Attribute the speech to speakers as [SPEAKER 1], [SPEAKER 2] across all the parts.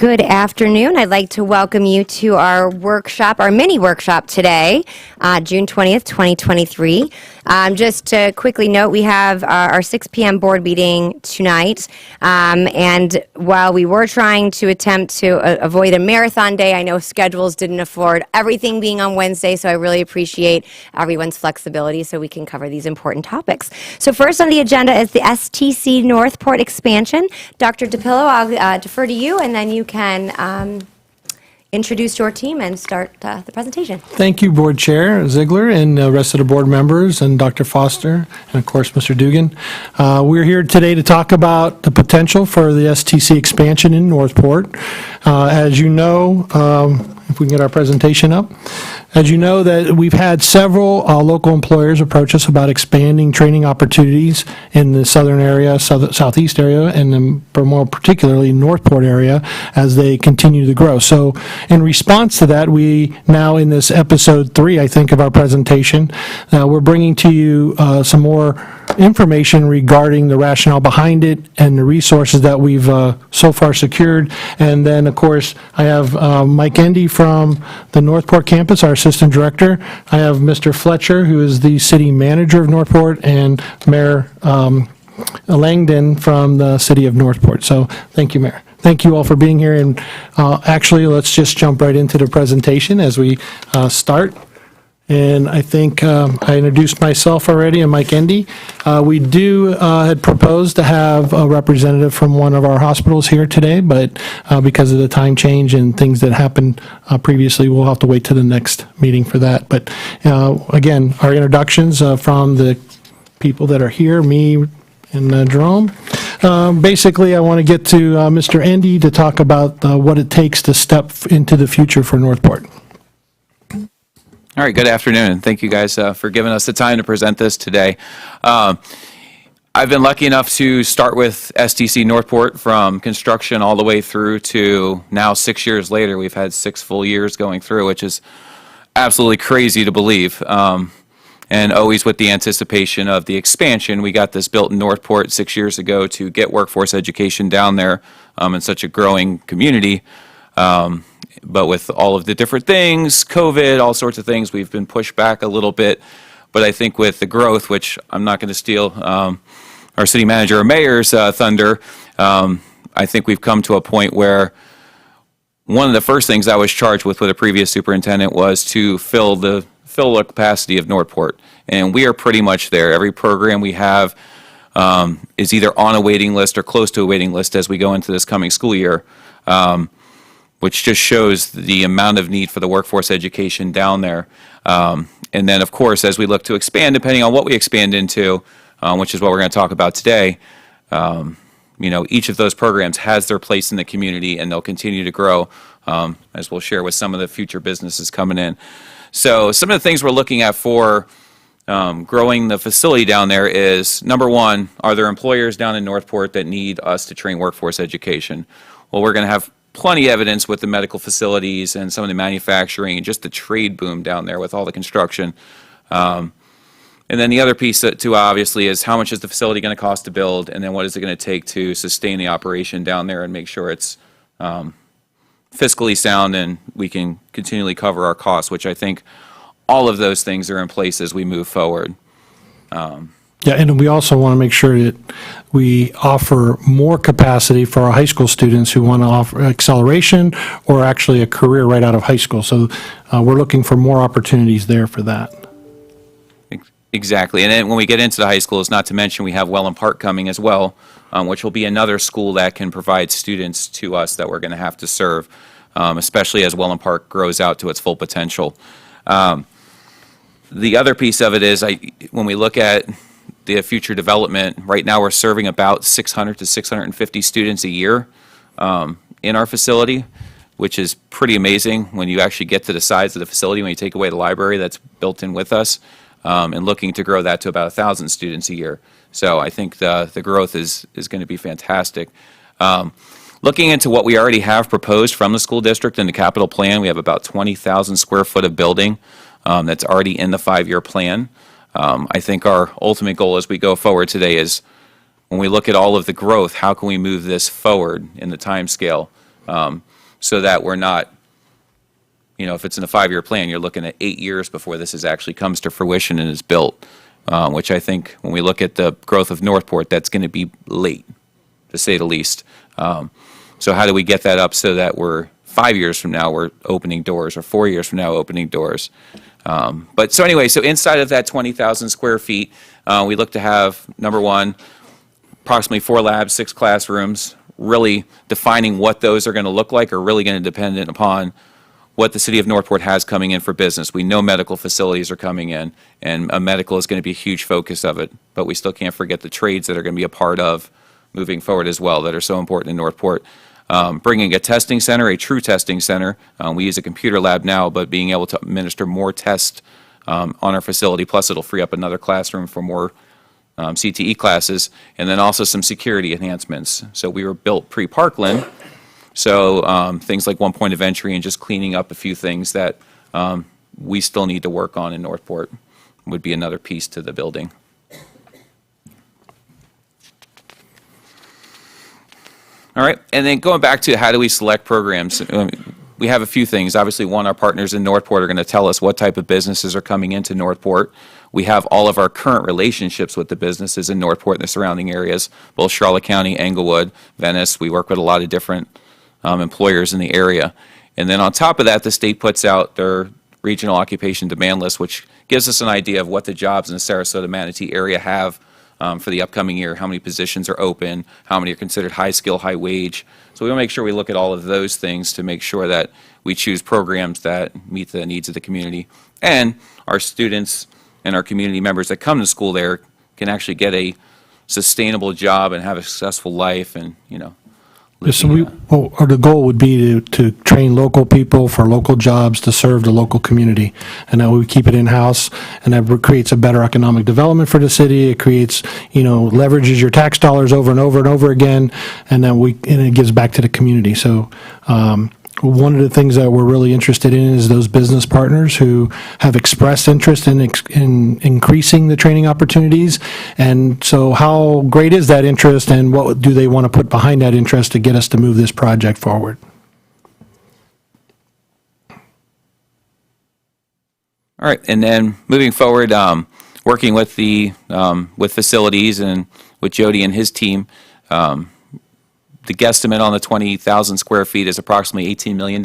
[SPEAKER 1] Good afternoon. I'd like to welcome you to our workshop, our mini workshop today, June 20th, 2023. Just to quickly note, we have our 6 p.m. board meeting tonight. And while we were trying to attempt to avoid a marathon day, I know schedules didn't afford everything being on Wednesday, so I really appreciate everyone's flexibility so we can cover these important topics. So first on the agenda is the STC Northport expansion. Dr. DePillo, I'll defer to you, and then you can introduce your team and start the presentation.
[SPEAKER 2] Thank you, Board Chair Ziegler and the rest of the board members and Dr. Foster and, of course, Mr. Dugan. We're here today to talk about the potential for the STC expansion in Northport. As you know, if we can get our presentation up. As you know, that we've had several local employers approach us about expanding training opportunities in the southern area, southeast area, and then more particularly Northport area as they continue to grow. So in response to that, we now in this episode 3, I think, of our presentation, we're bringing to you some more information regarding the rationale behind it and the resources that we've so far secured. And then, of course, I have Mike Endy from the Northport campus, our assistant director. I have Mr. Fletcher, who is the city manager of Northport, and Mayor Langdon from the city of Northport. So thank you, Mayor. Thank you all for being here. And actually, let's just jump right into the presentation as we start. And I think I introduced myself already, and Mike Endy. We had proposed to have a representative from one of our hospitals here today, but because of the time change and things that happened previously, we'll have to wait to the next meeting for that. But again, our introductions from the people that are here, me and Jerome. Basically, I want to get to Mr. Endy to talk about what it takes to step into the future for Northport.
[SPEAKER 3] All right, good afternoon, and thank you guys for giving us the time to present this today. I've been lucky enough to start with STC Northport from construction all the way through to now 6 years later. We've had 6 full years going through, which is absolutely crazy to believe. And always with the anticipation of the expansion. We got this built in Northport 6 years ago to get workforce education down there in such a growing community. But with all of the different things, COVID, all sorts of things, we've been pushed back a little bit. But I think with the growth, which I'm not going to steal our city manager or mayor's thunder, I think we've come to a point where one of the first things I was charged with a previous superintendent was to fill the capacity of Northport. And we are pretty much there. Every program we have is either on a waiting list or close to a waiting list as we go into this coming school year. Which just shows the amount of need for the workforce education down there. And then, of course, as we look to expand, depending on what we expand into, which is what we're going to talk about today, each of those programs has their place in the community, and they'll continue to grow, as we'll share with some of the future businesses coming in. So some of the things we're looking at for growing the facility down there is, number one, are there employers down in Northport that need us to train workforce education? Well, we're going to have plenty of evidence with the medical facilities and some of the manufacturing and just the trade boom down there with all the construction. And then the other piece too, obviously, is how much is the facility going to cost to build, and then what is it going to take to sustain the operation down there and make sure it's fiscally sound and we can continually cover our costs, which I think all of those things are in place as we move forward.
[SPEAKER 2] Yeah, and we also want to make sure that we offer more capacity for our high school students who want to offer acceleration or actually a career right out of high school. So we're looking for more opportunities there for that.
[SPEAKER 3] Exactly. And then when we get into the high schools, not to mention we have Welland Park coming as well, which will be another school that can provide students to us that we're going to have to serve, especially as Welland Park grows out to its full potential. The other piece of it is when we look at the future development, right now we're serving about 600 to 650 students a year in our facility, which is pretty amazing when you actually get to the size of the facility, when you take away the library that's built in with us, and looking to grow that to about 1,000 students a year. So I think the growth is going to be fantastic. Looking into what we already have proposed from the school district in the capital plan, we have about 20,000 square foot of building that's already in the 5-year plan. I think our ultimate goal as we go forward today is when we look at all of the growth, how can we move this forward in the time scale? so that we're not, if it's in a 5-year plan, you're looking at 8 years before this actually comes to fruition and is built, which I think when we look at the growth of Northport, that's going to be late, to say the least. So how do we get that up so that we're 5 years from now we're opening doors, or 4 years from now opening doors? So inside of that 20,000 square feet, we look to have, number one, approximately 4 labs, 6 classrooms. Really defining what those are going to look like are really going to depend upon what the city of Northport has coming in for business. We know medical facilities are coming in, and medical is going to be a huge focus of it, but we still can't forget the trades that are going to be a part of moving forward as well that are so important in Northport. Bringing a testing center, a true testing center. We use a computer lab now, but being able to administer more tests on our facility, plus it'll free up another classroom for more CTE classes, and then also some security enhancements. So we were built pre-Parkland, so things like one point of entry and just cleaning up a few things that we still need to work on in Northport would be another piece to the building. All right, and then going back to how do we select programs, we have a few things. Obviously, one, our partners in Northport are going to tell us what type of businesses are coming into Northport. We have all of our current relationships with the businesses in Northport and the surrounding areas, both Charlotte County, Englewood, Venice. We work with a lot of different employers in the area. And then on top of that, the state puts out their regional occupation demand list, which gives us an idea of what the jobs in the Sarasota Manatee area have for the upcoming year, how many positions are open, how many are considered high skill, high wage. So we want to make sure we look at all of those things to make sure that we choose programs that meet the needs of the community. And our students and our community members that come to school there can actually get a sustainable job and have a successful life and,
[SPEAKER 2] So the goal would be to train local people for local jobs to serve the local community, and that we keep it in-house, and that creates a better economic development for the city. It creates, leverages your tax dollars over and over and over again, and then it gives back to the community. So one of the things that we're really interested in is those business partners who have expressed interest in increasing the training opportunities. And so how great is that interest, and what do they want to put behind that interest to get us to move this project forward?
[SPEAKER 3] All right, and then moving forward, working with with facilities and with Jody and his team, the guesstimate on the 20,000 square feet is approximately $18 million,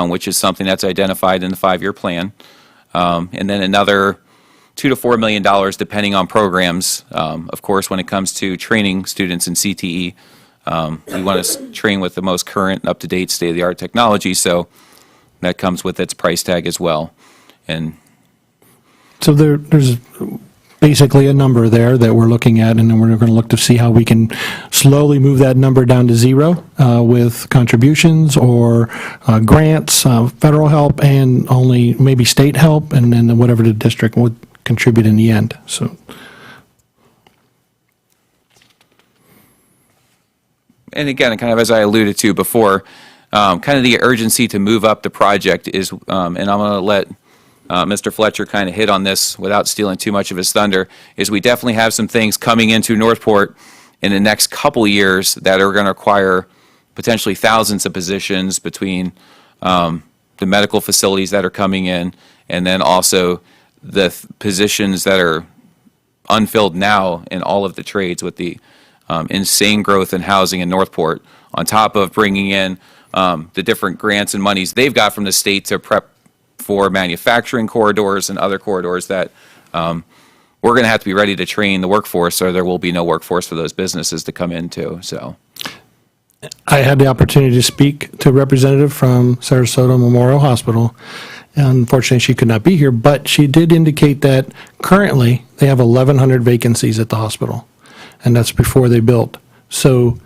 [SPEAKER 3] which is something that's identified in the 5-year plan. And then another $2 to $4 million depending on programs. Of course, when it comes to training students in CTE, we want to train with the most current, up-to-date, state-of-the-art technology, so that comes with its price tag as well. And
[SPEAKER 2] so there's basically a number there that we're looking at, and then we're going to look to see how we can slowly move that number down to zero with contributions or grants, federal help, and only maybe state help, and then whatever the district would contribute in the end. So,
[SPEAKER 3] and again, kind of as I alluded to before, kind of the urgency to move up the project is, and I'm going to let Mr. Fletcher kind of hit on this without stealing too much of his thunder, is we definitely have some things coming into Northport in the next couple years that are going to require potentially thousands of positions between the medical facilities that are coming in, and then also the positions that are unfilled now in all of the trades with the insane growth in housing in Northport, on top of bringing in the different grants and monies they've got from the state to prep for manufacturing corridors and other corridors that we're going to have to be ready to train the workforce, or there will be no workforce for those businesses to come into. So,
[SPEAKER 2] I had the opportunity to speak to a representative from Sarasota Memorial Hospital. Unfortunately, she could not be here, but she did indicate that currently they have 1,100 vacancies at the hospital, and that's before they built. So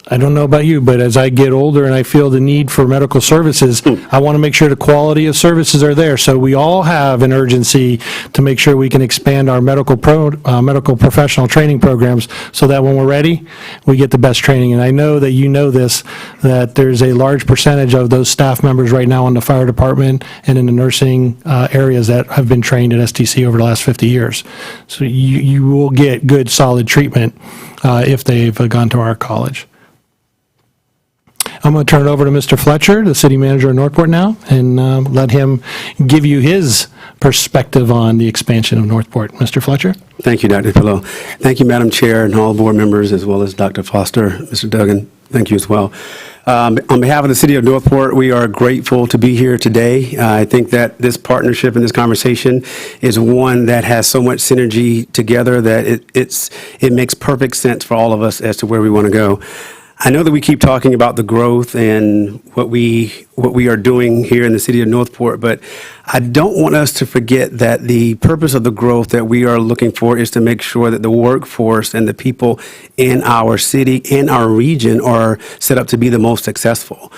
[SPEAKER 2] I don't know about you, but as I get older and I feel the need for medical services, I want to make sure the quality of services are there. So we all have an urgency to make sure we can expand our medical professional training programs so that when we're ready, we get the best training. And I know that you know this, that there's a large percentage of those staff members right now in the fire department and in the nursing areas that have been trained at STC over the last 50 years. So you will get good, solid treatment if they've gone to our college. I'm going to turn it over to Mr. Fletcher, the city manager of Northport now, and let him give you his perspective on the expansion of Northport. Mr. Fletcher?
[SPEAKER 4] Thank you, Dr. Pillow. Thank you, Madam Chair, and all board members, as well as Dr. Foster, Mr. Duggan. Thank you as well. On behalf of the City of Northport, we are grateful to be here today. I think that this partnership and this conversation is one that has so much synergy together that it makes perfect sense for all of us as to where we want to go. I know that we keep talking about the growth and what we are doing here in the city of Northport, but I don't want us to forget that the purpose of the growth that we are looking for is to make sure that the workforce and the people in our city and our region are set up to be the most successful.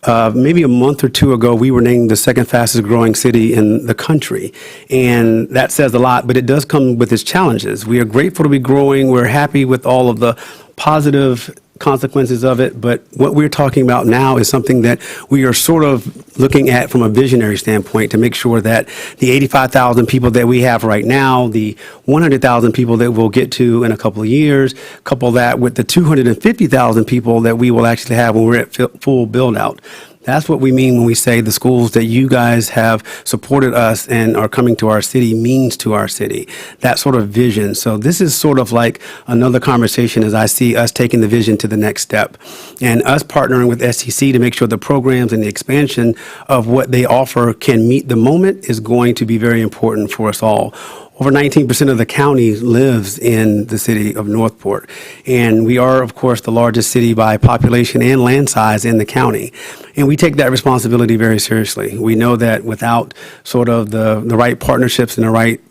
[SPEAKER 4] Maybe a month or two ago, we were named the second fastest growing city in the country. And that says a lot, but it does come with its challenges. We are grateful to be growing. We're happy with all of the positive consequences of it, but what we're talking about now is something that we are sort of looking at from a visionary standpoint to make sure that the 85,000 people that we have right now, the 100,000 people that we'll get to in a couple of years, couple that with the 250,000 people that we will actually have when we're at full build out. That's what we mean when we say the schools that you guys have supported us and are coming to our city means to our city. That sort of vision. So this is sort of like another conversation as I see us taking the vision to the next step. And us partnering with STC to make sure the programs and the expansion of what they offer can meet the moment is going to be very important for us all. Over 19% of the county lives in the city of Northport. And we are, of course, the largest city by population and land size in the county. And we take that responsibility very seriously. We know that without sort of the right partnerships and the right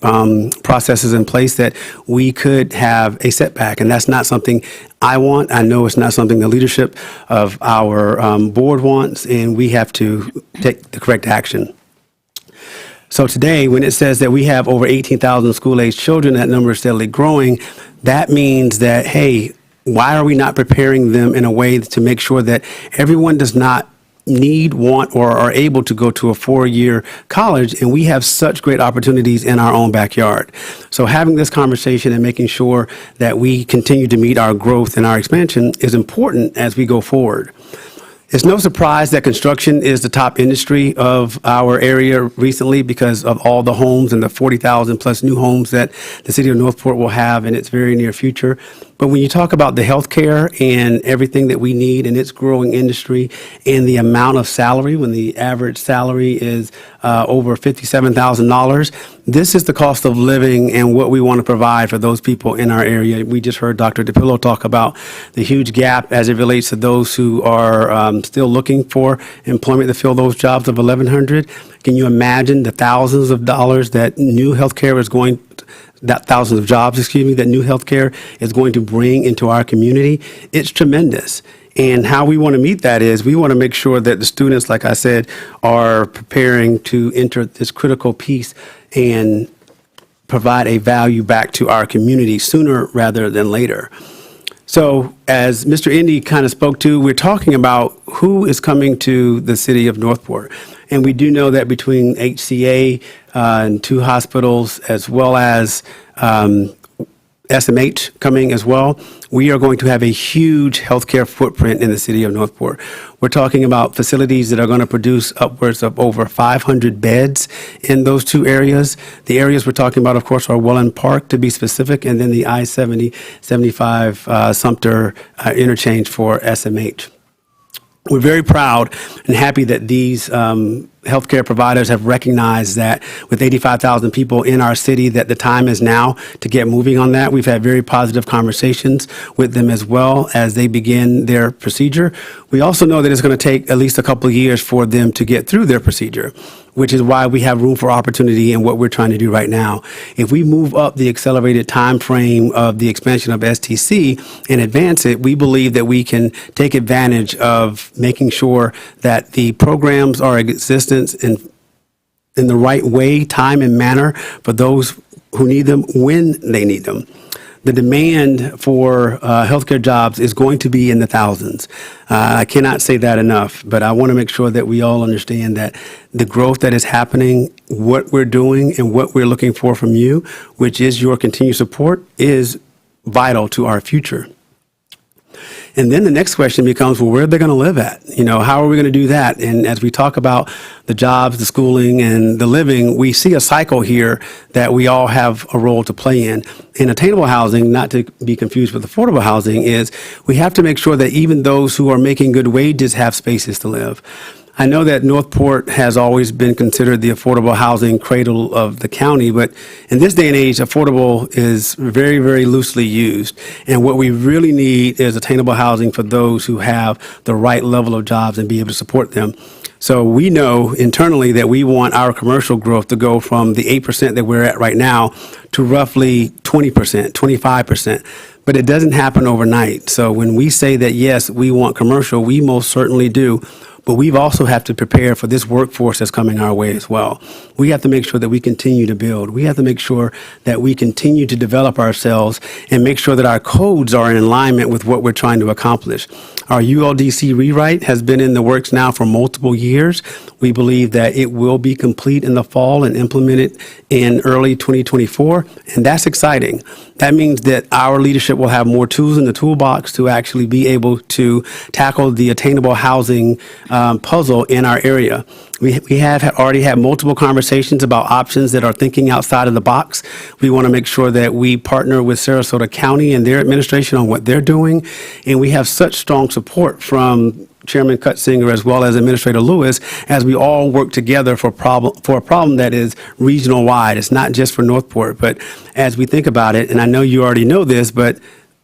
[SPEAKER 4] processes in place that we could have a setback. And that's not something I want. I know it's not something the leadership of our board wants, and we have to take the correct action. So today, when it says that we have over 18,000 school-aged children, that number is steadily growing, that means that, hey, why are we not preparing them in a way to make sure that everyone does not need, want, or are able to go to a 4-year college, and we have such great opportunities in our own backyard. So having this conversation and making sure that we continue to meet our growth and our expansion is important as we go forward. It's no surprise that construction is the top industry of our area recently because of all the homes and the 40,000 plus new homes that the city of Northport will have in its very near future. But when you talk about the healthcare and everything that we need in its growing industry and the amount of salary, when the average salary is over $57,000, this is the cost of living and what we want to provide for those people in our area. We just heard Dr. DePillo talk about the huge gap as it relates to those who are still looking for employment to fill those jobs of 1,100. Can you imagine the thousands of dollars that new healthcare is going that thousands of jobs, that new healthcare is going to bring into our community? It's tremendous. And how we want to meet that is we want to make sure that the students, like I said, are preparing to enter this critical piece and provide a value back to our community sooner rather than later. So as Mr. Indy kind of spoke to, we're talking about who is coming to the city of Northport. And we do know that between HCA and 2 hospitals, as well as SMH coming as well, we are going to have a huge healthcare footprint in the city of Northport. We're talking about facilities that are going to produce upwards of over 500 beds in those 2 areas. The areas we're talking about, of course, are Welland Park, to be specific, and then the I-75 Sumter interchange for SMH. We're very proud and happy that these healthcare providers have recognized that with 85,000 people in our city that the time is now to get moving on that. We've had very positive conversations with them as well as they begin their procedure. We also know that it's going to take at least a couple of years for them to get through their procedure, which is why we have room for opportunity in what we're trying to do right now. If we move up the accelerated time frame of the expansion of STC and advance it, we believe that we can take advantage of making sure that the programs are in existence in the right way, time, and manner for those who need them when they need them. The demand for healthcare jobs is going to be in the thousands. I cannot say that enough, but I want to make sure that we all understand that the growth that is happening, what we're doing, and what we're looking for from you, which is your continued support, is vital to our future. And then the next question becomes, well, where are they going to live at? How are we going to do that? And as we talk about the jobs, the schooling, and the living, we see a cycle here that we all have a role to play in. In attainable housing, not to be confused with affordable housing, is we have to make sure that even those who are making good wages have spaces to live. I know that Northport has always been considered the affordable housing cradle of the county, but in this day and age, affordable is very, very loosely used. And what we really need is attainable housing for those who have the right level of jobs and be able to support them. So we know internally that we want our commercial growth to go from the 8% that we're at right now to roughly 20%, 25%. But it doesn't happen overnight. So when we say that, yes, we want commercial, we most certainly do. But we also have to prepare for this workforce that's coming our way as well. We have to make sure that we continue to build. We have to make sure that we continue to develop ourselves and make sure that our codes are in alignment with what we're trying to accomplish. Our ULDC rewrite has been in the works now for multiple years. We believe that it will be complete in the fall and implemented in early 2024, and that's exciting. That means that our leadership will have more tools in the toolbox to actually be able to tackle the attainable housing puzzle in our area. We have already had multiple conversations about options that are thinking outside of the box. We want to make sure that we partner with Sarasota County and their administration on what they're doing. And we have such strong support from Chairman Cutzinger as well as Administrator Lewis as we all work together for a problem that is regional wide. It's not just for Northport, but as we think about it, and I know you already know this, but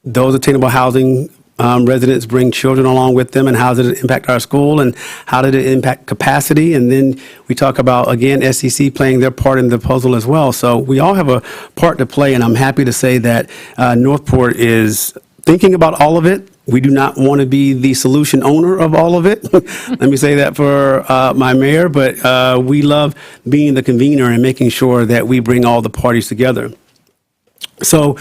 [SPEAKER 4] those attainable housing residents bring children along with them, and how does it impact our school, and how did it impact capacity? And then we talk about, again, SCC playing their part in the puzzle as well. So we all have a part to play, and I'm happy to say that Northport is thinking about all of it. We do not want to be the solution owner of all of it. Let me say that for my mayor, but we love being the convener and making sure that we bring all the parties together. So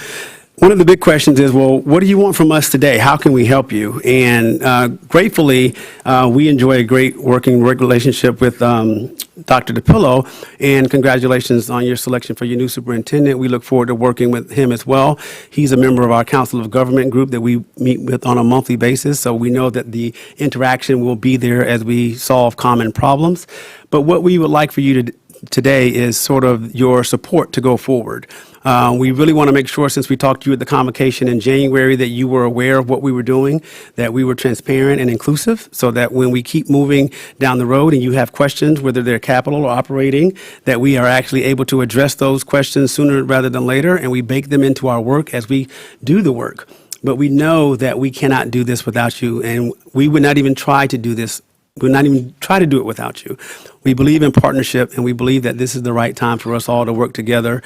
[SPEAKER 4] one of the big questions is, well, what do you want from us today? How can we help you? And gratefully, we enjoy a great working relationship with Dr. DePillo, and congratulations on your selection for your new superintendent. We look forward to working with him as well. He's a member of our Council of Government group that we meet with on a monthly basis, so we know that the interaction will be there as we solve common problems. But what we would like for you to today is sort of your support to go forward. We really want to make sure, since we talked to you at the convocation in January, that you were aware of what we were doing, that we were transparent and inclusive, so that when we keep moving down the road and you have questions, whether they're capital or operating, that we are actually able to address those questions sooner rather than later, and we bake them into our work as we do the work. But we know that we cannot do this without you, and we would not even try to do this. We would not even try to do it without you. We believe in partnership, and we believe that this is the right time for us all to work together.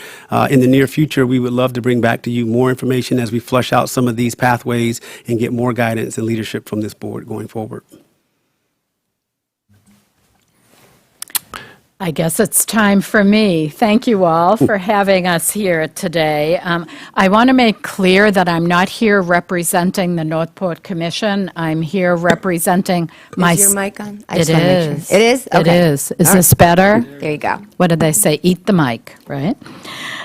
[SPEAKER 4] In the near future, we would love to bring back to you more information as we flush out some of these pathways and get more guidance and leadership from this board going forward.
[SPEAKER 5] I guess it's time for me. Thank you all for having us here today. I want to make clear that I'm not here representing the Northport Commission. I'm here representing my...
[SPEAKER 1] Is your mic on? I
[SPEAKER 5] It
[SPEAKER 1] just wanna make
[SPEAKER 5] is.
[SPEAKER 1] sure. It is?
[SPEAKER 5] It
[SPEAKER 1] Okay.
[SPEAKER 5] is. Is
[SPEAKER 1] All
[SPEAKER 5] this better?
[SPEAKER 1] There you go.
[SPEAKER 5] What did they say? Eat the mic, right?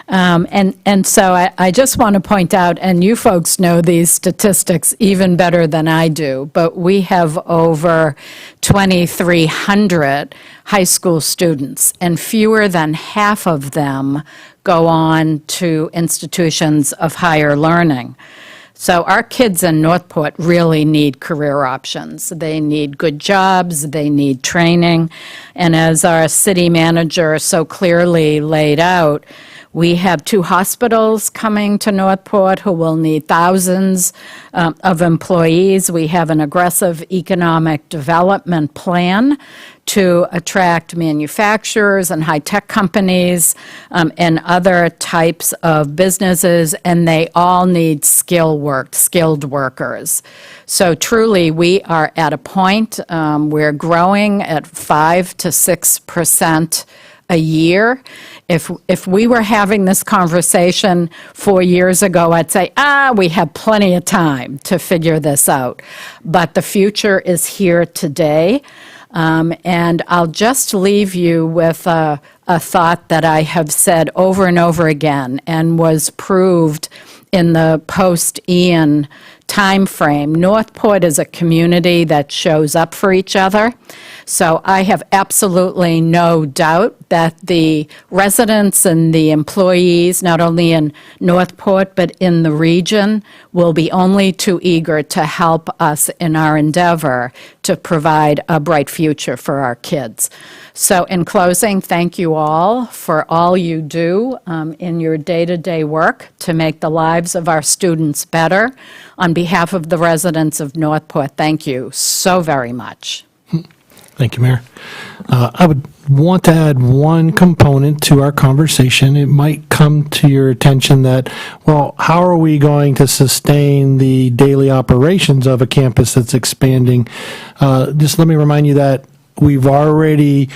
[SPEAKER 5] And so I just want to point out, and you folks know these statistics even better than I do, but we have over 2,300 high school students, and fewer than half of them go on to institutions of higher learning. So our kids in Northport really need career options. They need good jobs, they need training, and as our city manager so clearly laid out, we have 2 hospitals coming to Northport who will need thousands of employees. We have an aggressive economic development plan to attract manufacturers and high-tech companies and other types of businesses, and they all need skilled workers. So truly, we are at a point, we're growing at 5 to 6% a year. If we were having this conversation 4 years ago, I'd say, we have plenty of time to figure this out. But the future is here today. And I'll just leave you with a thought that I have said over and over again and was proved in the post-Ian timeframe, Northport is a community that shows up for each other. So I have absolutely no doubt that the residents and the employees, not only in Northport but in the region, will be only too eager to help us in our endeavor to provide a bright future for our kids. So in closing, thank you all for all you do in your day-to-day work to make the lives of our students better. On behalf of the residents of Northport, thank you so very much.
[SPEAKER 2] Thank you, Mayor. I would want to add one component to our conversation. It might come to your attention that, well, how are we going to sustain the daily operations of a campus that's expanding? Just let me remind you that we've already,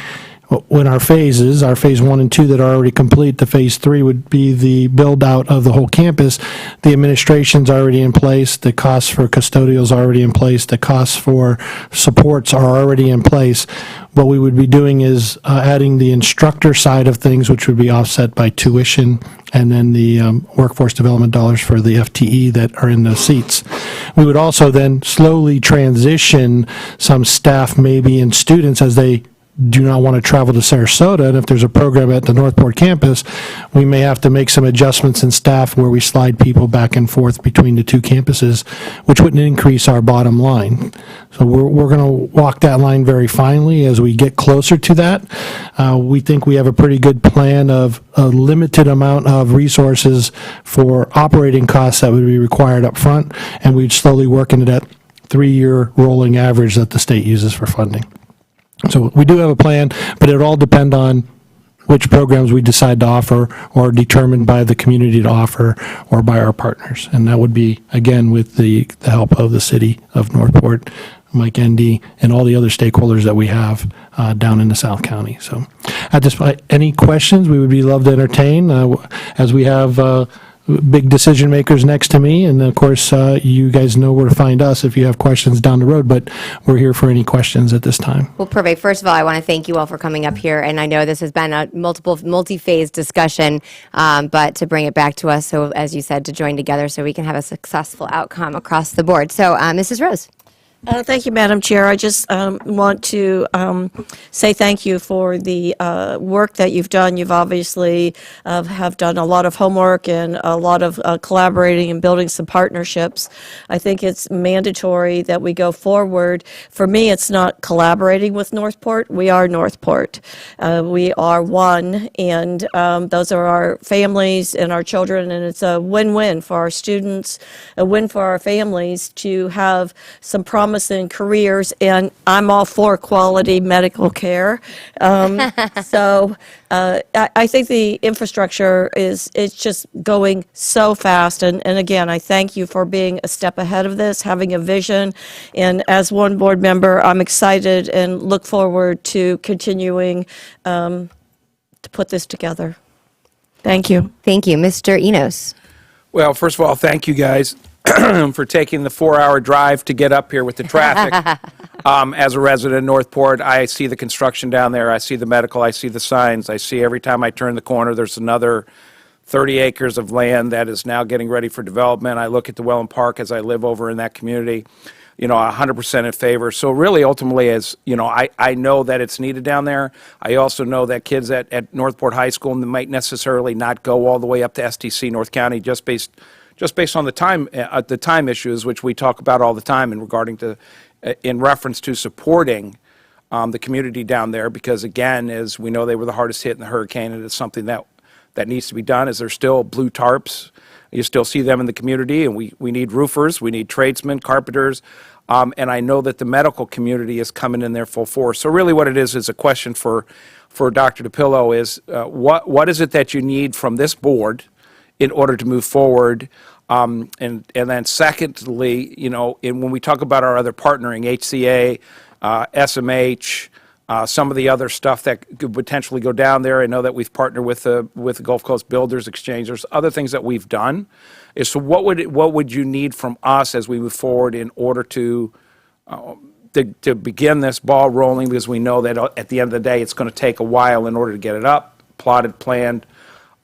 [SPEAKER 2] when our phases, our phase 1 and 2 that are already complete, the phase 3 would be the build out of the whole campus. The administration's already in place, the costs for custodials are already in place, the costs for supports are already in place. What we would be doing is adding the instructor side of things, which would be offset by tuition, and then the workforce development dollars for the FTE that are in those seats. We would also then slowly transition some staff, maybe, and students as they do not want to travel to Sarasota, and if there's a program at the Northport campus, we may have to make some adjustments in staff where we slide people back and forth between the two campuses, which wouldn't increase our bottom line. So we're going to walk that line very finely as we get closer to that. We think we have a pretty good plan of a limited amount of resources for operating costs that would be required up front, and we'd slowly work into that 3-year rolling average that the state uses for funding. So we do have a plan, but it would all depend on which programs we decide to offer or determined by the community to offer or by our partners. And that would be, again, with the help of the city of Northport, Mike Endy, and all the other stakeholders that we have down in the South County. So at this point, any questions we would be love to entertain as we have big decision makers next to me, and of course you guys know where to find us if you have questions down the road, but we're here for any questions at this time.
[SPEAKER 1] Well, perfect. First of all, I want to thank you all for coming up here, and I know this has been a multi-phase discussion, but to bring it back to us, so as you said, to join together so we can have a successful outcome across the board. So, Mrs. Rose.
[SPEAKER 6] Thank you, Madam Chair. I just want to say thank you for the work that you've done. You've obviously have done a lot of homework and a lot of collaborating and building some partnerships. I think it's mandatory that we go forward. For me, it's not collaborating with Northport. We are Northport. We are one, and those are our families and our children, and it's a win-win for our students, a win for our families to have some promising careers, and I'm all for quality medical care. So I think the infrastructure it's just going so fast, and again, I thank you for being a step ahead of this, having a vision, and as one board member, I'm excited and look forward to continuing to put this together. Thank you.
[SPEAKER 1] Thank you. Mr. Enos.
[SPEAKER 7] Well, first of all, thank you guys for taking the 4-hour drive to get up here with the traffic. As a resident of Northport, I see the construction down there. I see the medical. I see the signs. I see every time I turn the corner, there's another 30 acres of land that is now getting ready for development. I look at the Welland Park as I live over in that community, 100% in favor. So really, ultimately, as you know, I know that it's needed down there. I also know that kids at Northport High School might necessarily not go all the way up to STC North County just based on the time issues, which we talk about all the time in reference to supporting the community down there, because again, as we know, they were the hardest hit in the hurricane, and it's something that needs to be done. Is there still blue tarps? You still see them in the community, and we need roofers, we need tradesmen, carpenters, and I know that the medical community is coming in there full force. So really what it is a question for Dr. DePillo is what is it that you need from this board in order to move forward? And then secondly, when we talk about our other partnering, HCA, SMH, some of the other stuff that could potentially go down there. I know that we've partnered with the Gulf Coast Builders Exchange. There's other things that we've done. So what would you need from us as we move forward in order to begin this ball rolling? Because we know that at the end of the day, it's going to take a while in order to get it up, plotted, planned.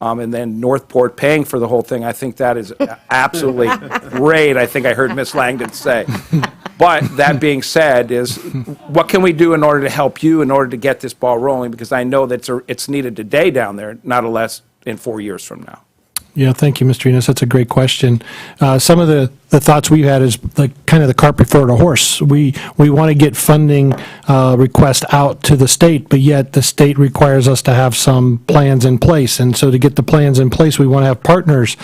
[SPEAKER 7] and then Northport paying for the whole thing, I think that is absolutely great, I think I heard Ms. Langdon say. But that being said, is what can we do in order to help you, in order to get this ball rolling? Because I know that it's needed today down there, not less in 4 years from now.
[SPEAKER 2] Yeah, thank you, Mr. Enos. That's a great question. Some of the thoughts we've had is like kind of the cart before the horse. We want to get funding request out to the state, but yet the state requires us to have some plans in place. And so to get the plans in place, we want to have partners.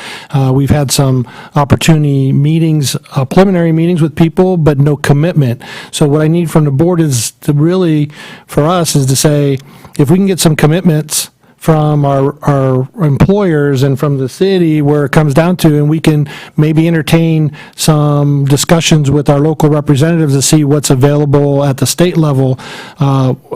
[SPEAKER 2] We've had some opportunity meetings, preliminary meetings with people, but no commitment. So what I need from the board is to really, for us, is to say, if we can get some commitments from our employers and from the city where it comes down to, and we can maybe entertain some discussions with our local representatives to see what's available at the state level.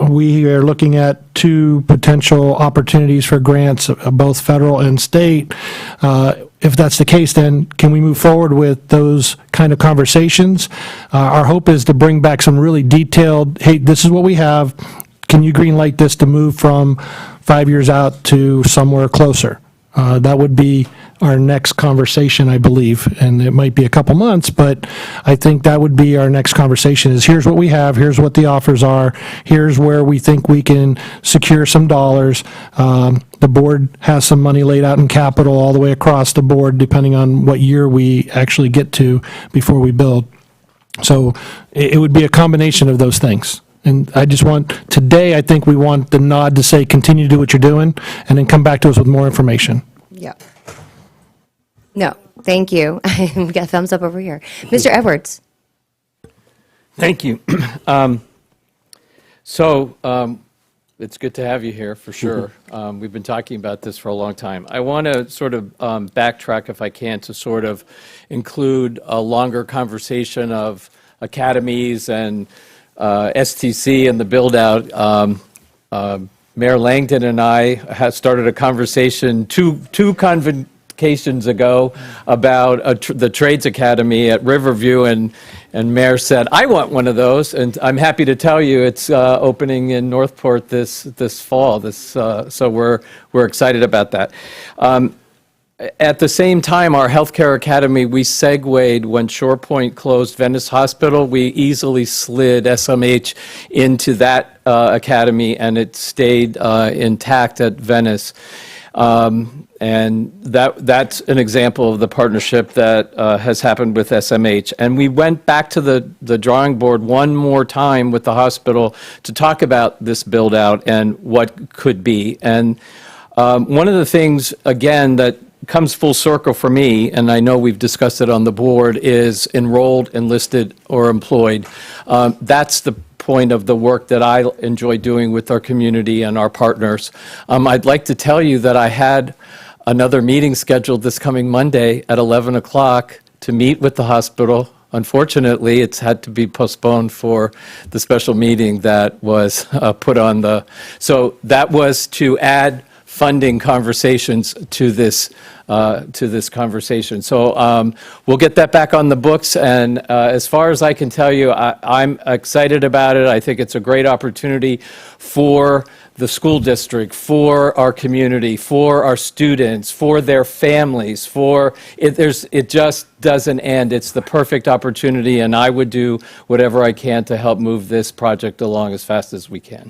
[SPEAKER 2] We are looking at 2 potential opportunities for grants, both federal and state. If that's the case, then can we move forward with those kind of conversations? Our hope is to bring back some really detailed, hey, this is what we have. Can you green light this to move from 5 years out to somewhere closer? That would be our next conversation, I believe, and it might be a couple months, but I think that would be our next conversation is here's what we have, here's what the offers are, here's where we think we can secure some dollars. The board has some money laid out in capital all the way across the board, depending on what year we actually get to before we build. So it would be a combination of those things. And I just want, today, I think we want the nod to say, continue to do what you're doing, and then come back to us with more information.
[SPEAKER 1] Yeah. No, thank you. We got a thumbs up over here. Mr. Edwards.
[SPEAKER 8] Thank you. It's good to have you here, for sure. We've been talking about this for a long time. I want to sort of backtrack, if I can, to sort of include a longer conversation of academies and STC and the build-out. Mayor Langdon and I have started a conversation two convocations ago about the Trades Academy at Riverview, and Mayor said, I want one of those, and I'm happy to tell you it's opening in Northport this fall. So we're excited about that. At the same time, our healthcare academy, we segued when ShorePoint closed Venice Hospital. We easily slid SMH into that academy, and it stayed intact at Venice. And that's an example of the partnership that has happened with SMH. And we went back to the drawing board one more time with the hospital to talk about this build out and what could be. And one of the things, again, that comes full circle for me, and I know we've discussed it on the board, is enrolled, enlisted, or employed. That's the point of the work that I enjoy doing with our community and our partners. I'd like to tell you that I had another meeting scheduled this coming Monday at 11 o'clock to meet with the hospital. Unfortunately, it's had to be postponed for the special meeting that was put on the... So that was to add funding conversations to this conversation. So we'll get that back on the books, and as far as I can tell you, I'm excited about it. I think it's a great opportunity for the school district, for our community, for our students, for their families, it just doesn't end. It's the perfect opportunity, and I would do whatever I can to help move this project along as fast as we can.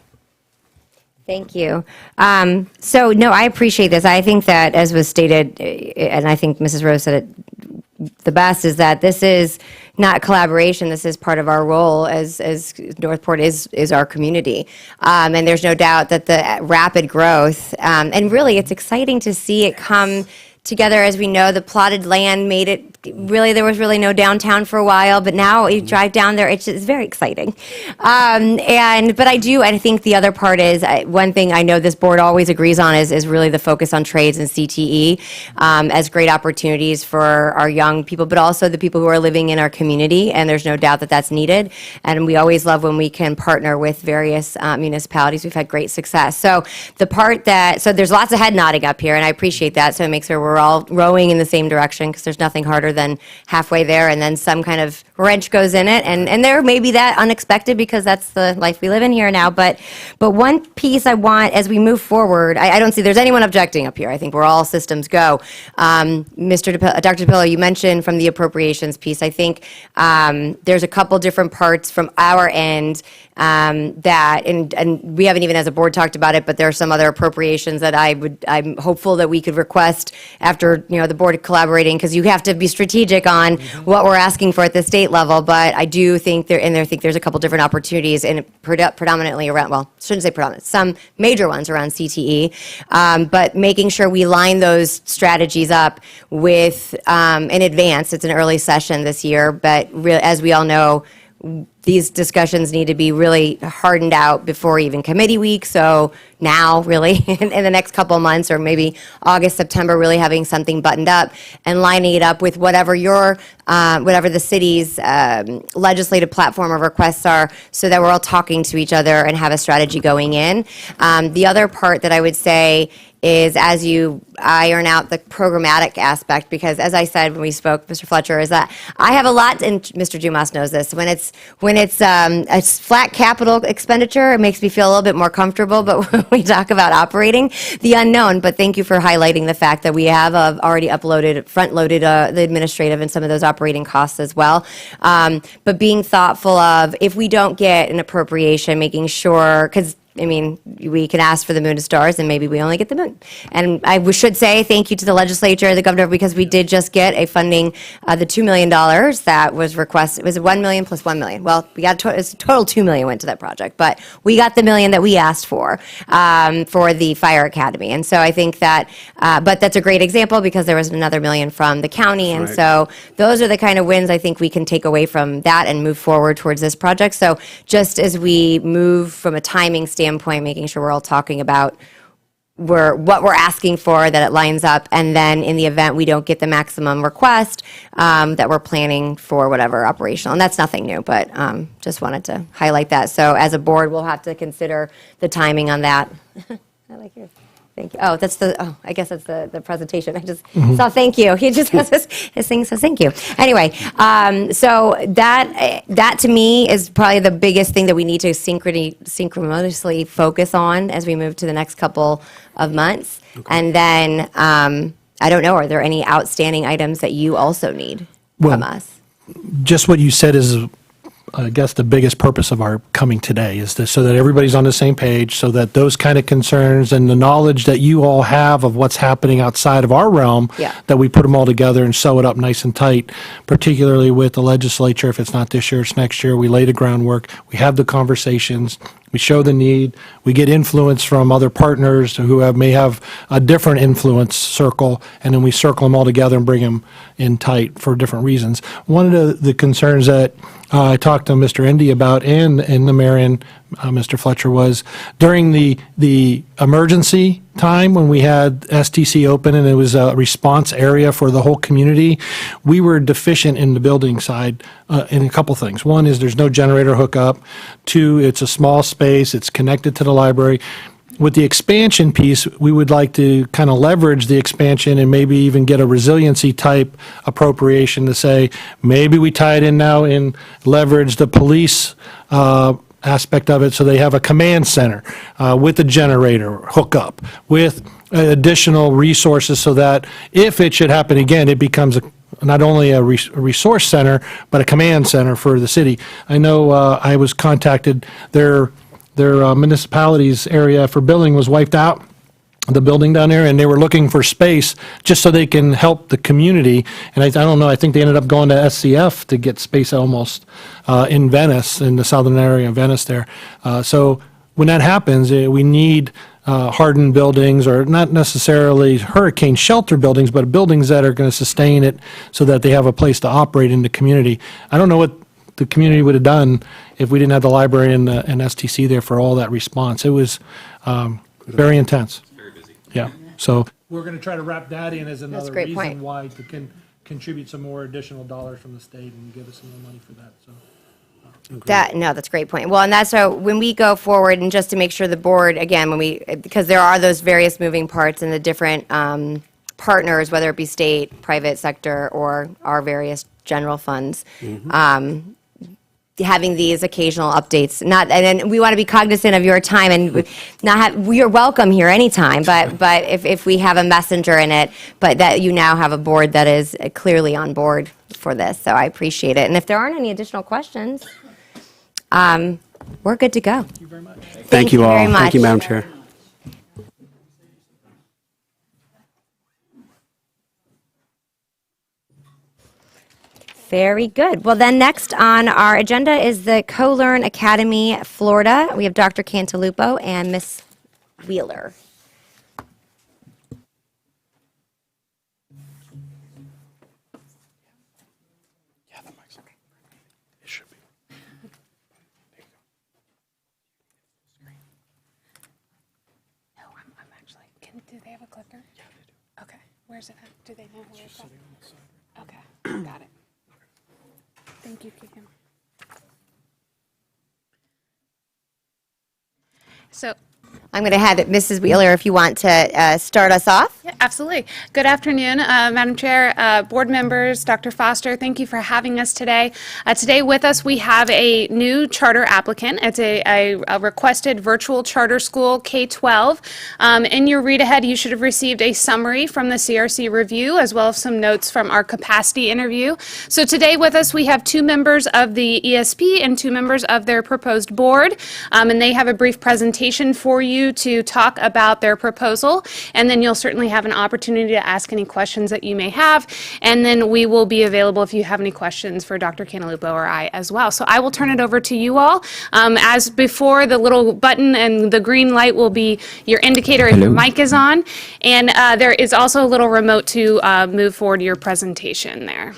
[SPEAKER 1] Thank you. So, no, I appreciate this. I think that, as was stated, and I think Mrs. Rose said it the best, is that this is not collaboration. This is part of our role as Northport is our community. And there's no doubt that the rapid growth, and really it's exciting to see it come together. As we know, the plotted land made it, really, there was really no downtown for a while, but now you drive down there, it's very exciting. But I think the other part is, one thing I know this board always agrees on is really the focus on trades and CTE as great opportunities for our young people, but also the people who are living in our community, and there's no doubt that that's needed. And we always love when we can partner with various municipalities. We've had great success. So there's lots of head nodding up here, and I appreciate that, so it makes sure we're all rowing in the same direction, because there's nothing harder better than halfway there, and then some kind of wrench goes in it, and there may be that unexpected because that's the life we live in here now. But one piece I want as we move forward, I don't see there's anyone objecting up here. I think we're all systems go. Dr. DePillo, you mentioned from the appropriations piece. I think there's a couple different parts from our end that, and we haven't even as a board talked about it, but there are some other appropriations that I'm hopeful that we could request after, the board collaborating, because you have to be strategic on what we're asking for at the state level. But I do think there's a couple different opportunities, and predominantly around, well, shouldn't say predominant, some major ones around CTE, but making sure we line those strategies up with in advance. It's an early session this year, but as we all know, these discussions need to be really hardened out before even committee week. So now, really, in the next couple of months, or maybe August, September, really having something buttoned up and lining it up with whatever whatever the city's legislative platform of requests are, so that we're all talking to each other and have a strategy going in. The other part that I would say is as you iron out the programmatic aspect, because as I said when we spoke, Mr. Fletcher, is that I have a lot, and Mr. Dumas knows this, when it's a flat capital expenditure, it makes me feel a little bit more comfortable, but when we talk about operating, the unknown. But thank you for highlighting the fact that we have already front-loaded the administrative and some of those operating costs as well. But being thoughtful of, if we don't get an appropriation, making sure, because we can ask for the moon and stars, and maybe we only get the moon. And I should say thank you to the legislature, the governor, because we did just get a funding, the $2 million that was requested. It was $1 million plus $1 million. Well, we got it's a total $2 million went to that project, but we got the $1 million that we asked for the fire academy. And so I think that, but that's a great example because there was another $1 million from the county, and so those are the kind of wins I think we can take away from that and move forward towards this project. So just as we move from a timing standpoint, making sure we're all talking about what we're asking for, that it lines up, and then in the event we don't get the maximum request, that we're planning for whatever operational. And that's nothing new, but just wanted to highlight that. So as a board, we'll have to consider the timing on that. I like yours. Thank you. I guess that's the presentation. I just saw thank you. He just has his thing says thank you. Anyway, so that to me is probably the biggest thing that we need to synchronously focus on as we move to the next couple of months. Okay. And then, I don't know, are there any outstanding items that you also need from us?
[SPEAKER 2] Just what you said is, I guess, the biggest purpose of our coming today is so that everybody's on the same page, so that those kind of concerns and the knowledge that you all have of what's happening outside of our realm, that we put them all together and sew it up nice and tight, particularly with the legislature. If it's not this year, it's next year. We lay the groundwork. We have the conversations. We show the need. We get influence from other partners who may have a different influence circle, and then we circle them all together and bring them in tight for different reasons. One of the concerns that I talked to Mr. Indy about and the mayor and Mr. Fletcher was during the emergency time when we had STC open and it was a response area for the whole community, we were deficient in the building side in a couple things. One is there's no generator hookup. Two, it's a small space. It's connected to the library. With the expansion piece, we would like to kind of leverage the expansion and maybe even get a resiliency type appropriation to say, maybe we tie it in now and leverage the police aspect of it, so they have a command center with a generator hookup, with additional resources, so that if it should happen again, it becomes not only a resource center, but a command center for the city. I know I was contacted, their municipality's area for billing was wiped out, the building down there, and they were looking for space just so they can help the community. And I don't know, I think they ended up going to SCF to get space almost in Venice, in the southern area of Venice there. So when that happens, we need hardened buildings, or not necessarily hurricane shelter buildings, but buildings that are going to sustain it so that they have a place to operate in the community. I don't know what the community would have done if we didn't have the library and STC there for all that response. It was very intense. Very busy. Yeah. So we're going to try to wrap that in as another reason point. Why to contribute some more additional dollars from the state and give us some more money for that. So.
[SPEAKER 1] That's a great point. Well, and that's so when we go forward, and just to make sure the board, again, because there are those various moving parts and the different partners, whether it be state, private sector, or our various general funds. Having these occasional updates, and then we want to be cognizant of your time and not have, you're welcome here anytime, but if we have a messenger in it, but that you now have a board that is clearly on board for this, so I appreciate it. And if there aren't any additional questions, we're good to go. Thank you very much.
[SPEAKER 4] Thank you all.
[SPEAKER 1] very much.
[SPEAKER 4] Thank you, Madam Chair.
[SPEAKER 1] Very good. Well, then next on our agenda is the Co-Learn Academy, Florida. We have Dr. Cantalupo and Miss Wheeler.
[SPEAKER 9] No, I'm actually. Do they have a clicker? Yeah, they do. Okay. Where's it at? Do they know where it's at? Okay. Got it. Thank you, Keegan. So,
[SPEAKER 1] I'm going to have it, Mrs. Wheeler, if you want to start us off.
[SPEAKER 9] yeah, absolutely. Good afternoon, Madam Chair, board members, Dr. Foster. Thank you for having us today. Today with us, we have a new charter applicant. It's a requested virtual charter school, K-12. In your read ahead, you should have received a summary from the CRC review, as well as some notes from our capacity interview. So today with us, we have 2 members of the ESP and 2 members of their proposed board, and they have a brief presentation for you to talk about their proposal, and then you'll certainly have an opportunity to ask any questions that you may have, and then we will be available if you have any questions for Dr. Cantalupo or I as well. So I will turn it over to you all. As before, the little button and the green light will be your indicator if your mic is on, and there is also a little remote to move forward your presentation there.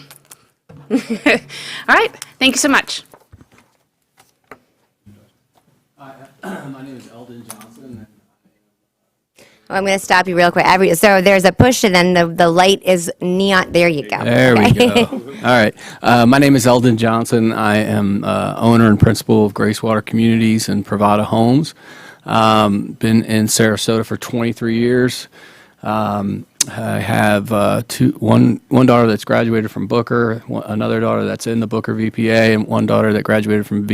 [SPEAKER 9] All right, thank you so much.
[SPEAKER 10] My name is Eldon Johnson.
[SPEAKER 1] I'm going to stop you real quick. So there's a push, and then the light is neon. There you go.
[SPEAKER 10] There we go. All right. My name is Eldon Johnson. I am owner and principal of Gracewater Communities and Pravada Homes. Been in Sarasota for 23 years. I have one daughter that's graduated from Booker, another daughter that's in the Booker VPA, and one daughter that graduated from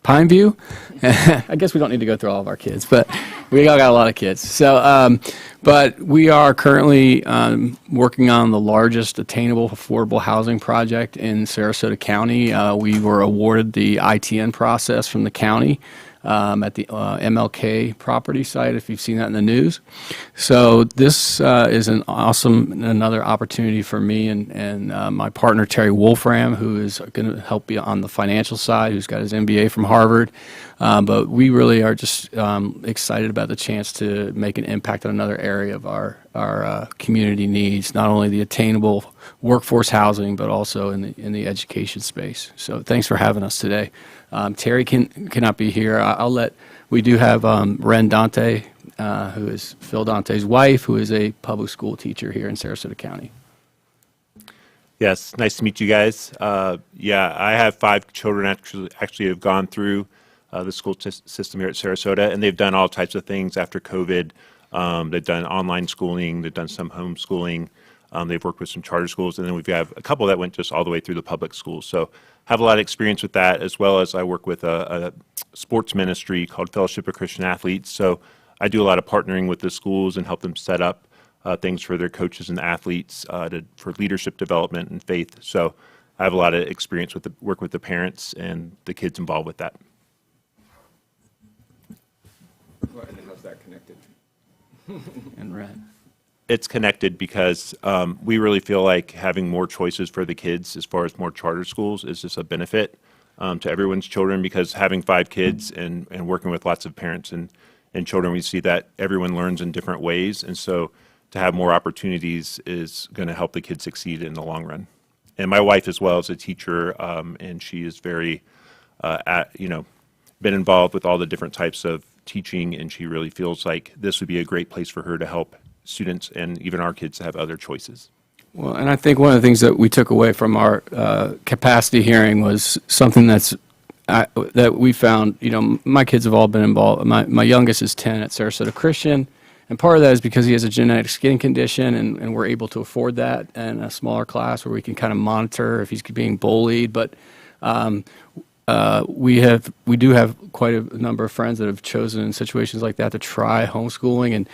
[SPEAKER 10] Pineview. I guess we don't need to go through all of our kids, but we all got a lot of kids. So, but we are currently working on the largest attainable affordable housing project in Sarasota County. We were awarded the ITN process from the county at the MLK property site, if you've seen that in the news. So this is an awesome, another opportunity for me and my partner, Terry Wolfram, who is going to help me on the financial side, who's got his MBA from Harvard. But we really are just excited about the chance to make an impact on another area of our community needs, not only the attainable workforce housing, but also in the education space. So thanks for having us today. Terry cannot be here. We do have Ren Dante, who is Phil Dante's wife, who is a public school teacher here in Sarasota County.
[SPEAKER 11] Yes, nice to meet you guys. Yeah, I have 5 children actually have gone through the school system here at Sarasota, and they've done all types of things after COVID. They've done online schooling, they've done some homeschooling, they've worked with some charter schools, and then we've got a couple that went just all the way through the public schools. So have a lot of experience with that, as well as I work with a sports ministry called Fellowship of Christian Athletes. So I do a lot of partnering with the schools and help them set up things for their coaches and athletes for leadership development and faith. So I have a lot of experience with work with the parents and the kids involved with that.
[SPEAKER 3] And how's that connected?
[SPEAKER 10] And Ren.
[SPEAKER 11] It's connected because we really feel like having more choices for the kids as far as more charter schools is just a benefit to everyone's children, because having 5 kids and working with lots of parents and children, we see that everyone learns in different ways. And so to have more opportunities is going to help the kids succeed in the long run. And my wife as well is a teacher, and she is very, been involved with all the different types of teaching, and she really feels like this would be a great place for her to help students and even our kids to have other choices.
[SPEAKER 10] Well, and I think one of the things that we took away from our capacity hearing was something that we found. My kids have all been involved. My youngest is 10 at Sarasota Christian, And part of that is because he has a genetic skin condition, and we're able to afford that in a smaller class where we can kind of monitor if he's being bullied. But we do have quite a number of friends that have chosen in situations like that to try homeschooling. And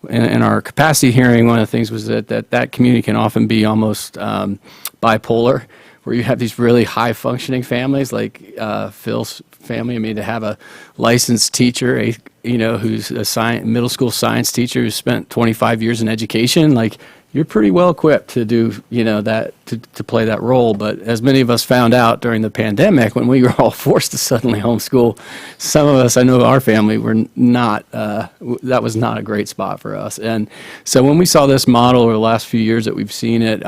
[SPEAKER 10] in our capacity hearing, one of the things was that community can often be almost bipolar, where you have these really high functioning families like Phil's family. I mean, to have a licensed teacher, who's a middle school science teacher who spent 25 years in education, like, you're pretty well equipped to do, that, to play that role. But as many of us found out during the pandemic, when we were all forced to suddenly homeschool, some of us, I know our family, were not, that was not a great spot for us. And so when we saw this model over the last few years that we've seen it,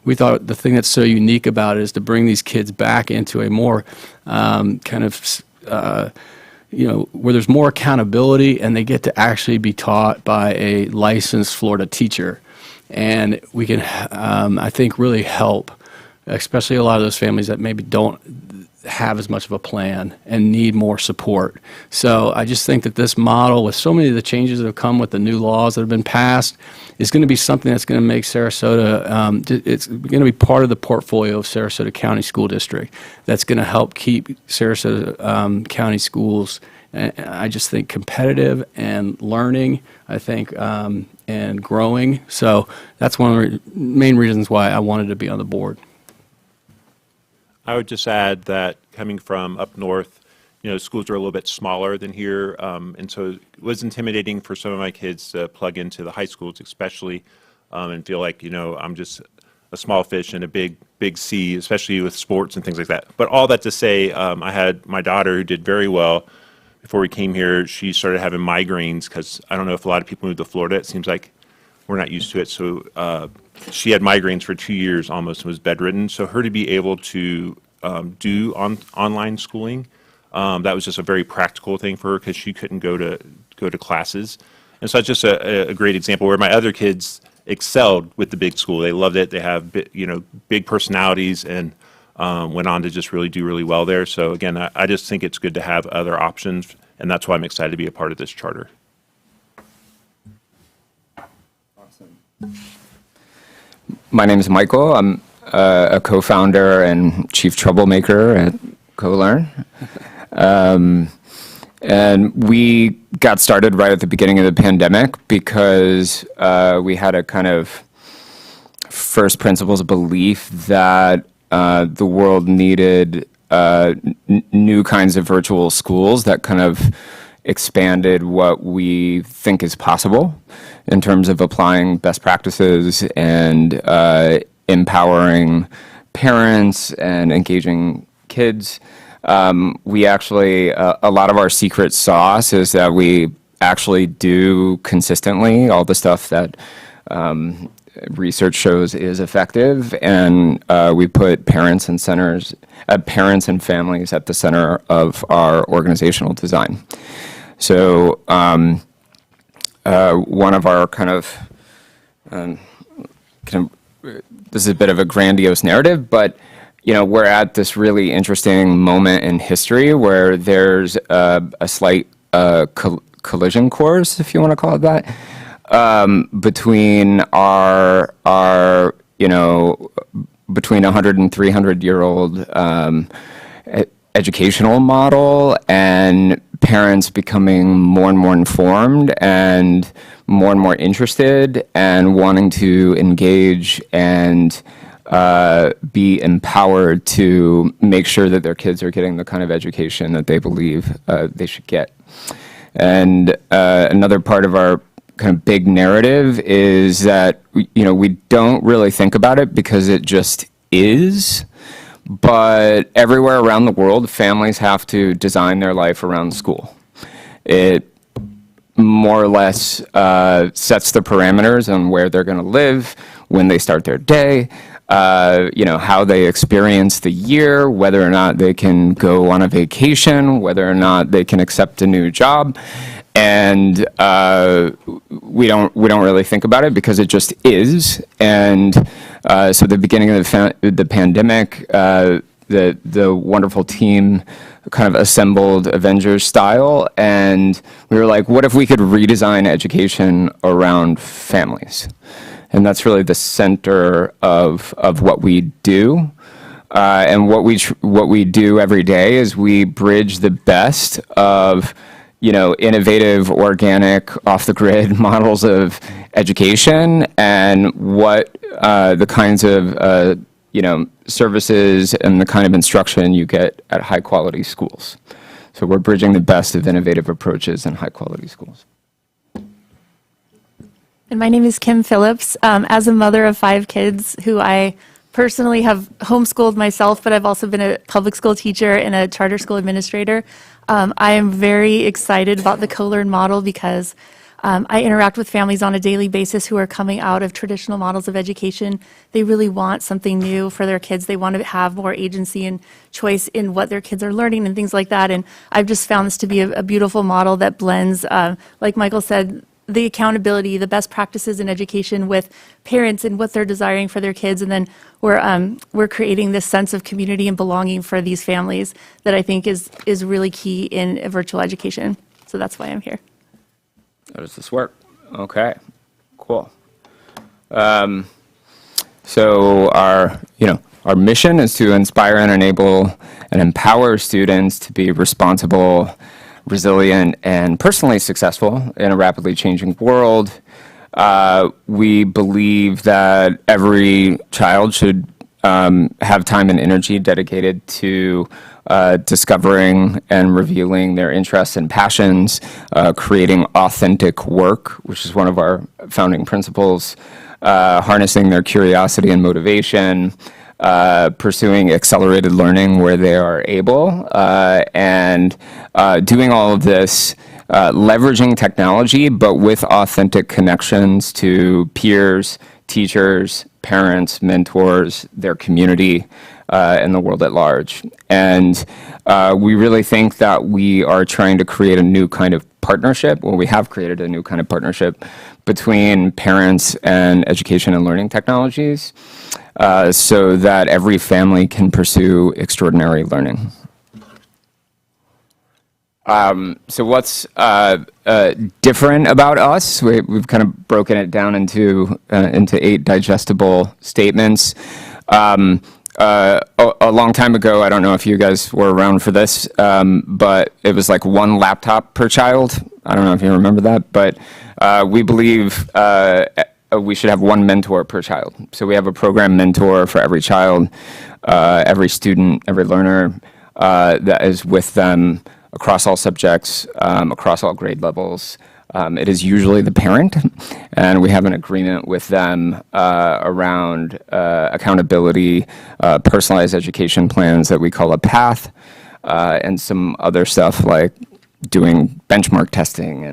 [SPEAKER 10] we thought the thing that's so unique about it is to bring these kids back into a more where there's more accountability and they get to actually be taught by a licensed Florida teacher. And we can, I think, really help, especially a lot of those families that maybe don't have as much of a plan and need more support. So I just think that this model, with so many of the changes that have come with the new laws that have been passed, is going to be something that's going to make Sarasota, it's going to be part of the portfolio of Sarasota County School District that's going to help keep Sarasota County schools, I just think, competitive and learning, I think, and growing. So that's one of the main reasons why I wanted to be on the board.
[SPEAKER 11] I would just add that coming from up north, schools are a little bit smaller than here, and so it was intimidating for some of my kids to plug into the high schools, especially, and feel like, I'm just a small fish in a big sea, especially with sports and things like that. But all that to say, I had my daughter who did very well. Before we came here, she started having migraines because I don't know if a lot of people move to Florida. It seems like we're not used to it. So she had migraines for 2 years almost and was bedridden. So her to be able to do online schooling, that was just a very practical thing for her because she couldn't go to classes. And so it's just a great example where my other kids excelled with the big school. They loved it. They have big personalities and went on to just really do really well there. So again, I just think it's good to have other options, and that's why I'm excited to be a part of this charter.
[SPEAKER 12] My name is Michael. I'm a co-founder and chief troublemaker at CoLearn. And we got started right at the beginning of the pandemic because we had a kind of first principles belief that the world needed new kinds of virtual schools that kind of expanded what we think is possible in terms of applying best practices and empowering parents and engaging kids. We actually, a lot of our secret sauce is that we actually do consistently all the stuff that research shows is effective, and we put parents and families at the center of our organizational design. So one of our this is a bit of a grandiose narrative, but we're at this really interesting moment in history where there's a slight collision course, if you want to call it that, between our between 100 and 300-year-old educational model and parents becoming more and more informed and more interested and wanting to engage and be empowered to make sure that their kids are getting the kind of education that they believe they should get. And another part of our kind of big narrative is that we don't really think about it because it just is. But everywhere around the world, families have to design their life around school. It more or less sets the parameters on where they're going to live, when they start their day, how they experience the year, whether or not they can go on a vacation, whether or not they can accept a new job. And we don't really think about it because it just is. And so the beginning of the pandemic, the wonderful team kind of assembled Avengers style, and we were like, what if we could redesign education around families? And that's really the center of what we do. And what we do every day is we bridge the best of, innovative, organic, off-the-grid models of education and what the kinds of, services and the kind of instruction you get at high-quality schools. So we're bridging the best of innovative approaches in high-quality schools.
[SPEAKER 13] And my name is Kim Phillips. As a mother of 5 kids who I personally have homeschooled myself, but I've also been a public school teacher and a charter school administrator. I am very excited about the co-learn model because I interact with families on a daily basis who are coming out of traditional models of education. They really want something new for their kids. They want to have more agency and choice in what their kids are learning and things like that. And I've just found this to be a beautiful model that blends, like Michael said, the accountability, the best practices in education with parents and what they're desiring for their kids. And then we're creating this sense of community and belonging for these families that I think is really key in virtual education. So that's why I'm here.
[SPEAKER 12] How does this work? Okay, cool. So our mission is to inspire and enable and empower students to be responsible, resilient, and personally successful in a rapidly changing world. We believe that every child should have time and energy dedicated to discovering and revealing their interests and passions, creating authentic work, which is one of our founding principles, harnessing their curiosity and motivation, pursuing accelerated learning where they are able, and doing all of this, leveraging technology, but with authentic connections to peers, teachers, parents, mentors, their community, and the world at large. And we really think that we are trying to create a new kind of partnership, well, we have created a new kind of partnership between parents and education and learning technologies, so that every family can pursue extraordinary learning. So what's different about us? We've kind of broken it down into 8 digestible statements. A long time ago, I don't know if you guys were around for this, but it was like 1 laptop per child. I don't know if you remember that, but we believe we should have 1 mentor per child. So we have a program mentor for every child, every student, every learner that is with them across all subjects, across all grade levels. It is usually the parent, and we have an agreement with them around accountability, personalized education plans that we call a path, and some other stuff like doing benchmark testing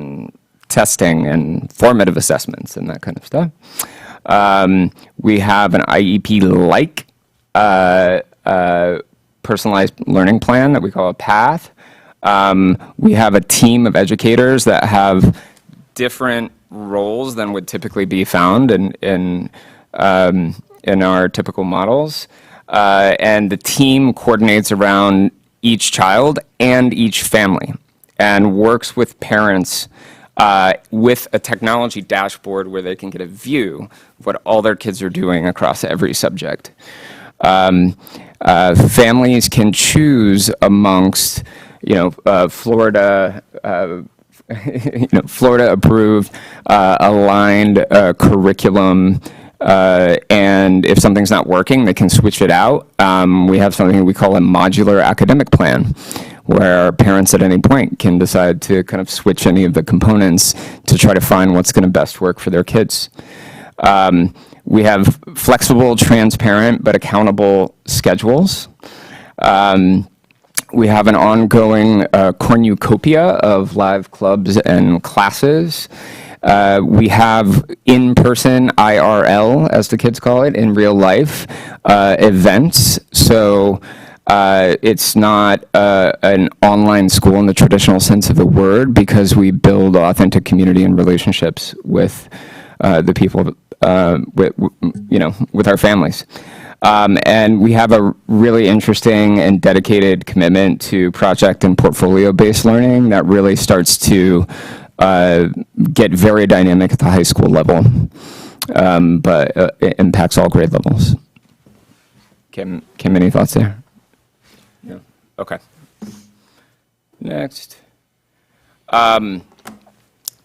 [SPEAKER 12] and formative assessments and that kind of stuff. We have an IEP-like personalized learning plan that we call a path. We have a team of educators that have different roles than would typically be found in our typical models. And the team coordinates around each child and each family and works with parents with a technology dashboard where they can get a view of what all their kids are doing across every subject. Families can choose amongst Florida, Florida approved, aligned curriculum, and if something's not working, they can switch it out. We have something we call a modular academic plan, where parents at any point can decide to kind of switch any of the components to try to find what's going to best work for their kids. We have flexible, transparent, but accountable schedules. We have an ongoing cornucopia of live clubs and classes. We have in-person IRL, as the kids call it, in real life, events. So it's not an online school in the traditional sense of the word, because we build authentic community and relationships with the people, with our families. And we have a really interesting and dedicated commitment to project and portfolio-based learning that really starts to get very dynamic at the high school level, but it impacts all grade levels. Kim, any thoughts there? No. Okay. Next.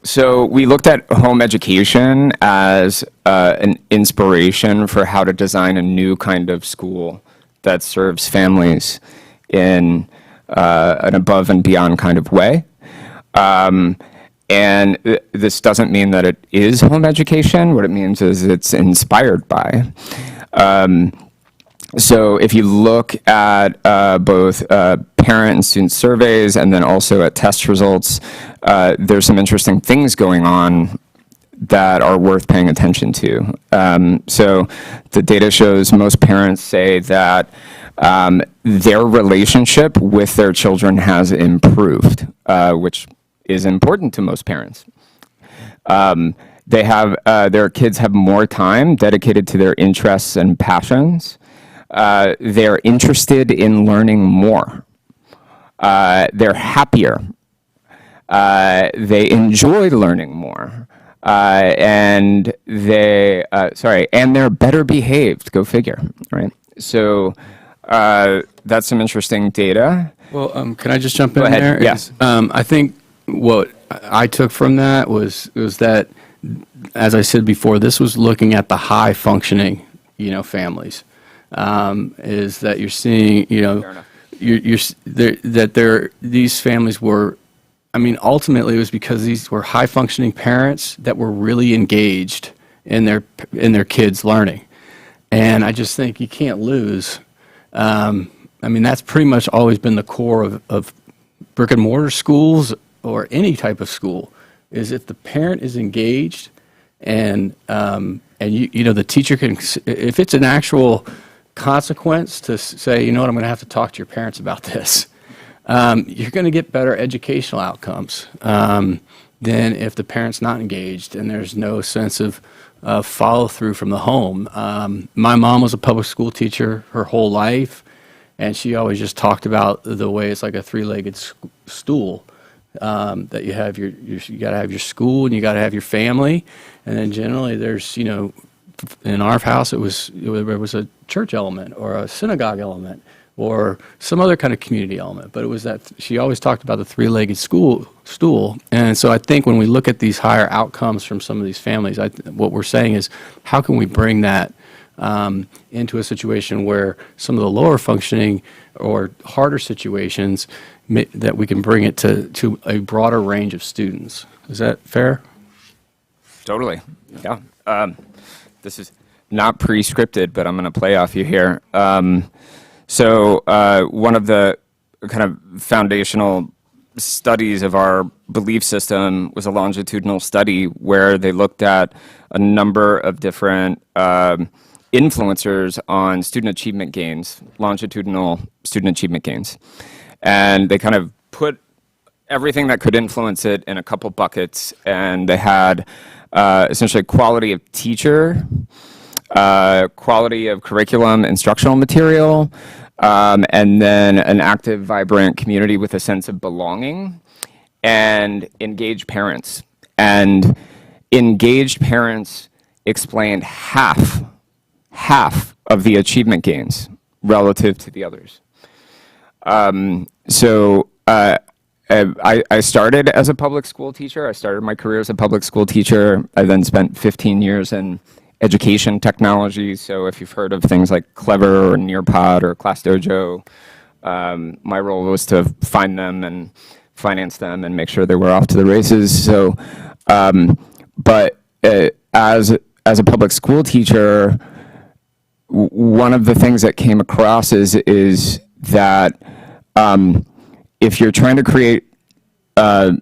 [SPEAKER 12] So we looked at home education as an inspiration for how to design a new kind of school that serves families in an above and beyond kind of way. And this doesn't mean that it is home education. What it means is it's inspired by. So if you look at both parent and student surveys and then also at test results, there's some interesting things going on that are worth paying attention to. So the data shows most parents say that their relationship with their children has improved, which is important to most parents. They have their kids have more time dedicated to their interests and passions. They're interested in learning more. They're happier. They enjoy learning more. And they're better behaved. Go figure, right? So that's some interesting data.
[SPEAKER 10] Well, can I just jump in
[SPEAKER 12] ahead.
[SPEAKER 10] there?
[SPEAKER 12] Yes.
[SPEAKER 10] I think what I took from that was that, as I said before, this was looking at the high functioning, families. Is that you're seeing, these families were, ultimately it was because these were high functioning parents that were really engaged in their kids' learning. And I just think you can't lose. That's pretty much always been the core of brick and mortar schools or any type of school, is if the parent is engaged and the teacher can, if it's an actual consequence to say, I'm going to have to talk to your parents about this, you're going to get better educational outcomes than if the parent's not engaged and there's no sense of follow through from the home. My mom was a public school teacher her whole life, and she always just talked about the way it's like a three-legged stool. That you have you got to have your school and you got to have your family, and then generally there's in our house there was a church element or a synagogue element or some other kind of community element, but it was that she always talked about the three-legged stool. And so I think when we look at these higher outcomes from some of these families, what we're saying is how can we bring that into a situation where some of the lower functioning or harder situations that we can bring it to a broader range of students. Is that fair?
[SPEAKER 12] Totally. Yeah. This is not pre-scripted, but I'm going to play off you here. So one of the kind of foundational studies of our belief system was a longitudinal study where they looked at a number of different influencers on student achievement gains, longitudinal student achievement gains. And they kind of put everything that could influence it in a couple buckets, and they had essentially quality of teacher, quality of curriculum, instructional material, and then an active, vibrant community with a sense of belonging, and engaged parents. And engaged parents explained half of the achievement gains relative to the others. So I started as a public school teacher. I started my career as a public school teacher. I then spent 15 years in education technology. So if you've heard of things like Clever or Nearpod or ClassDojo, my role was to find them and finance them and make sure they were off to the races. So, but as a public school teacher, one of the things that came across is that if you're trying to create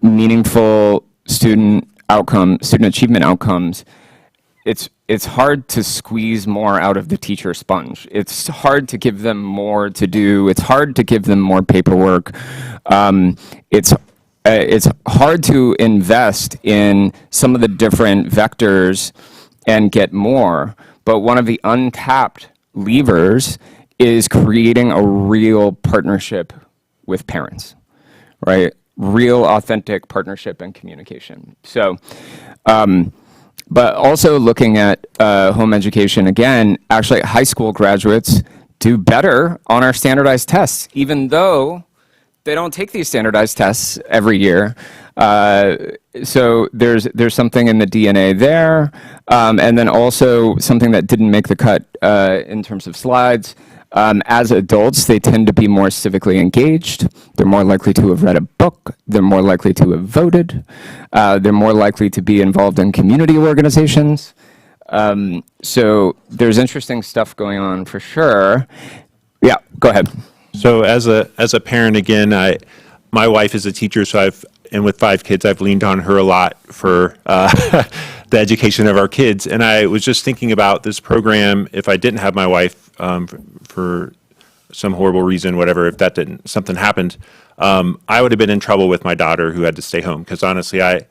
[SPEAKER 12] meaningful student achievement outcomes, it's hard to squeeze more out of the teacher sponge. It's hard to give them more to do. It's hard to give them more paperwork. It's hard to invest in some of the different vectors and get more. But one of the untapped levers is creating a real partnership with parents, right? Real authentic partnership and communication. So, but also looking at home education, again, actually high school graduates do better on our standardized tests, even though they don't take these standardized tests every year. So there's something in the DNA there. And then also something that didn't make the cut in terms of slides. As adults, they tend to be more civically engaged. They're more likely to have read a book. They're more likely to have voted. They're more likely to be involved in community organizations. So there's interesting stuff going on for sure. Yeah, go ahead.
[SPEAKER 11] So as a parent, again, my wife is a teacher, so and with 5 kids, I've leaned on her a lot for the education of our kids. And I was just thinking about this program. If I didn't have my wife for some horrible reason, whatever, if something happened, I would have been in trouble with my daughter who had to stay home. Because honestly, I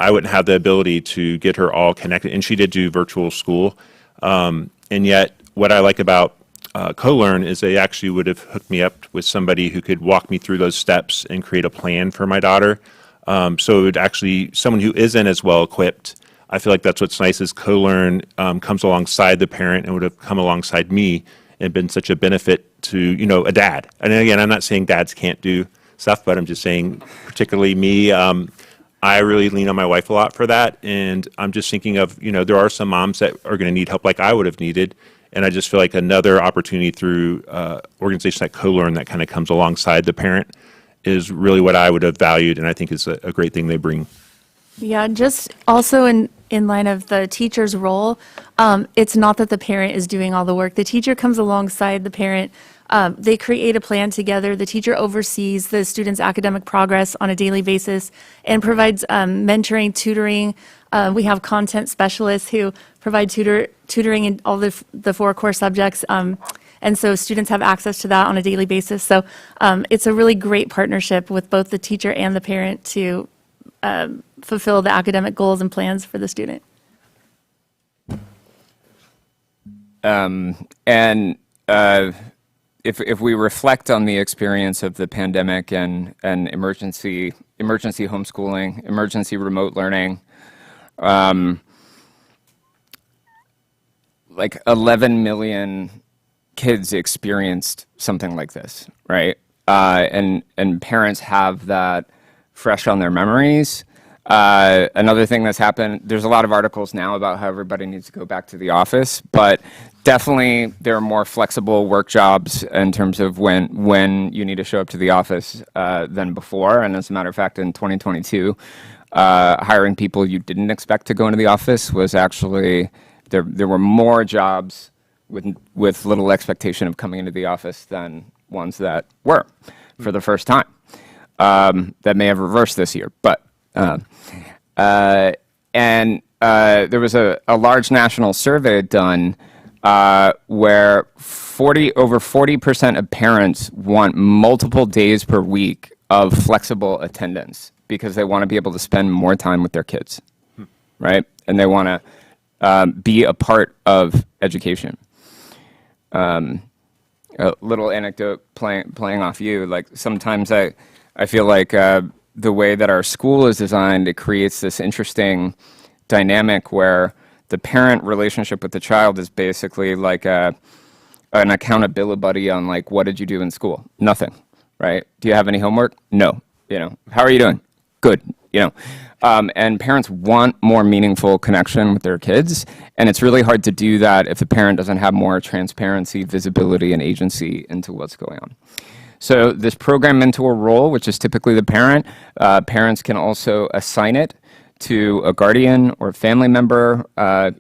[SPEAKER 11] wouldn't have the ability to get her all connected. And she did do virtual school. And yet, what I like about CoLearn is they actually would have hooked me up with somebody who could walk me through those steps and create a plan for my daughter. So it would actually, someone who isn't as well equipped, I feel like that's what's nice is CoLearn comes alongside the parent and would have come alongside me and been such a benefit to, a dad. And again, I'm not saying dads can't do stuff, but I'm just saying particularly me, I really lean on my wife a lot for that. And I'm just thinking of, there are some moms that are going to need help like I would have needed. And I just feel like another opportunity through organizations like CoLearn that kind of comes alongside the parent is really what I would have valued, and I think is a great thing they bring.
[SPEAKER 13] Yeah, just also in line of the teacher's role, it's not that the parent is doing all the work. The teacher comes alongside the parent. They create a plan together. The teacher oversees the student's academic progress on a daily basis and provides mentoring, tutoring. We have content specialists who provide tutoring in all the 4 core subjects. And so students have access to that on a daily basis. So it's a really great partnership with both the teacher and the parent to fulfill the academic goals and plans for the student.
[SPEAKER 12] If we reflect on the experience of the pandemic and emergency homeschooling, emergency remote learning, like 11 million kids experienced something like this, right? And parents have that fresh on their memories. Another thing that's happened, there's a lot of articles now about how everybody needs to go back to the office, but definitely there are more flexible work jobs in terms of when you need to show up to the office than before. And as a matter of fact, in 2022, hiring people you didn't expect to go into the office was actually, there were more jobs with little expectation of coming into the office than ones that were for the first time. That may have reversed this year, but there was a large national survey done where over 40% of parents want multiple days per week of flexible attendance because they want to be able to spend more time with their kids, right? And they want to be a part of education. A little anecdote playing off you, like sometimes I feel like the way that our school is designed, it creates this interesting dynamic where the parent relationship with the child is basically like an accountability buddy on like, what did you do in school? Nothing, right? Do you have any homework? No. How are you doing? Good. And parents want more meaningful connection with their kids, and it's really hard to do that if the parent doesn't have more transparency, visibility, and agency into what's going on. So this program mentor role, which is typically the parent, parents can also assign it to a guardian or family member,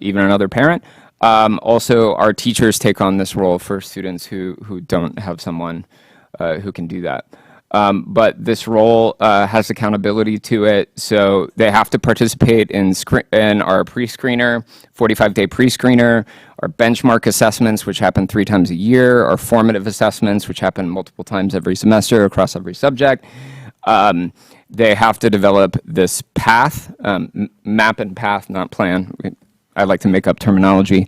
[SPEAKER 12] even another parent. Also, our teachers take on this role for students who don't have someone who can do that. But this role has accountability to it, so they have to participate in our pre-screener, 45-day pre-screener, our benchmark assessments, which happen 3 times a year, our formative assessments, which happen multiple times every semester across every subject. They have to develop this path, map and path, not plan. I like to make up terminology.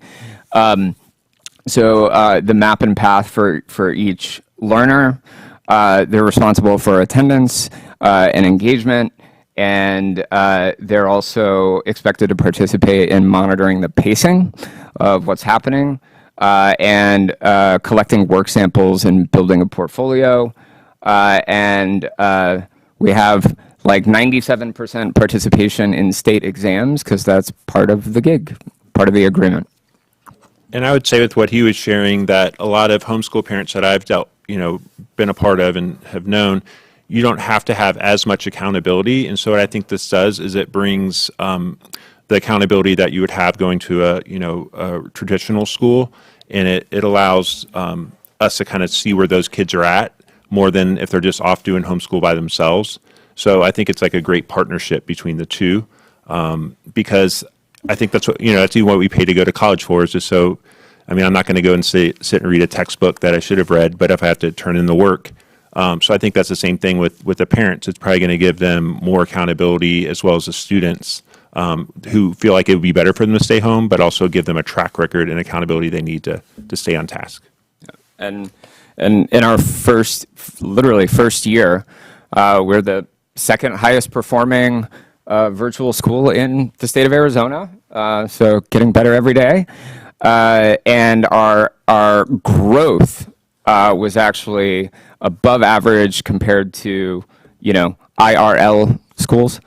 [SPEAKER 12] the map and path for each learner, they're responsible for attendance and engagement, and they're also expected to participate in monitoring the pacing of what's happening and collecting work samples and building a portfolio. And we have like 97% participation in state exams because that's part of the gig, part of the agreement.
[SPEAKER 11] And I would say with what he was sharing that a lot of homeschool parents that I've been a part of and have known, you don't have to have as much accountability. And so what I think this does is it brings the accountability that you would have going to a traditional school, and it allows us to kind of see where those kids are at more than if they're just off doing homeschool by themselves. So I think it's like a great partnership between the two, because I think that's that's even what we pay to go to college for, is just so, I'm not going to go and sit and read a textbook that I should have read, but if I have to turn in the work. So I think that's the same thing with the parents. It's probably going to give them more accountability, as well as the students who feel like it would be better for them to stay home, but also give them a track record and accountability they need to stay on task.
[SPEAKER 12] And in our literally first year, we're the second highest performing virtual school in the state of Arizona. So getting better every day. And our growth was actually above average compared to, IRL schools.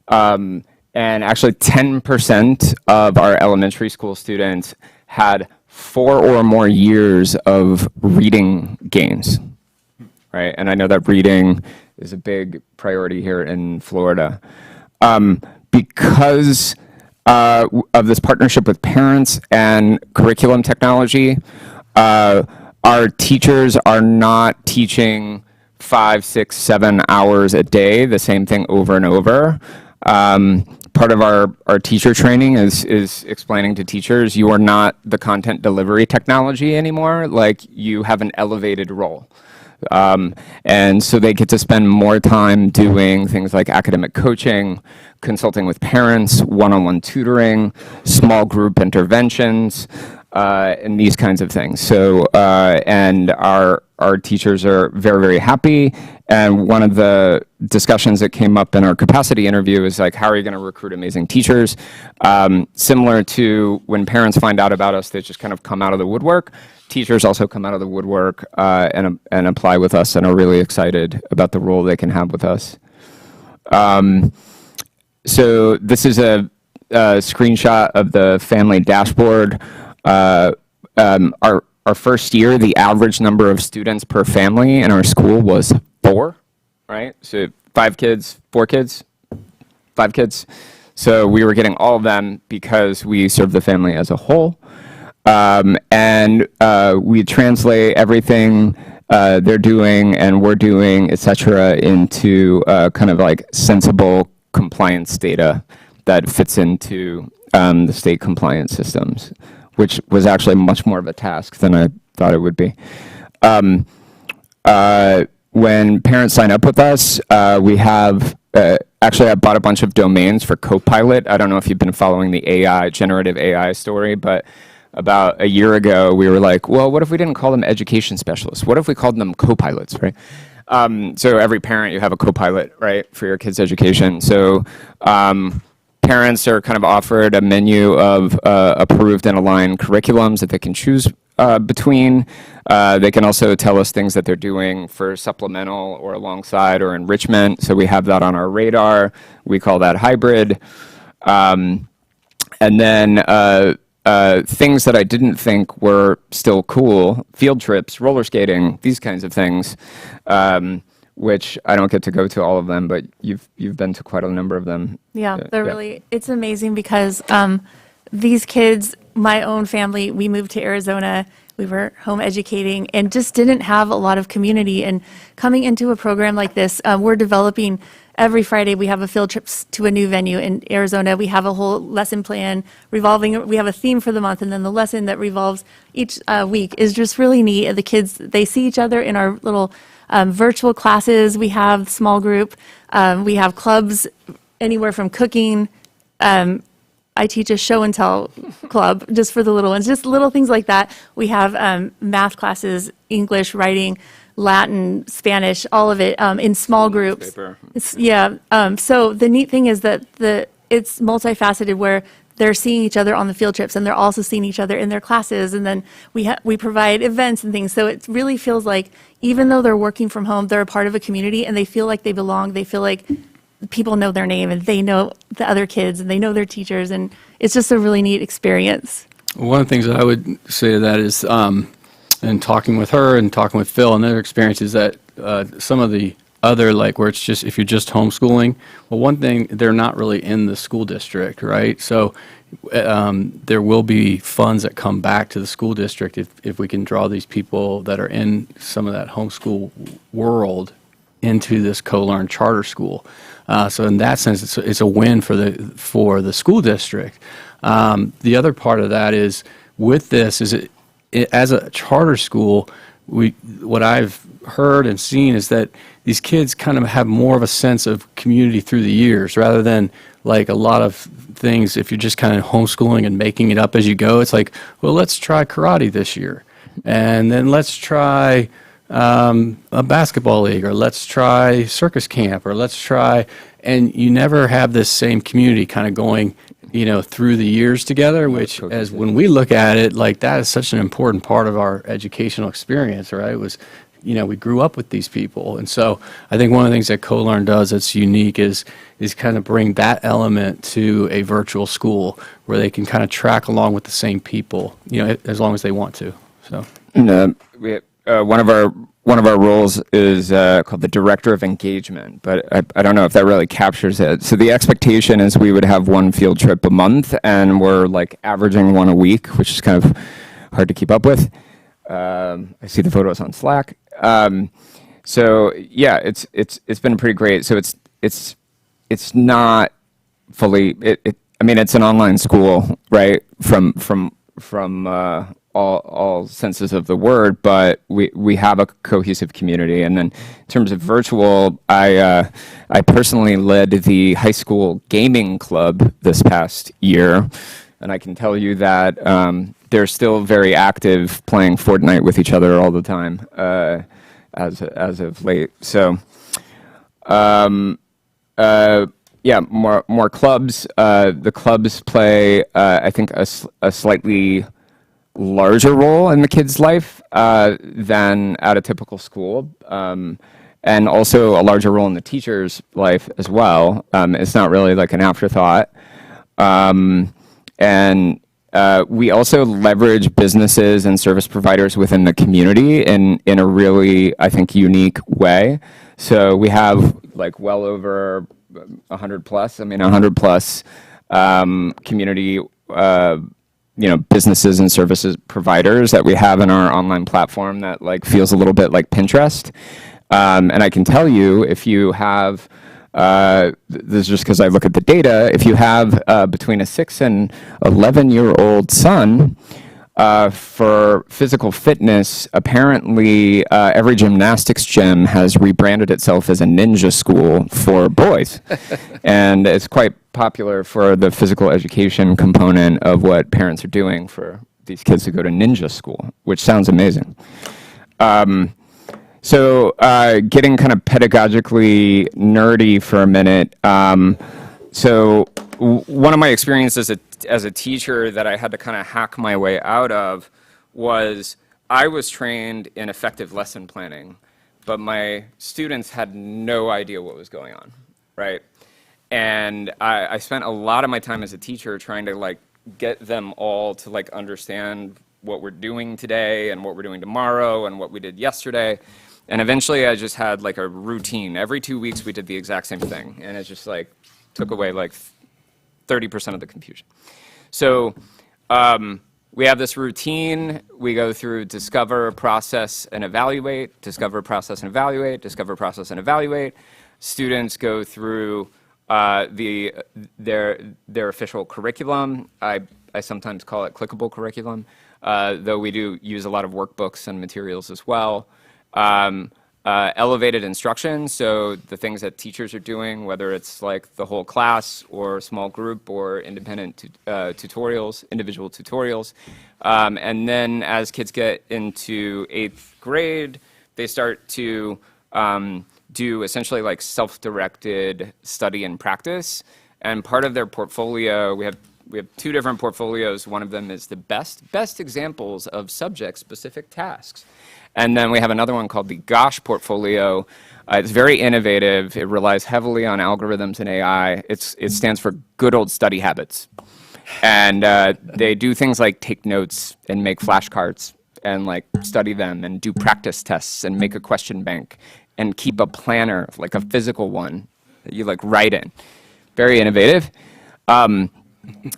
[SPEAKER 12] And actually 10% of our elementary school students had 4 or more years of reading gains, right? And I know that reading is a big priority here in Florida. Because of this partnership with parents and curriculum technology, our teachers are not teaching 5, 6, 7 hours a day, the same thing over and over. Part of our teacher training is explaining to teachers, you are not the content delivery technology anymore, like you have an elevated role. And so they get to spend more time doing things like academic coaching, consulting with parents, one-on-one tutoring, small group interventions, and these kinds of things. So, and our teachers are very, very happy. And one of the discussions that came up in our capacity interview is like, how are you going to recruit amazing teachers? Similar to when parents find out about us, they just kind of come out of the woodwork. Teachers also come out of the woodwork and apply with us, and are really excited about the role they can have with us. So this is a screenshot of the family dashboard. Our first year, the average number of students per family in our school was 4, right? So 5 kids, 4 kids, 5 kids. So we were getting all of them because we serve the family as a whole. And we translate everything they're doing and we're doing, et cetera, into kind of like sensible compliance data that fits into the state compliance systems, which was actually much more of a task than I thought it would be. When parents sign up with us, we have, actually I bought a bunch of domains for Copilot. I don't know if you've been following the generative AI story, but about a year ago, we were like, well, what if we didn't call them education specialists? What if we called them co-pilots, right? So every parent, you have a co-pilot, right, for your kid's education. So parents are kind of offered a menu of approved and aligned curriculums that they can choose between. They can also tell us things that they're doing for supplemental or alongside or enrichment. So we have that on our radar. We call that hybrid. And then things that I didn't think were still cool, field trips, roller skating, these kinds of things, which I don't get to go to all of them, but you've been to quite a number of them.
[SPEAKER 13] Yeah, they're really, it's amazing because these kids, my own family, we moved to Arizona, we were home educating and just didn't have a lot of community. And coming into a program like this, we're developing. Every Friday, we have a field trip to a new venue in Arizona. We have a whole lesson plan revolving. We have a theme for the month, and then the lesson that revolves each week is just really neat. The kids, they see each other in our little virtual classes. We have small group. We have clubs, anywhere from cooking, I teach a show and tell club just for the little ones, just little things like that. We have math classes, English, writing, Latin, Spanish, all of it in small groups. So the neat thing is that it's multifaceted where they're seeing each other on the field trips and they're also seeing each other in their classes. And then we provide events and things. So it really feels like even though they're working from home, they're a part of a community and they feel like they belong. They feel like people know their name and they know the other kids and they know their teachers. And it's just a really neat experience.
[SPEAKER 10] One of the things that I would say to that is, and talking with her and talking with Phil and their experiences, that some of the other, like where it's just, if you're just homeschooling, well, one thing, they're not really in the school district, right? So there will be funds that come back to the school district if we can draw these people that are in some of that homeschool world into this co-learn charter school. So in that sense, it's a win for the school district. The other part of that is with this is as a charter school, what I've heard and seen is that these kids kind of have more of a sense of community through the years rather than like a lot of things. If you're just kind of homeschooling and making it up as you go, it's like, well, let's try karate this year, and then let's try a basketball league, or let's try circus camp, or let's try, and you never have this same community kind of going, through the years together, which as when we look at it, like that is such an important part of our educational experience, right? It was, we grew up with these people. And so I think one of the things that CoLearn does that's unique is kind of bring that element to a virtual school where they can kind of track along with the same people, as long as they want to. So
[SPEAKER 12] one of our roles is called the Director of Engagement, but I don't know if that really captures it. So the expectation is we would have one field trip a month, and we're like averaging one a week, which is kind of hard to keep up with. I see the photos on Slack. So yeah, it's been pretty great. So it's not fully. It's an online school, right? From all senses of the word, but we have a cohesive community. And then in terms of virtual, I personally led the high school gaming club this past year, and I can tell you that they're still very active playing Fortnite with each other all the time as of late. So more clubs. The clubs play I think a slightly larger role in the kid's life than at a typical school, and also a larger role in the teacher's life as well. It's not really like an afterthought. And we also leverage businesses and service providers within the community in a really, I think, unique way. So we have like well over 100 plus community businesses and services providers that we have in our online platform that like feels a little bit like Pinterest. And I can tell you, if you have, this is just because I look at the data, if you have between a 6 and 11-year-old son, for physical fitness, apparently every gymnastics gym has rebranded itself as a ninja school for boys. And it's quite popular for the physical education component of what parents are doing for these kids to go to ninja school, which sounds amazing. So getting kind of pedagogically nerdy for a minute. So one of my experiences as a teacher that I had to kind of hack my way out of was I was trained in effective lesson planning, but my students had no idea what was going on, right? And I spent a lot of my time as a teacher trying to like get them all to like understand what we're doing today and what we're doing tomorrow and what we did yesterday. And eventually I just had like a routine. Every 2 weeks we did the exact same thing. And it just like took away like 30% of the confusion. So we have this routine. We go through discover, process, and evaluate, discover, process, and evaluate, discover, process, and evaluate. Students go through their official curriculum. I sometimes call it clickable curriculum, though we do use a lot of workbooks and materials as well. elevated instruction, so the things that teachers are doing, whether it's like the whole class or small group or independent tutorials, individual tutorials. And then as kids get into 8th grade, they start to do essentially like self-directed study and practice. And part of their portfolio, we have 2 different portfolios. One of them is the best examples of subject-specific tasks. And then we have another one called the GOSH portfolio. It's very innovative. It relies heavily on algorithms and AI. It stands for good old study habits. And they do things like take notes and make flashcards and like study them and do practice tests and make a question bank and keep a planner, like a physical one that you like write in. Very innovative. And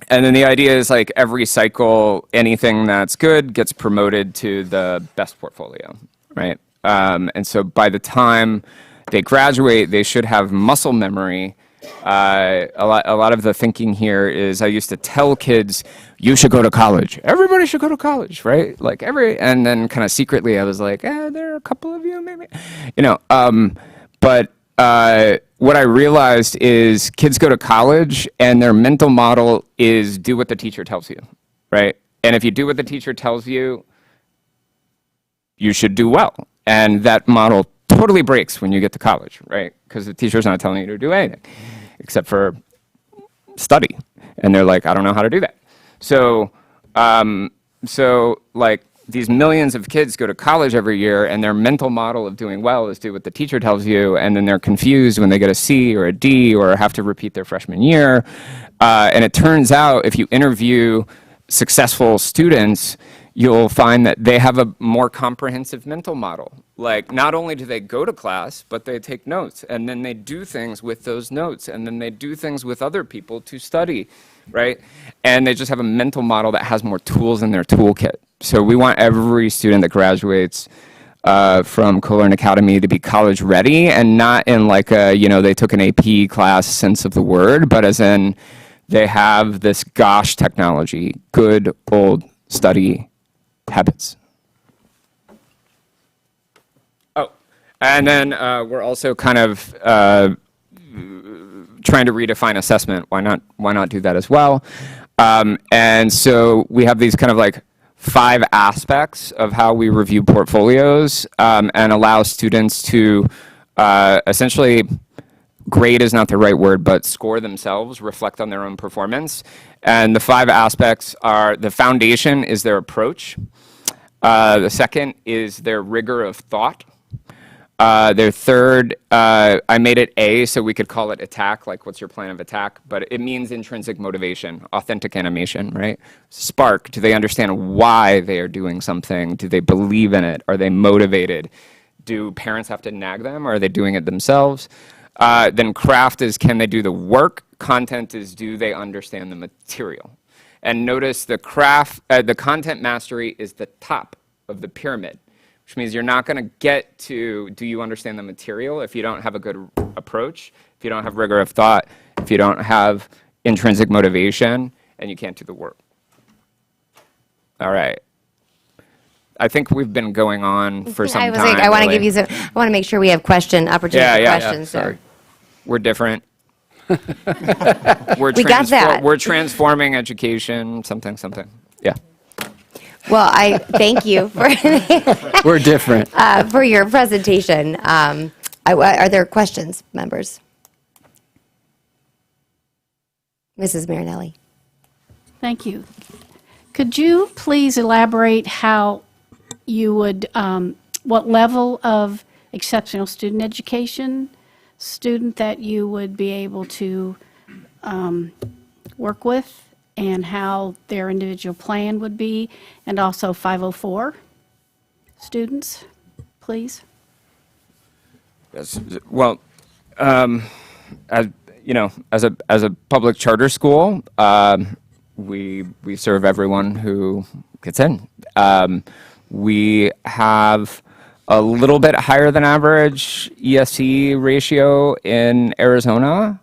[SPEAKER 12] then the idea is like every cycle, anything that's good gets promoted to the best portfolio, right? And so by the time they graduate, they should have muscle memory. A lot of the thinking here is I used to tell kids, you should go to college. Everybody should go to college, right? Like and then kind of secretly I was like, there are a couple of you maybe, but what I realized is kids go to college and their mental model is do what the teacher tells you, right? And if you do what the teacher tells you, you should do well. And that model totally breaks when you get to college, right? Because the teacher's not telling you to do anything except for study. And they're like, I don't know how to do that. So like these millions of kids go to college every year and their mental model of doing well is do what the teacher tells you, and then they're confused when they get a C or a D or have to repeat their freshman year. And it turns out if you interview successful students, you'll find that they have a more comprehensive mental model. Like not only do they go to class, but they take notes, and then they do things with those notes, and then they do things with other people to study, right? And they just have a mental model that has more tools in their toolkit. So we want every student that graduates from Co-Learn Academy to be college ready, and not in like a, they took an AP class sense of the word, but as in they have this GOSH technology, good old study habits. Oh, and then we're also kind of trying to redefine assessment. Why not do that as well? And so we have these kind of like 5 aspects of how we review portfolios and allow students to essentially, grade is not the right word, but score themselves, reflect on their own performance. And the 5 aspects are: the foundation is their approach. The second is their rigor of thought. Their third, I made it A so we could call it attack, like what's your plan of attack, but it means intrinsic motivation, authentic animation, right? Spark, do they understand why they are doing something? Do they believe in it? Are they motivated? Do parents have to nag them, or are they doing it themselves? Then craft is, can they do the work? Content is, do they understand the material? And notice the content mastery is the top of the pyramid, which means you're not going to get to, do you understand the material, if you don't have a good approach, if you don't have rigor of thought, if you don't have intrinsic motivation, and you can't do the work. All right. I think we've been going on for some time.
[SPEAKER 1] I want to
[SPEAKER 12] really.
[SPEAKER 1] give you I want to make sure we have opportunity for questions.
[SPEAKER 12] Sorry. We're different.
[SPEAKER 1] We got that.
[SPEAKER 12] We're transforming education, something. Yeah.
[SPEAKER 1] Well, I thank you for
[SPEAKER 10] We're different.
[SPEAKER 1] for your presentation. Are there questions, members? Mrs. Marinelli.
[SPEAKER 14] Thank you. Could you please elaborate how you would, what level of exceptional student education student that you would be able to work with, and how their individual plan would be, and also 504 students, please?
[SPEAKER 12] Yes. Well, as a public charter school, we serve everyone who gets in. We have a little bit higher than average ESE ratio in Arizona.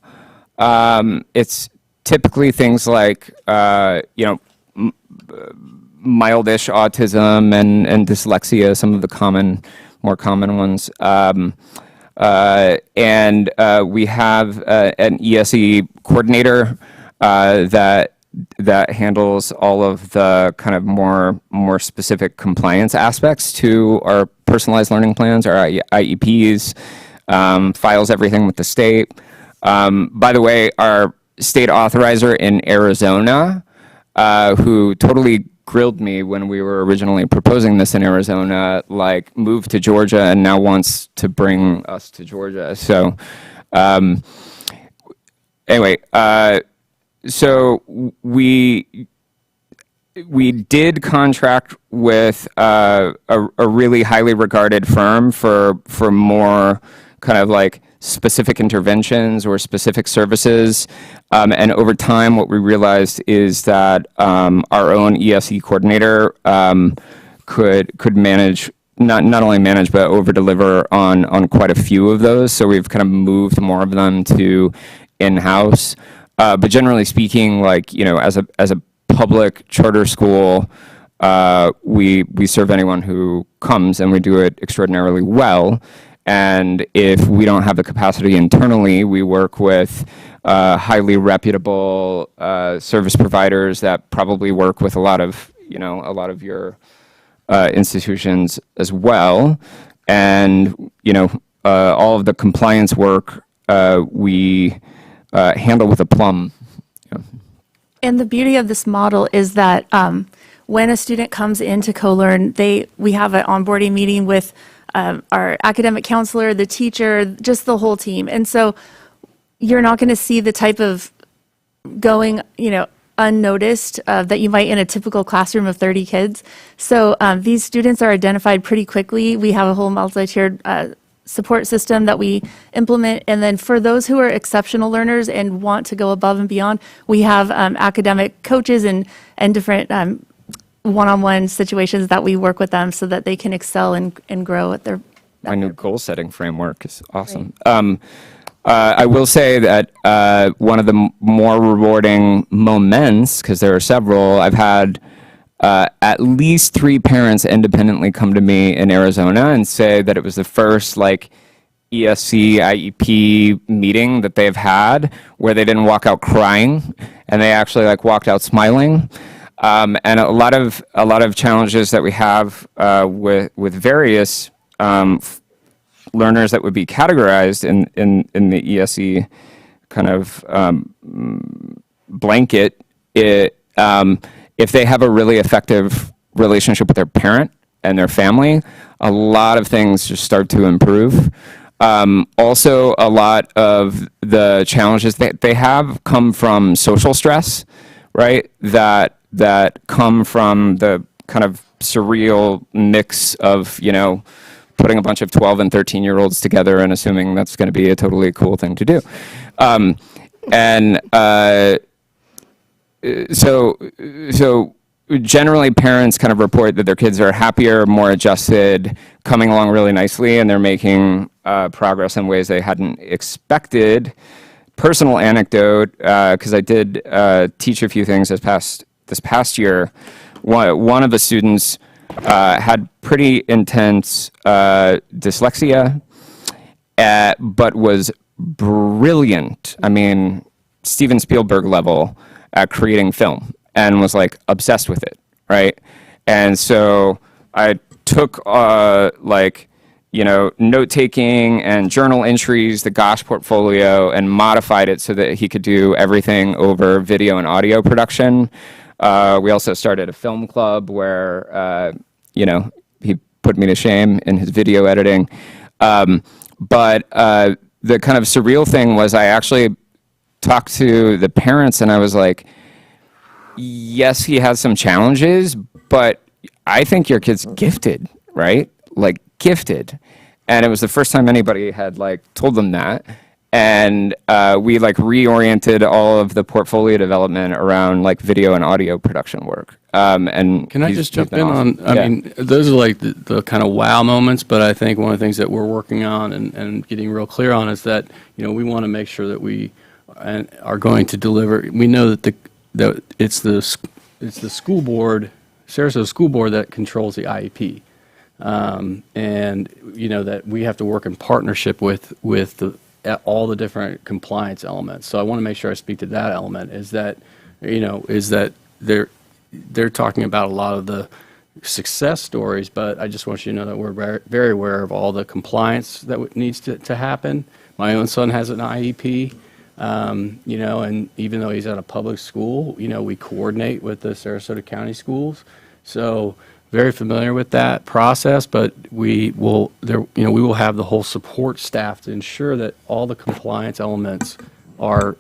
[SPEAKER 12] It's typically things like, mildish autism and dyslexia, some of the common more common ones. And we have an ESE coordinator that handles all of the kind of more specific compliance aspects to our personalized learning plans, our IEPs, files everything with the state. By the way, our state authorizer in Arizona, who totally grilled me when we were originally proposing this in Arizona, like moved to Georgia and now wants to bring us to Georgia. So anyway, so we did contract with a really highly regarded firm for more kind of like specific interventions or specific services. And over time, what we realized is that our own ESE coordinator could manage, not only manage, but over-deliver on quite a few of those. So we've kind of moved more of them to in-house. But generally speaking, like, you know, as a public charter school, we serve anyone who comes, and we do it extraordinarily well. And if we don't have the capacity internally, we work with highly reputable service providers that probably work with a lot of your institutions as well. And, you know, all of the compliance work we handle with a plum.
[SPEAKER 13] And the beauty of this model is that when a student comes into CoLearn, we have an onboarding meeting with our academic counselor, the teacher, just the whole team. And so you're not going to see the type of going, you know, unnoticed that you might in a typical classroom of 30 kids. So these students are identified pretty quickly. We have a whole multi-tiered support system that we implement. And then for those who are exceptional learners and want to go above and beyond, we have academic coaches and different one-on-one situations that we work with them so that they can excel and grow at their.
[SPEAKER 12] My new goal-setting framework is awesome. I will say that one of the more rewarding moments, because there are several, I've had at least 3 parents independently come to me in Arizona and say that it was the first like ESC IEP meeting that they've had where they didn't walk out crying, and they actually like walked out smiling. And a lot of challenges that we have with various learners that would be categorized in the ESE kind of blanket. If they have a really effective relationship with their parent and their family, a lot of things just start to improve. Also, a lot of the challenges that they have come from social stress, right? That come from the kind of surreal mix of, you know, putting a bunch of 12 and 13-year-olds together and assuming that's going to be a totally cool thing to do. So generally parents kind of report that their kids are happier, more adjusted, coming along really nicely, and they're making progress in ways they hadn't expected. Personal anecdote, because I did teach a few things this past year. One of the students had pretty intense dyslexia, but was brilliant. I mean, Steven Spielberg level at creating film, and was like obsessed with it, right? And so I took note-taking and journal entries, the Gosh portfolio, and modified it so that he could do everything over video and audio production. We also started a film club where, he put me to shame in his video editing. But the kind of surreal thing was I actually talked to the parents and I was like, yes, he has some challenges, but I think your kid's gifted, right? Like gifted. And it was the first time anybody had like told them that. And we like reoriented all of the portfolio development around like video and audio production work. And
[SPEAKER 10] can I just jump in on, I mean, those are like the kind of wow moments, but I think one of the things that we're working on and getting real clear on is that, we want to make sure that we are going to deliver. We know that it's the school board, Sarasota School Board, that controls the IEP. and that we have to work in partnership with all the different compliance elements. So I want to make sure I speak to that element. Is that they're talking about a lot of the success stories, but I just want you to know that we're very, very aware of all the compliance that needs to happen. My own son has an IEP, and even though he's at a public school, we coordinate with the Sarasota County schools. So very familiar with that process, but we will have the whole support staff to ensure that all the compliance elements are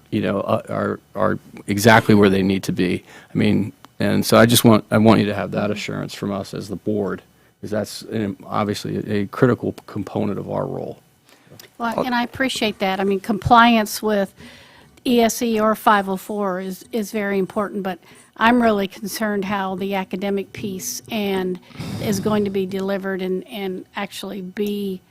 [SPEAKER 10] exactly where they need to be. And so I want you to have that assurance from us as the board, because that's obviously a critical component of our role.
[SPEAKER 14] Well, and I appreciate that. Compliance with ESE or 504 is very important, but I'm really concerned how the academic piece is going to be delivered and actually be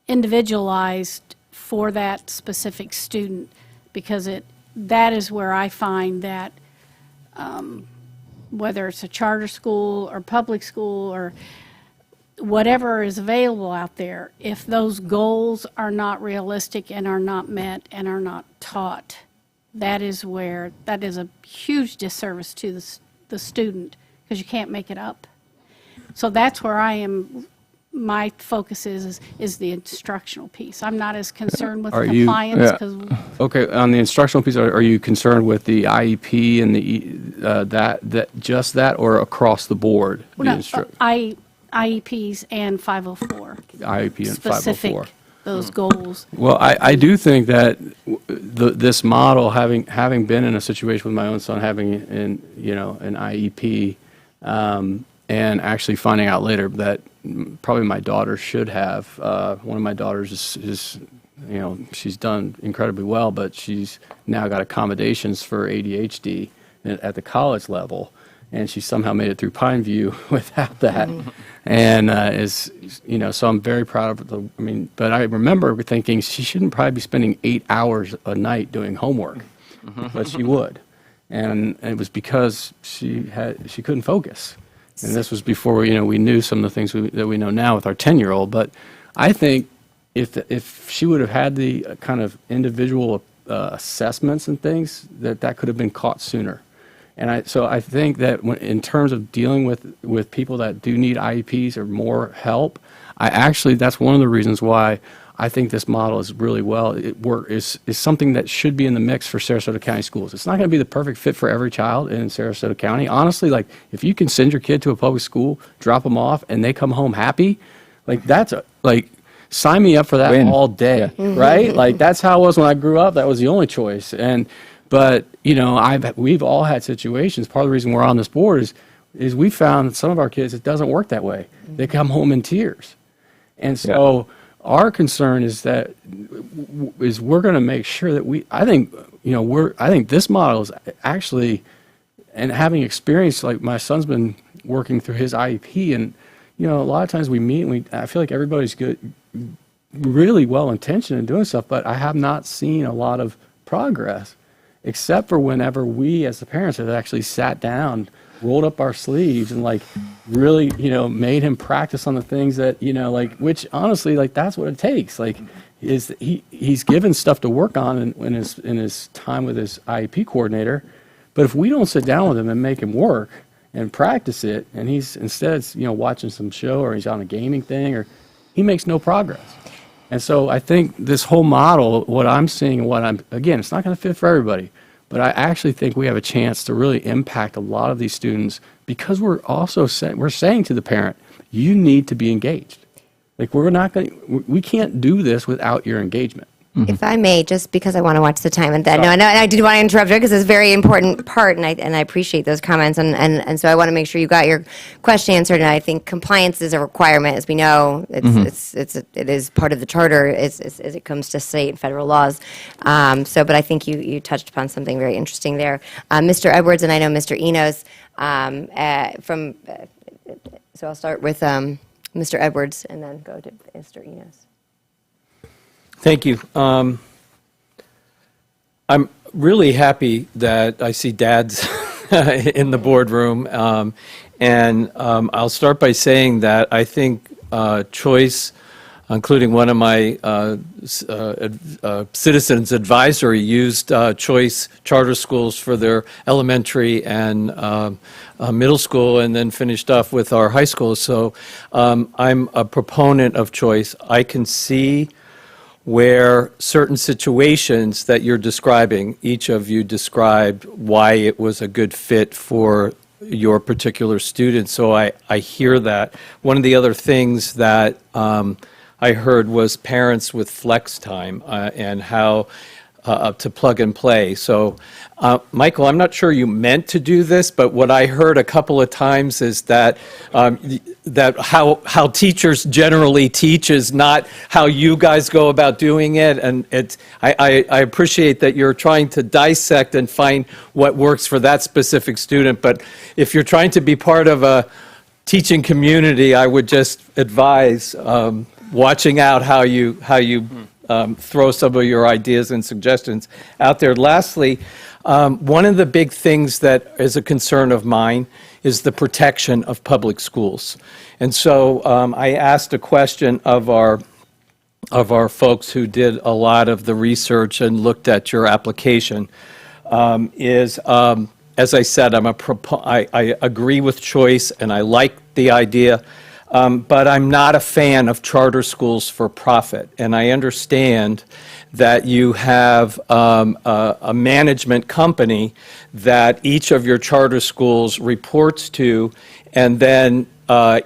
[SPEAKER 14] individualized for that specific student, because that is where I find that whether it's a charter school or public school or whatever is available out there, if those goals are not realistic and are not met and are not taught, that is a huge disservice to the student, because you can't make it up. So that's where my focus is the instructional piece. I'm not as concerned with compliance.
[SPEAKER 10] Okay, on the instructional piece, are you concerned with the IEP and that or across the board?
[SPEAKER 14] IEPs and 504.
[SPEAKER 10] IEP and
[SPEAKER 14] specific,
[SPEAKER 10] 504.
[SPEAKER 14] Those goals.
[SPEAKER 10] Well, I do think that this model, having been in a situation with my own son having an IEP, and actually finding out later that probably my daughter should have. One of my daughters is she's done incredibly well, but she's now got accommodations for ADHD at the college level, and she somehow made it through Pineview without that. And so I'm very proud of but I remember thinking she shouldn't probably be spending 8 hours a night doing homework, but she would. And it was because she couldn't focus. And this was before we knew some of the things that we know now with our 10-year-old. But I think if she would have had the kind of individual assessments and things, that could have been caught sooner. And so I think that in terms of dealing with people that do need IEPs or more help, that's one of the reasons why I think this model is really is something that should be in the mix for Sarasota County schools. It's not going to be the perfect fit for every child in Sarasota County. Honestly, if you can send your kid to a public school, drop them off, and they come home happy, sign me up for that all day, right? That's how it was when I grew up. That was the only choice. But we've all had situations. Part of the reason we're on this board is we found some of our kids, it doesn't work that way. They come home in tears. And so our concern is we're going to make sure that I think this model is actually, and having experience, like my son's been working through his IEP, and a lot of times we meet and I feel like everybody's good, really well intentioned in doing stuff, but I have not seen a lot of progress, except for whenever we as the parents have actually sat down, rolled up our sleeves, and really made him practice on the things that which honestly that's what it takes. He's given stuff to work on in his time with his IEP coordinator, but if we don't sit down with him and make him work and practice it, and he's instead watching some show or he's on a gaming thing, or he makes no progress. And so I think this whole model, what I'm seeing and again, it's not going to fit for everybody, but I actually think we have a chance to really impact a lot of these students, because we're also saying to the parent, you need to be engaged. We can't do this without your engagement.
[SPEAKER 1] If I may, just because I want to watch the time, and I did want to interrupt you because it's a very important part, and I appreciate those comments, and so I want to make sure you got your question answered. And I think compliance is a requirement, as we know. It is part of the charter as it comes to state and federal laws. But I think you touched upon something very interesting there, Mr. Edwards, and I know Mr. Enos so I'll start with Mr. Edwards and then go to Mr. Enos.
[SPEAKER 8] Thank you. I'm really happy that I see dads in the boardroom. And I'll start by saying that I think choice, including one of my citizens advisory used choice charter schools for their elementary and middle school, and then finished off with our high school. So I'm a proponent of choice. I can see where certain situations that you're describing, each of you described why it was a good fit for your particular student. So I hear that. One of the other things that I heard was parents with flex time and how to plug and play. So, Michael, I'm not sure you meant to do this, but what I heard a couple of times is that that how teachers generally teach is not how you guys go about doing it. And I appreciate that you're trying to dissect and find what works for that specific student. But if you're trying to be part of a teaching community, I would just advise watching out how you throw some of your ideas and suggestions out there. Lastly, one of the big things that is a concern of mine is the protection of public schools. And so I asked a question of our folks who did a lot of the research and looked at your application. As I said, I agree with choice and I like the idea. But I'm not a fan of charter schools for profit. And I understand that you have a management company that each of your charter schools reports to, and then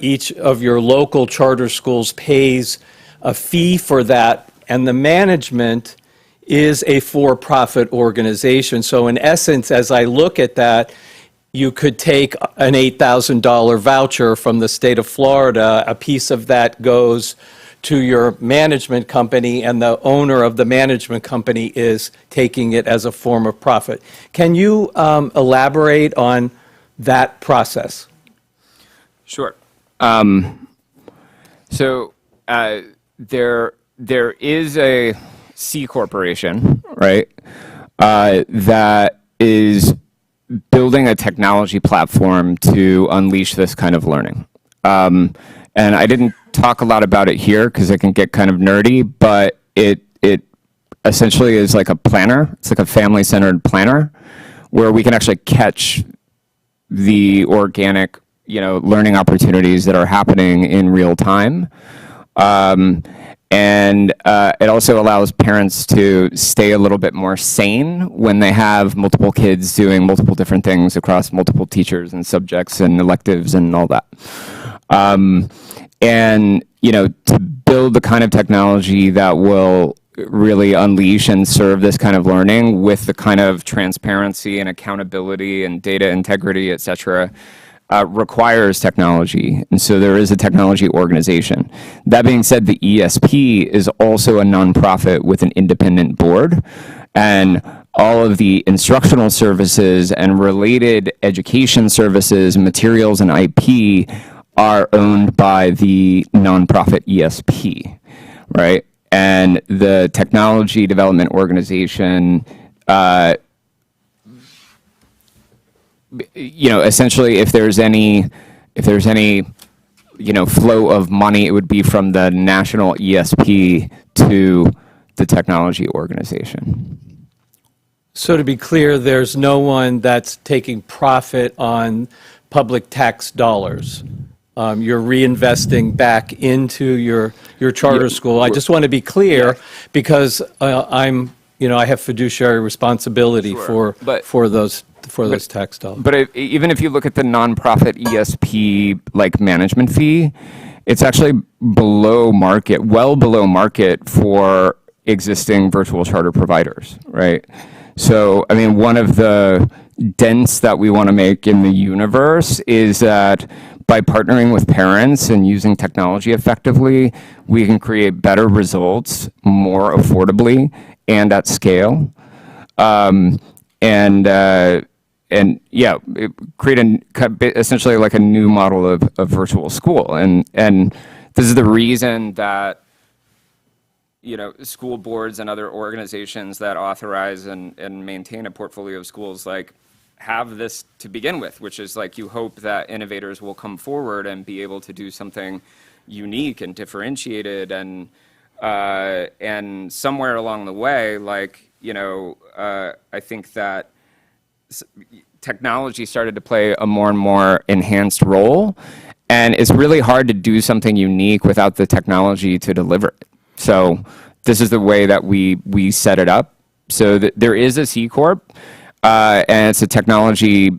[SPEAKER 8] each of your local charter schools pays a fee for that, and the management is a for-profit organization. So in essence, as I look at that, you could take an $8,000 voucher from the state of Florida. A piece of that goes to your management company, and the owner of the management company is taking it as a form of profit. Can you elaborate on that process?
[SPEAKER 12] Sure. So there is a C corporation, right, that is building a technology platform to unleash this kind of learning. And I didn't talk a lot about it here because it can get kind of nerdy, but it essentially is like a planner. It's like a family-centered planner where we can actually catch the organic, learning opportunities that are happening in real time. And it also allows parents to stay a little bit more sane when they have multiple kids doing multiple different things across multiple teachers and subjects and electives and all that. And, to build the kind of technology that will really unleash and serve this kind of learning with the kind of transparency and accountability and data integrity, et cetera, requires technology, and so there is a technology organization. That being said, the ESP is also a nonprofit with an independent board, and all of the instructional services and related education services, materials, and IP are owned by the nonprofit ESP, right? And the technology development organization essentially, if there's any, flow of money, it would be from the national ESP to the technology organization.
[SPEAKER 8] So to be clear, there's no one that's taking profit on public tax dollars. You're reinvesting back into your charter school. I just want to be clear because I have fiduciary responsibility for those tax dollars.
[SPEAKER 12] But even if you look at the nonprofit ESP management fee, it's actually below market, well below market for existing virtual charter providers, right? So, one of the dents that we want to make in the universe is that by partnering with parents and using technology effectively, we can create better results more affordably and at scale. Create essentially like a new model of virtual school. And this is the reason that, school boards and other organizations that authorize and maintain a portfolio of schools have this to begin with, which is you hope that innovators will come forward and be able to do something unique and differentiated, and somewhere along the way, like, I think that technology started to play a more and more enhanced role, and it's really hard to do something unique without the technology to deliver it. So this is the way that we set it up. So there is a C Corp, and it's a technology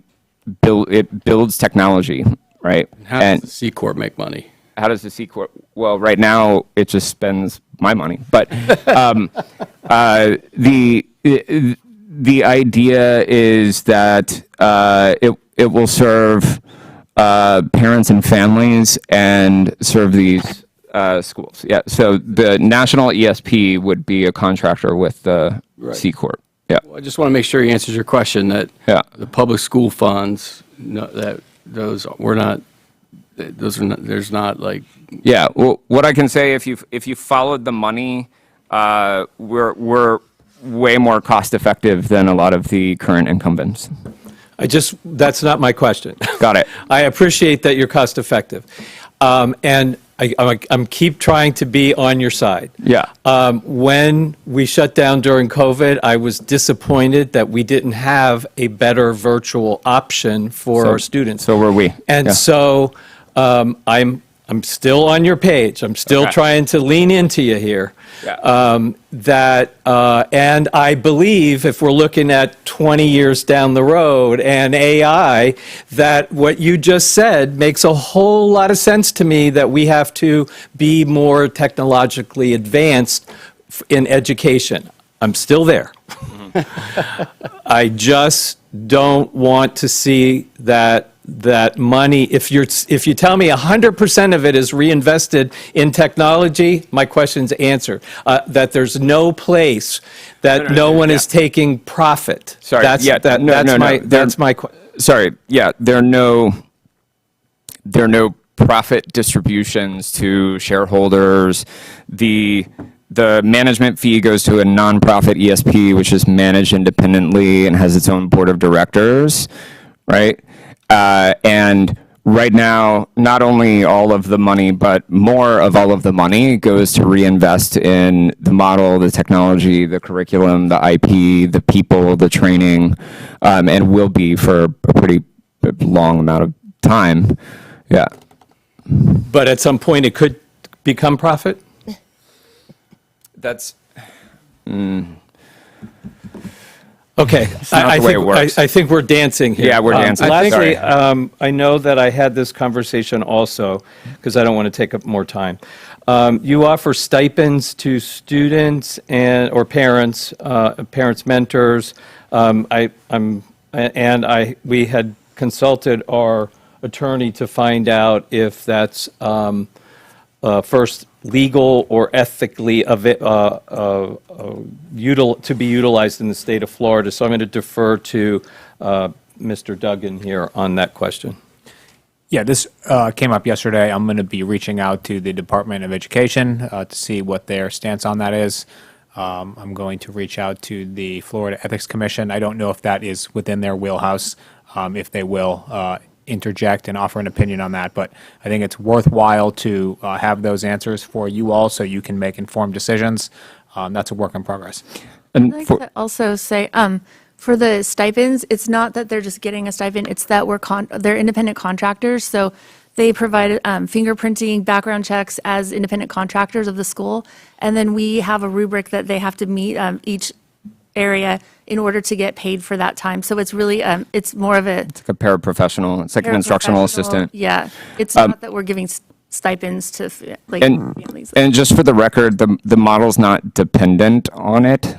[SPEAKER 12] it builds technology, right?
[SPEAKER 10] How does the C Corp make money?
[SPEAKER 12] How does the C Corp? Well, right now it just spends my money, but the idea is that it will serve parents and families and serve these schools. Yeah. So the national ESP would be a contractor with the C Corp. Yeah.
[SPEAKER 10] Well, I just want to make sure he answers your question that the public school funds, there's not like.
[SPEAKER 12] Yeah. Well, what I can say, if you followed the money, we're way more cost effective than a lot of the current incumbents.
[SPEAKER 8] That's not my question.
[SPEAKER 12] Got it.
[SPEAKER 8] I appreciate that you're cost effective. And I'm keep trying to be on your side.
[SPEAKER 12] Yeah.
[SPEAKER 8] When we shut down during COVID, I was disappointed that we didn't have a better virtual option for our students.
[SPEAKER 12] So were we.
[SPEAKER 8] And so I'm still on your page. I'm still trying to lean into you here.
[SPEAKER 12] Yeah.
[SPEAKER 8] And I believe if we're looking at 20 years down the road and AI, that what you just said makes a whole lot of sense to me, that we have to be more technologically advanced in education. I'm still there. I just don't want to see that money, if you tell me 100% of it is reinvested in technology, my question's answered. That there's no place that no one is taking profit.
[SPEAKER 12] Sorry.
[SPEAKER 8] That's my question.
[SPEAKER 12] Sorry. Yeah. There are no profit distributions to shareholders. The management fee goes to a nonprofit ESP, which is managed independently and has its own board of directors, right? And right now, not only all of the money, but more of all of the money goes to reinvest in the model, the technology, the curriculum, the IP, the people, the training, and will be for a pretty long amount of time. Yeah.
[SPEAKER 8] But at some point, it could become profit?
[SPEAKER 12] That's...
[SPEAKER 8] Okay, I think we're dancing here.
[SPEAKER 12] Yeah, we're dancing.
[SPEAKER 8] Lastly, I know that I had this conversation also, because I don't want to take up more time. You offer stipends to students or parents, mentors. We had consulted our attorney to find out if that's first legal or ethically to be utilized in the state of Florida. So I'm going to defer to Mr. Duggan here on that question.
[SPEAKER 15] Yeah, this came up yesterday. I'm going to be reaching out to the Department of Education to see what their stance on that is. I'm going to reach out to the Florida Ethics Commission. I don't know if that is within their wheelhouse, if they will interject and offer an opinion on that, but I think it's worthwhile to have those answers for you all so you can make informed decisions. That's a work in progress.
[SPEAKER 13] I'd like to also say, for the stipends, it's not that they're just getting a stipend, it's that they're independent contractors, so they provide fingerprinting, background checks as independent contractors of the school, and then we have a rubric that they have to meet each area in order to get paid for that time. So it's really, it's more of
[SPEAKER 12] It's like a paraprofessional. It's like an instructional assistant.
[SPEAKER 13] Yeah. It's not that we're giving stipends to families.
[SPEAKER 12] And just for the record, the model's not dependent on it.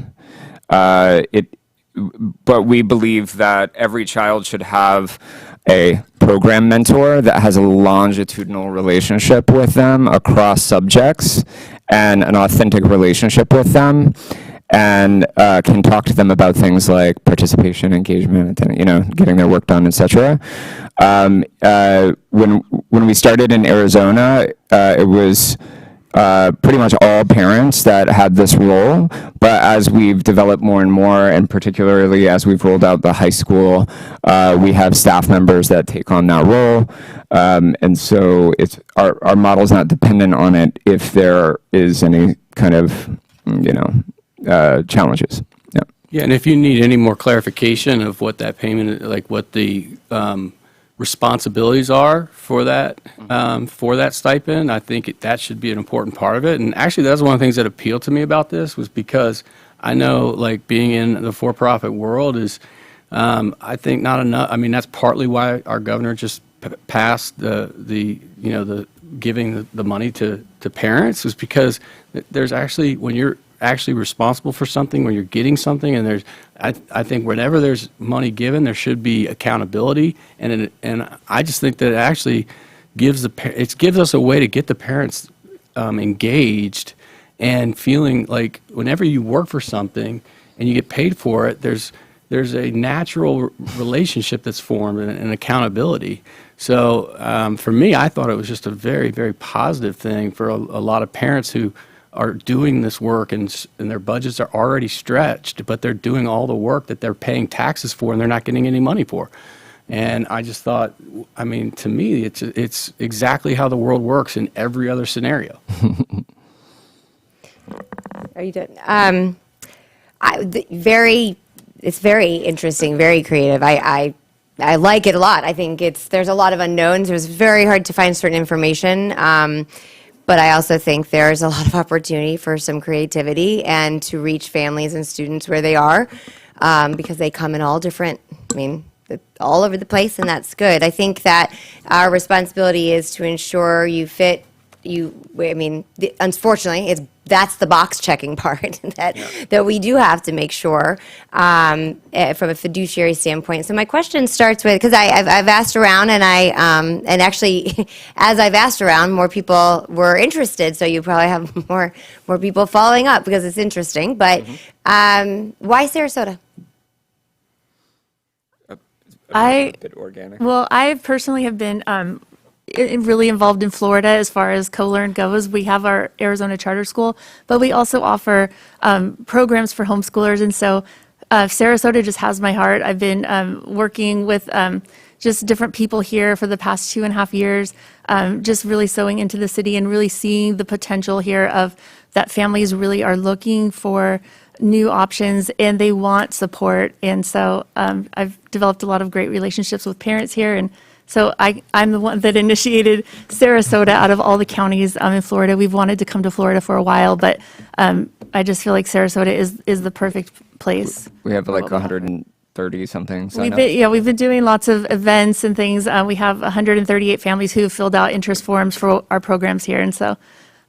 [SPEAKER 12] But we believe that every child should have a program mentor that has a longitudinal relationship with them across subjects and an authentic relationship with them, and can talk to them about things like participation, engagement, and, getting their work done, etc. When we started in Arizona, it was pretty much all parents that had this role, but as we've developed more and more, and particularly as we've rolled out the high school, we have staff members that take on that role, and so it's our model is not dependent on it if there is any kind of challenges. Yeah.
[SPEAKER 10] Yeah, and if you need any more clarification of what that payment, like what the responsibilities are for that stipend, I think that should be an important part of it. And actually, that's one of the things that appealed to me about this was because I know, like, being in the for-profit world is, I think, not enough. I mean, that's partly why our governor just passed the giving the money to parents, is because there's actually, when you're actually responsible for something, when you're getting something, and there's, I think whenever there's money given, there should be accountability, and I just think that it actually gives us a way to get the parents engaged and feeling like whenever you work for something and you get paid for it, there's a natural relationship that's formed and accountability. So for me, I thought it was just a very, very positive thing for a lot of parents who are doing this work and their budgets are already stretched, but they're doing all the work that they're paying taxes for and they're not getting any money for. And I just thought, I mean, to me, it's exactly how the world works in every other scenario.
[SPEAKER 1] Are you done? It's very interesting, very creative. I like it a lot. I think there's a lot of unknowns. It was very hard to find certain information. But I also think there's a lot of opportunity for some creativity and to reach families and students where they are, because they come in all different, all over the place, and that's good. I think that our responsibility is to ensure you fit, unfortunately, that's the box checking part that we do have to make sure from a fiduciary standpoint. So my question starts with, because I've asked around, and and actually as I've asked around, more people were interested. So you probably have more people following up because it's interesting. But why Sarasota?
[SPEAKER 12] A bit organic.
[SPEAKER 13] Well, I personally have been really involved in Florida as far as co-learn goes. We have our Arizona Charter School, but we also offer programs for homeschoolers, and so Sarasota just has my heart. I've been working with just different people here for the past 2.5 years, just really sewing into the city and really seeing the potential here of that families really are looking for new options and they want support. And so I've developed a lot of great relationships with parents here, and so I'm the one that initiated Sarasota out of all the counties in Florida. We've wanted to come to Florida for a while, but I just feel like Sarasota is the perfect place.
[SPEAKER 12] We have like 130 something.
[SPEAKER 13] We've been doing lots of events and things. We have 138 families who filled out interest forms for our programs here, and so.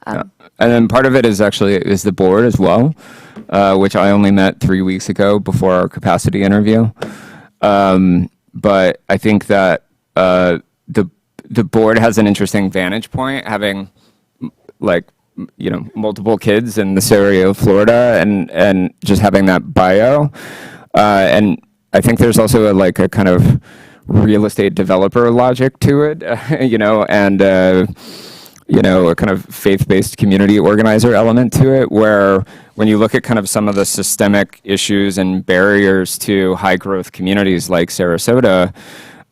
[SPEAKER 12] And then part of it is the board as well, which I only met 3 weeks ago before our capacity interview. But I think that the board has an interesting vantage point, having multiple kids in this area of Florida, and just having that bio. And I think there's also a kind of real estate developer logic to it, and a kind of faith-based community organizer element to it, where when you look at kind of some of the systemic issues and barriers to high-growth communities like Sarasota,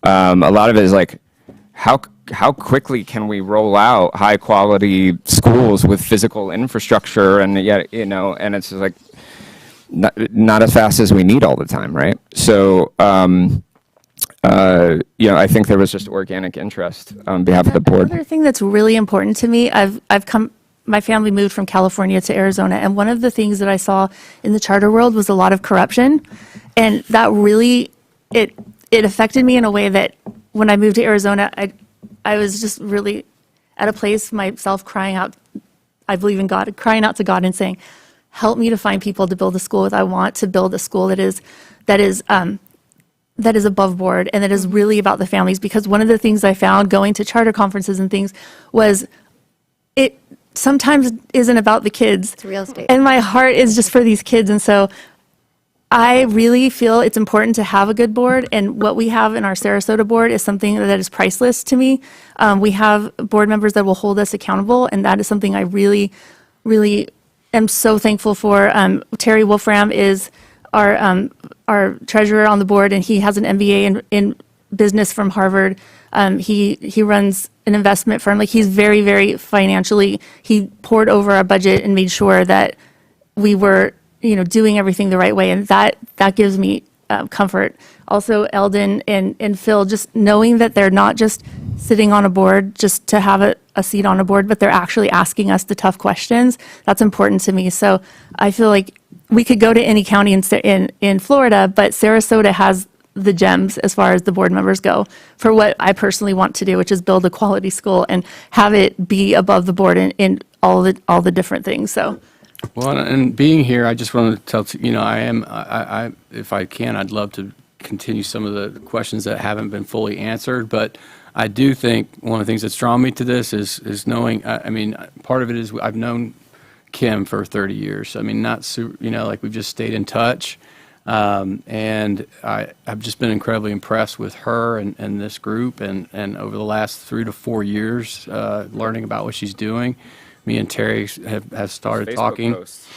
[SPEAKER 12] a lot of it is how quickly can we roll out high-quality schools with physical infrastructure, and yet and it's just not as fast as we need all the time, right? So. I think there was just organic interest on behalf of the board.
[SPEAKER 13] Another thing that's really important to me, my family moved from California to Arizona, and one of the things that I saw in the charter world was a lot of corruption, and that really, it affected me in a way that when I moved to Arizona, I was just really at a place myself crying out, I believe in God, crying out to God and saying, help me to find people to build a school with. I want to build a school that is above board and that is really about the families, because one of the things I found going to charter conferences and things was it sometimes isn't about the kids.
[SPEAKER 1] It's real estate.
[SPEAKER 13] And my heart is just for these kids. And so I really feel it's important to have a good board, and what we have in our Sarasota board is something that is priceless to me. We have board members that will hold us accountable, and that is something I really, really am so thankful for. Terry Wolfram is our treasurer on the board, and he has an MBA in business from Harvard. He runs an investment firm. Like, he's very, very financially, he poured over our budget and made sure that we were, doing everything the right way. And that gives me comfort. Also, Eldon and Phil, just knowing that they're not just sitting on a board just to have a seat on a board, but they're actually asking us the tough questions. That's important to me. So I feel like we could go to any county in Florida, but Sarasota has the gems as far as the board members go for what I personally want to do, which is build a quality school and have it be above the board in all the different things. So.
[SPEAKER 10] Well, and being here, I just want to tell, I if I can, I'd love to continue some of the questions that haven't been fully answered, but I do think one of the things that's drawn me to this is knowing, part of it is I've known Kim for 30 years. Like, we've just stayed in touch. And I've just been incredibly impressed with her and this group, and over the last 3 to 4 years, learning about what she's doing. Me and Terry have started
[SPEAKER 3] Facebook
[SPEAKER 10] talking,
[SPEAKER 3] posts,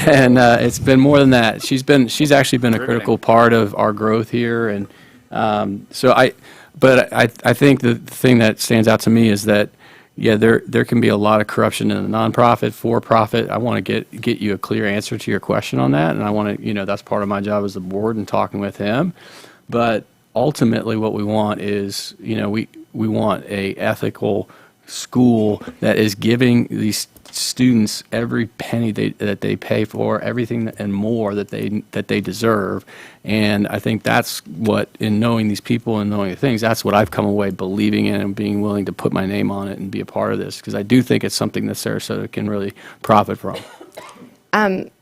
[SPEAKER 10] and it's been more than that. She's actually been a critical part of our growth here, and but I think the thing that stands out to me is that, yeah, there can be a lot of corruption in a nonprofit, for-profit. I want to get you a clear answer to your question on that, and I want to, that's part of my job as the board and talking with him. But ultimately, what we want is, we want a ethical school that is giving these students every penny that they pay for, everything and more that they deserve. And I think that's what, in knowing these people and knowing the things, that's what I've come away believing in and being willing to put my name on it and be a part of this, because I do think it's something that Sarasota can really profit from.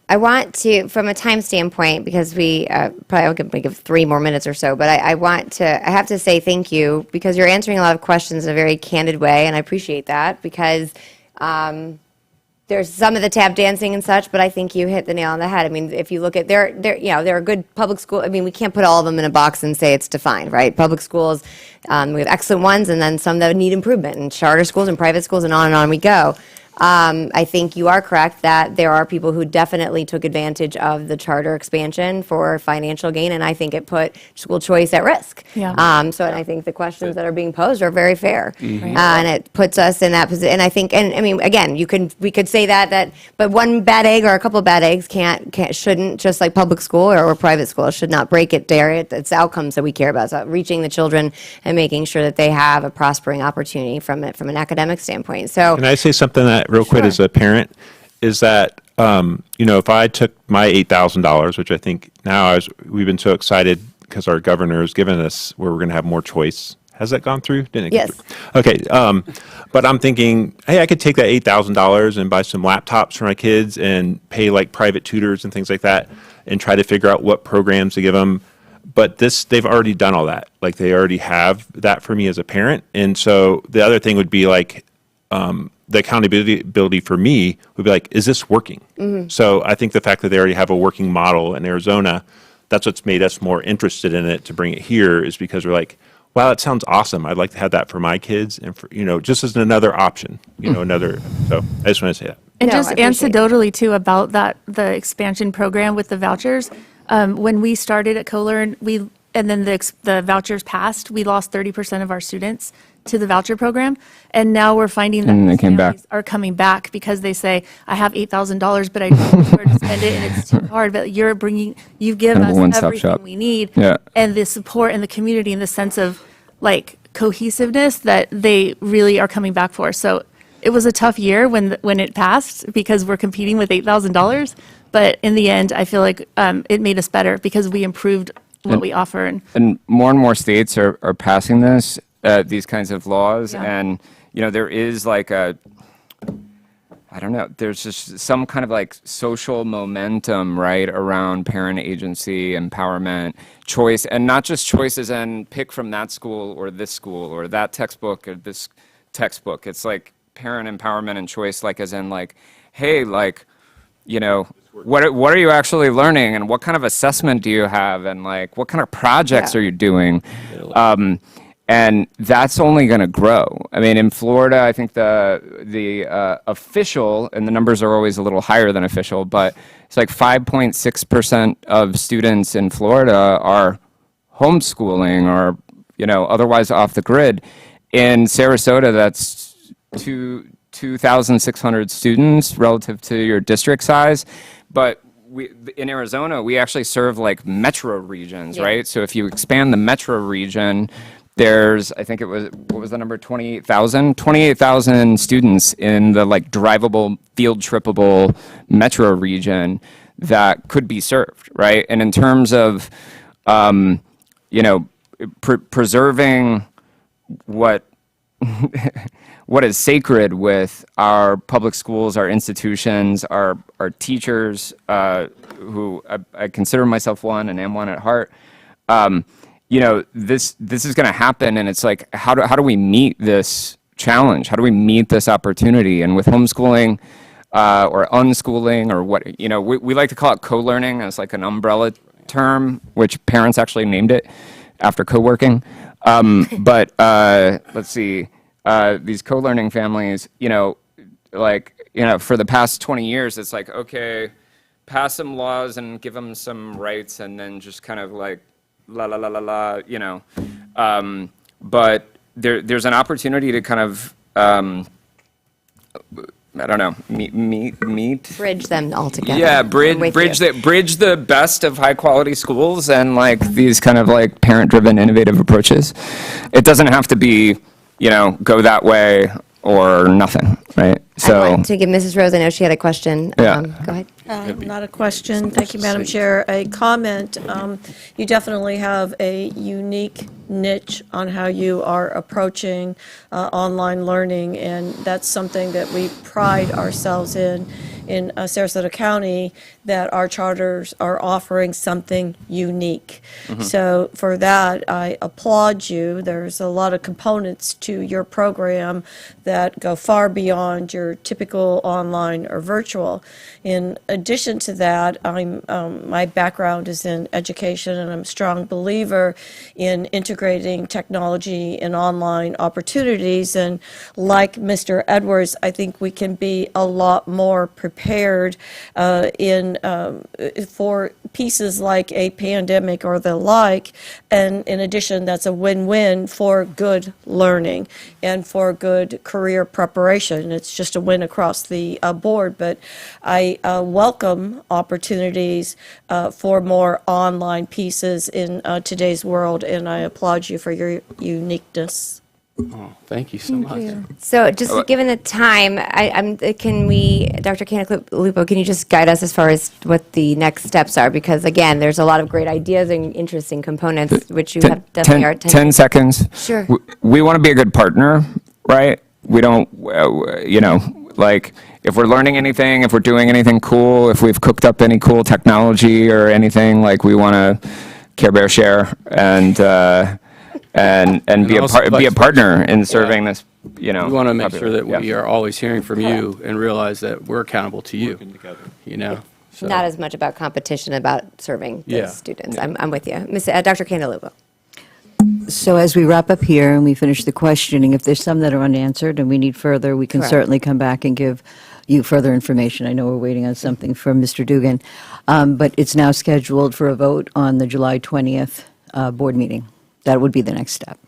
[SPEAKER 1] I want to, from a time standpoint, because we probably will give 3 more minutes or so, but I have to say thank you, because you're answering a lot of questions in a very candid way, and I appreciate that, because there's some of the tap dancing and such, but I think you hit the nail on the head. I mean, if you look at there are good public school. I mean, we can't put all of them in a box and say it's defined, right? Public schools, we have excellent ones, and then some that need improvement, and charter schools and private schools, and on we go. I think you are correct that there are people who definitely took advantage of the charter expansion for financial gain, and I think it put school choice at risk.
[SPEAKER 13] Yeah.
[SPEAKER 1] And I think the questions that are being posed are very fair,
[SPEAKER 13] Right.
[SPEAKER 1] and it puts us in that position. And I think, again, we could say that, but one bad egg or a couple of bad eggs shouldn't, just like public school or private school, should not break it there. It's outcomes that we care about. So reaching the children and making sure that they have a prospering opportunity from an academic standpoint. So.
[SPEAKER 11] Can I say something that real quick as a parent is that, if I took my $8,000, which I think now we've been so excited because our governor has given us where we're going to have more choice. Has that gone through? Didn't it?
[SPEAKER 1] Yes.
[SPEAKER 11] Go through? Okay. But I'm thinking, hey, I could take that $8,000 and buy some laptops for my kids and pay like private tutors and things like that and try to figure out what programs to give them. But they've already done all that. Like, they already have that for me as a parent. And so the other thing would be like, the accountability for me would be like, is this working? Mm-hmm. So I think the fact that they already have a working model in Arizona, that's what's made us more interested in it to bring it here, is because we're like, wow, it sounds awesome. I'd like to have that for my kids and for, just as another option, so I just want to say that.
[SPEAKER 13] And
[SPEAKER 1] No,
[SPEAKER 13] just
[SPEAKER 1] I appreciate
[SPEAKER 13] anecdotally too about the expansion program with the vouchers. When we started at CoLearn, and then the vouchers passed, we lost 30% of our students to the voucher program, and now we're finding that
[SPEAKER 12] And they
[SPEAKER 13] these
[SPEAKER 12] came back.
[SPEAKER 13] families are coming back because they say, I have $8,000, but I don't know where to spend it, and it's too hard. But you give
[SPEAKER 12] Kind of a
[SPEAKER 13] us
[SPEAKER 12] one-stop
[SPEAKER 13] everything
[SPEAKER 12] shop.
[SPEAKER 13] we need,
[SPEAKER 12] Yeah.
[SPEAKER 13] and the support and the community and the sense of like cohesiveness that they really are coming back for. So it was a tough year when it passed because we're competing with $8,000, but in the end, I feel like it made us better because we improved what we offer.
[SPEAKER 12] And more states are passing these kinds of laws.
[SPEAKER 13] Yeah.
[SPEAKER 12] And, there is like I don't know, there's just some kind of like social momentum, right, around parent agency, empowerment, choice, and not just choices and pick from that school or that textbook or this textbook. It's like parent empowerment and choice, like as in like, hey, like, what are you actually learning, and what kind of assessment do you have, and like what kind of projects are you doing? And that's only going to grow. I mean, in Florida, I think the official, and the numbers are always a little higher than official, but it's like 5.6% of students in Florida are homeschooling or, otherwise off the grid. In Sarasota, that's 2,600 students relative to your district size. But in Arizona, we actually serve like metro regions, right? So if you expand the metro region, there's, I think it was, what was the number, 28,000? 28,000 students in the like drivable, field trippable metro region that could be served, right? And in terms of, preserving what what is sacred with our public schools, our institutions, our teachers, who I consider myself one and am one at heart. This is going to happen, and it's like, how do we meet this challenge? How do we meet this opportunity? And with homeschooling or unschooling, or what, we like to call it co-learning as like an umbrella term, which parents actually named it after co-working. But let's see, these co-learning families, for the past 20 years, it's like, okay, pass some laws and give them some rights, and then just kind of like, la la la la la, but there's an opportunity to kind of, I don't know, meet.
[SPEAKER 1] Bridge them all together.
[SPEAKER 12] Yeah, bridge the best of high quality schools and like these kind of like parent driven innovative approaches. It doesn't have to be, go that way or nothing, right? So
[SPEAKER 1] I want to give Mrs. Rose, I know she had a question.
[SPEAKER 12] Yeah.
[SPEAKER 1] Go ahead.
[SPEAKER 6] Not a question. Thank you, Madam Chair. A comment. You definitely have a unique niche on how you are approaching online learning, and that's something that we pride ourselves in Sarasota County, that our charters are offering something unique. So for that, I applaud you. There's a lot of components to your program that go far beyond your typical online or virtual. In addition to that, my background is in education, and I'm a strong believer in integrating technology and online opportunities. And like Mr. Edwards, I think we can be a lot more prepared for pieces like a pandemic or the like. And in addition, that's a win-win for good learning and for good career preparation. It's just a win across the board. But I welcome opportunities for more online pieces in today's world, and I applaud you for your uniqueness.
[SPEAKER 10] Oh, thank you so much.
[SPEAKER 1] So just given the time, Dr. Cantalupo, can you just guide us as far as what the next steps are? Because again, there's a lot of great ideas and interesting components, which you have definitely are.
[SPEAKER 12] 10 seconds.
[SPEAKER 1] Sure.
[SPEAKER 12] We want to be a good partner, right? We don't, like, if we're learning anything, if we're doing anything cool, if we've cooked up any cool technology or anything, like, we want to Care Bear share and be a partner in serving this.
[SPEAKER 10] We want to make sure that we are always hearing from you and realize that we're accountable to you. So.
[SPEAKER 1] Not as much about competition, about serving the students.
[SPEAKER 10] Yeah.
[SPEAKER 1] I'm with you. Dr. Cantalupo.
[SPEAKER 16] So as we wrap up here and we finish the questioning, if there's some that are unanswered and we need further, we can
[SPEAKER 1] Correct.
[SPEAKER 16] certainly come back and give you further information. I know we're waiting on something from Mr. Dugan, but it's now scheduled for a vote on the July 20th board meeting. That would be the next step.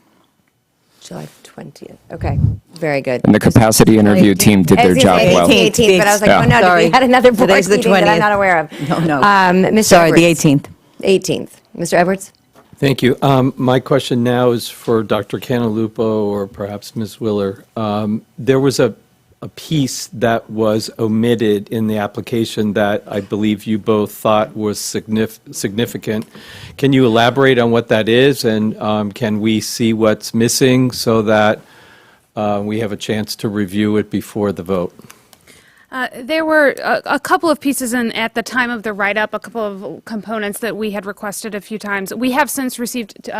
[SPEAKER 1] July 20th. Okay, very good.
[SPEAKER 12] And the capacity interview team did their job well.
[SPEAKER 1] The 18th, but I was like, oh no,
[SPEAKER 16] Sorry.
[SPEAKER 1] we had another board
[SPEAKER 16] Today's the
[SPEAKER 1] meeting that I'm
[SPEAKER 16] 20th.
[SPEAKER 1] not aware of.
[SPEAKER 16] No.
[SPEAKER 1] Mr.
[SPEAKER 16] Sorry, the
[SPEAKER 1] Edwards.
[SPEAKER 16] 18th.
[SPEAKER 1] 18th. Mr. Edwards?
[SPEAKER 8] Thank you. My question now is for Dr. Cantalupo or perhaps Ms. Willer. There was a piece that was omitted in the application that I believe you both thought was significant. Can you elaborate on what that is, and can we see what's missing so that we have a chance to review it before the vote?
[SPEAKER 9] There were a couple of pieces at the time of the write-up, a couple of components that we had requested a few times. We have since received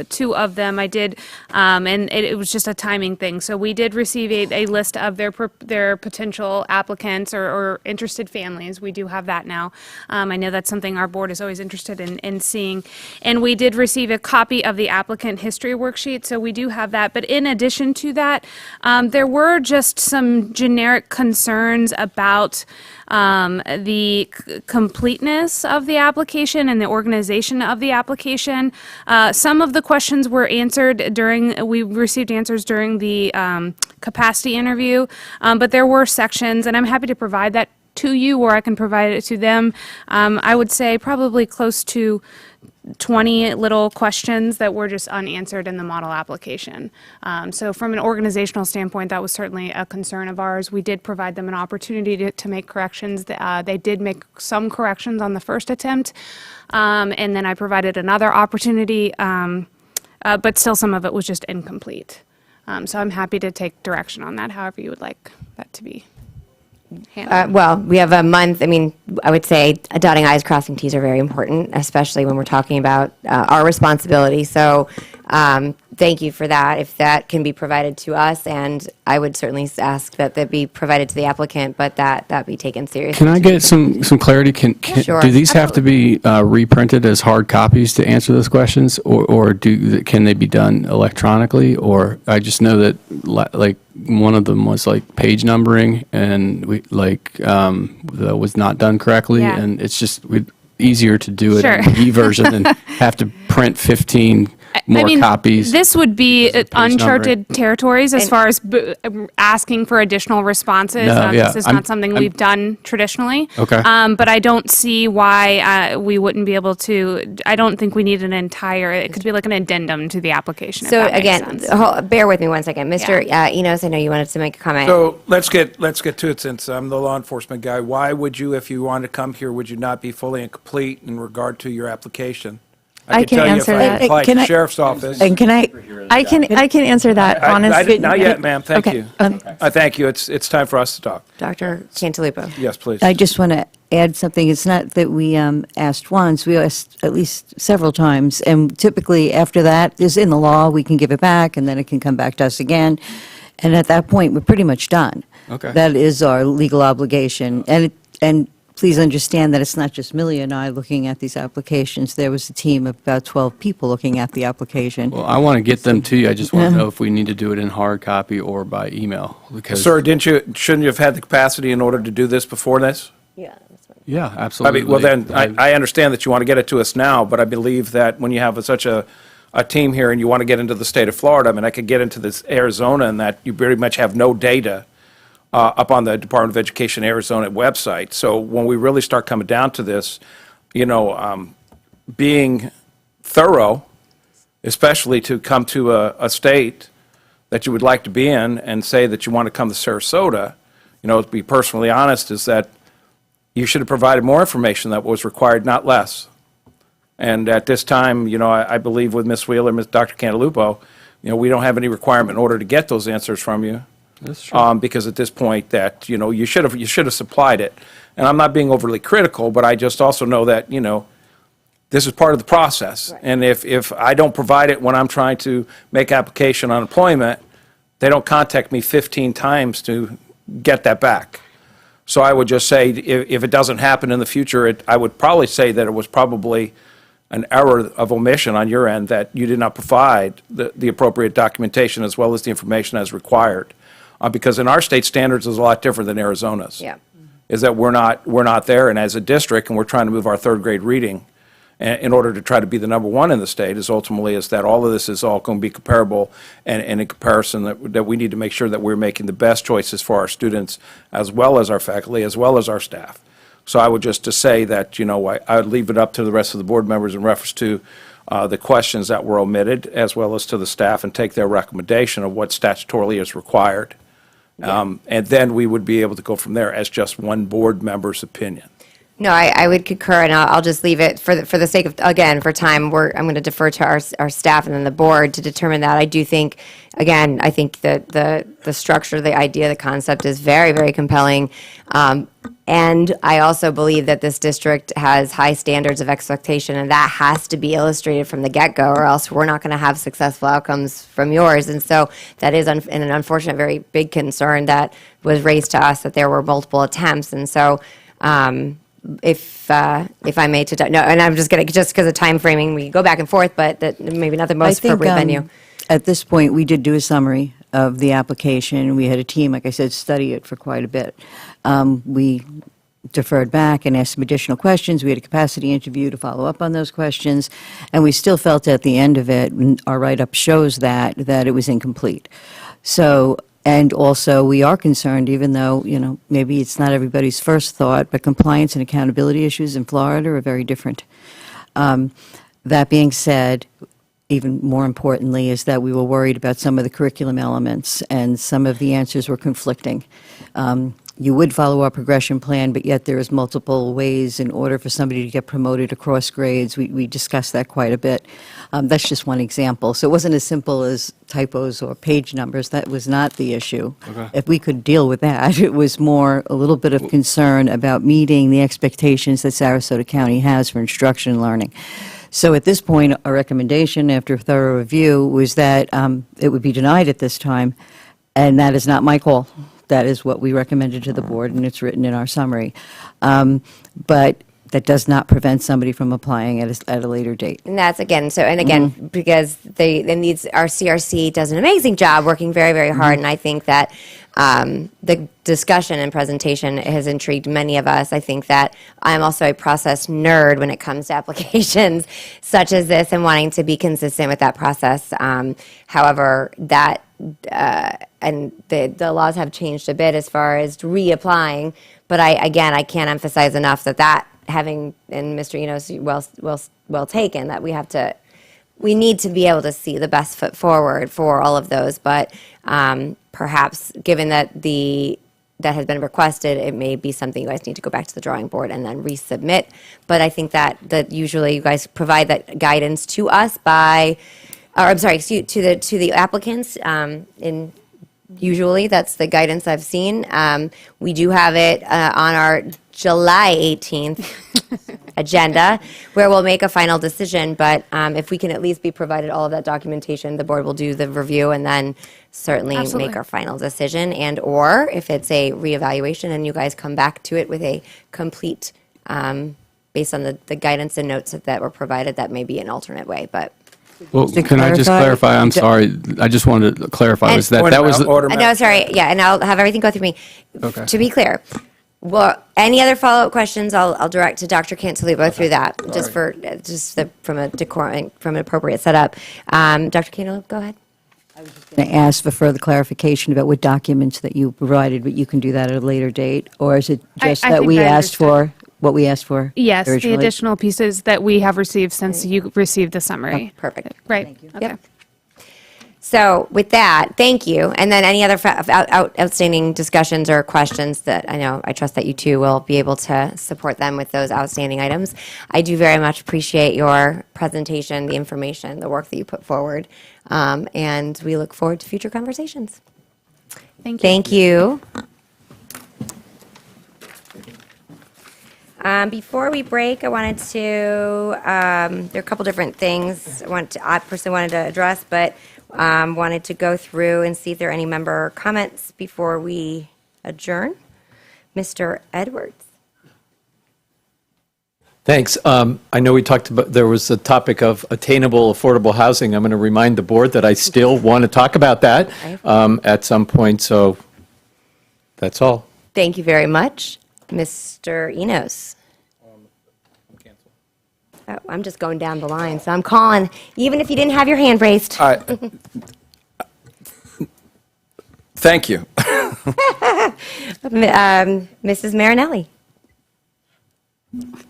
[SPEAKER 9] 2 of them. I did, and it was just a timing thing. So we did receive a list of their potential applicants or interested families. We do have that now. I know that's something our board is always interested in seeing. And we did receive a copy of the applicant history worksheet, so we do have that. But in addition to that, there were just some generic concerns about the completeness of the application and the organization of the application. Some of the questions were answered we received answers during the capacity interview, but there were sections, and I'm happy to provide that to you, or I can provide it to them. I would say probably close to 20 little questions that were just unanswered in the model application. So from an organizational standpoint, that was certainly a concern of ours. We did provide them an opportunity to make corrections. They did make some corrections on the first attempt, and then I provided another opportunity, but still some of it was just incomplete. So I'm happy to take direction on that, however you would like that to be handled.
[SPEAKER 1] Well, we have a month. I mean, I would say dotting I's, crossing T's are very important, especially when we're talking about our responsibility. So thank you for that. If that can be provided to us, and I would certainly ask that be provided to the applicant, but that be taken seriously.
[SPEAKER 10] Can I get some clarity?
[SPEAKER 1] Sure.
[SPEAKER 10] Do these have to be reprinted as hard copies to answer those questions, or can they be done electronically? Or I just know that like one of them was like page numbering, and that was not done correctly,
[SPEAKER 9] Yeah.
[SPEAKER 10] and it's just easier to do it
[SPEAKER 9] Sure.
[SPEAKER 10] in the e-version than have to print 15 more copies.
[SPEAKER 9] This would be uncharted
[SPEAKER 10] numbering.
[SPEAKER 9] territories as far as asking for additional responses.
[SPEAKER 10] No, yeah,
[SPEAKER 9] This is not something we've done traditionally.
[SPEAKER 10] Okay.
[SPEAKER 9] But I don't see why we wouldn't be able to. I don't think we need it could be like an addendum to the application. if
[SPEAKER 1] So
[SPEAKER 9] that makes
[SPEAKER 1] again,
[SPEAKER 9] sense.
[SPEAKER 1] bear with me one second. Mr. Enos, I know you wanted to make a comment.
[SPEAKER 7] So let's get to it, since I'm the law enforcement guy. Why would you, if you wanted to come here, would you not be fully and complete in regard to your application?
[SPEAKER 13] I can answer that.
[SPEAKER 7] Apply
[SPEAKER 16] Can
[SPEAKER 7] to
[SPEAKER 16] I-
[SPEAKER 7] sheriff's office.
[SPEAKER 16] And can I,
[SPEAKER 13] I can answer that honestly.
[SPEAKER 7] Not yet, ma'am. Thank
[SPEAKER 13] Okay.
[SPEAKER 7] you. I thank you. It's time for us to talk.
[SPEAKER 1] Dr. Cantalupo.
[SPEAKER 7] Yes, please.
[SPEAKER 16] I just want to add something. It's not that we asked once, we asked at least several times, and typically after that is in the law, we can give it back, and then it can come back to us again. And at that point, we're pretty much done.
[SPEAKER 10] Okay.
[SPEAKER 16] That is our legal obligation. And please understand that it's not just Millie and I looking at these applications. There was a team of about 12 people looking at the application.
[SPEAKER 10] Well, I want to get them to you. I just want to know if we need to do it in hard copy or by email. Because
[SPEAKER 7] Sir, shouldn't you have had the capacity in order to do this before this?
[SPEAKER 10] yeah,
[SPEAKER 7] I
[SPEAKER 10] absolutely.
[SPEAKER 7] mean, well, then, I understand that you want to get it to us now, but I believe that when you have such a team here and you want to get into the state of Florida, I mean, I could get into this Arizona, and that you pretty much have no data up on the Department of Education Arizona website. So when we really start coming down to this, being thorough, especially to come to a state that you would like to be in and say that you want to come to Sarasota, to be personally honest, is that you should have provided more information that was required, not less. And at this time, I believe with Ms. Wheeler, Dr. Cantalupo, we don't have any requirement in order to get those answers from you.
[SPEAKER 10] That's true.
[SPEAKER 7] Because at this point that, you should have supplied it. And I'm not being overly critical, but I just also know that, this is part of the process. Right. And if I don't provide it when I'm trying to make application on employment, they don't contact me 15 times to get that back. So I would just say, if it doesn't happen in the future, I would probably say that it was probably an error of omission on your end, that you did not provide the appropriate documentation as well as the information as required. Because in our state, standards is a lot different than Arizona's.
[SPEAKER 1] Yeah.
[SPEAKER 7] Is that we're not there, and as a district, and we're trying to move our third grade reading in order to try to be the number one in the state, is that all of this is all going to be comparable, and in comparison that we need to make sure that we're making the best choices for our students, as well as our faculty, as well as our staff. So I would just to say that, I would leave it up to the rest of the board members in reference to the questions that were omitted, as well as to the staff, and take their recommendation of what statutorily is required. And then we would be able to go from there as just one board member's opinion.
[SPEAKER 1] No, I would concur, and I'll just leave it for the sake of, again, for time, I'm going to defer to our staff and then the board to determine that. I do think, again, I think that the structure, the idea, the concept is very, very compelling. And I also believe that this district has high standards of expectation, and that has to be illustrated from the get-go, or else we're not going to have successful outcomes from yours. And so that is an unfortunate, very big concern that was raised to us, that there were multiple attempts. And so, if I may, no, and I'm just because of time framing, we go back and forth, but that maybe not the most appropriate venue.
[SPEAKER 16] At this point, we did do a summary of the application. We had a team, like I said, study it for quite a bit. We deferred back and asked some additional questions. We had a capacity interview to follow up on those questions, and we still felt at the end of it, and our write-up shows that it was incomplete. So, and also, we are concerned, even though, maybe it's not everybody's first thought, but compliance and accountability issues in Florida are very different. That being said, even more importantly, is that we were worried about some of the curriculum elements, and some of the answers were conflicting. You would follow our progression plan, but yet there is multiple ways in order for somebody to get promoted across grades. We discussed that quite a bit. That's just one example. So it wasn't as simple as typos or page numbers. That was not the issue.
[SPEAKER 8] Okay.
[SPEAKER 16] If we could deal with that, it was more a little bit of concern about meeting the expectations that Sarasota County has for instruction and learning. So at this point, our recommendation after a thorough review was that it would be denied at this time, and that is not my call. That is what we recommended to the board, and it's written in our summary. But that does not prevent somebody from applying at a later date.
[SPEAKER 1] And that's again, because our CRC does an amazing job working very, very hard, and I think that the discussion and presentation has intrigued many of us. I think that I'm also a process nerd when it comes to applications such as this and wanting to be consistent with that process. However, that and the laws have changed a bit as far as reapplying, but I can't emphasize enough that having, and Mr. Enos, well taken, that we need to be able to see the best foot forward for all of those, but perhaps given that that has been requested, it may be something you guys need to go back to the drawing board and then resubmit. But I think that usually you guys provide that guidance to us to the applicants, usually that's the guidance I've seen. We do have it on our July 18th agenda, where we'll make a final decision, but if we can at least be provided all of that documentation, the board will do the review and then certainly
[SPEAKER 9] Absolutely.
[SPEAKER 1] make our final decision, and or if it's a reevaluation and you guys come back to it with a complete, based on the guidance and notes that were provided, that may be an alternate way, but.
[SPEAKER 10] Well,
[SPEAKER 16] To
[SPEAKER 10] can I just clarify? I'm sorry. I just wanted to clarify. Was that was
[SPEAKER 1] No, sorry, yeah, and I'll have everything go through me.
[SPEAKER 10] Okay.
[SPEAKER 1] To be clear, well, any other follow-up questions, I'll direct to Dr. Cantilupo through that, from an appropriate setup. Dr. Cantilupo, go ahead.
[SPEAKER 16] Going to ask for further clarification about what documents that you provided, but you can do that at a later date? Or is it just
[SPEAKER 9] I
[SPEAKER 16] that
[SPEAKER 9] think
[SPEAKER 16] we
[SPEAKER 9] I
[SPEAKER 16] asked for what we asked for
[SPEAKER 9] Yes, the
[SPEAKER 16] originally?
[SPEAKER 9] additional pieces that we have received since you received the summary.
[SPEAKER 1] Perfect.
[SPEAKER 9] Right. Okay.
[SPEAKER 1] Yep. So with that, thank you. And then any other outstanding discussions or questions that I trust that you two will be able to support them with those outstanding items. I do very much appreciate your presentation, the information, the work that you put forward. And we look forward to future conversations.
[SPEAKER 9] Thank you.
[SPEAKER 1] Thank you. Before we break, I wanted to, there are a couple different things I personally wanted to address, but wanted to go through and see if there are any member comments before we adjourn. Mr. Edwards.
[SPEAKER 8] Thanks. I know we talked about, there was a topic of attainable, affordable housing. I'm going to remind the board that I still want to talk about that at some point, so that's all.
[SPEAKER 1] Thank you very much. Mr. Enos. Oh, I'm just going down the line, so I'm calling, even if you didn't have your hand raised.
[SPEAKER 7] Thank you.
[SPEAKER 1] Mrs. Marinelli.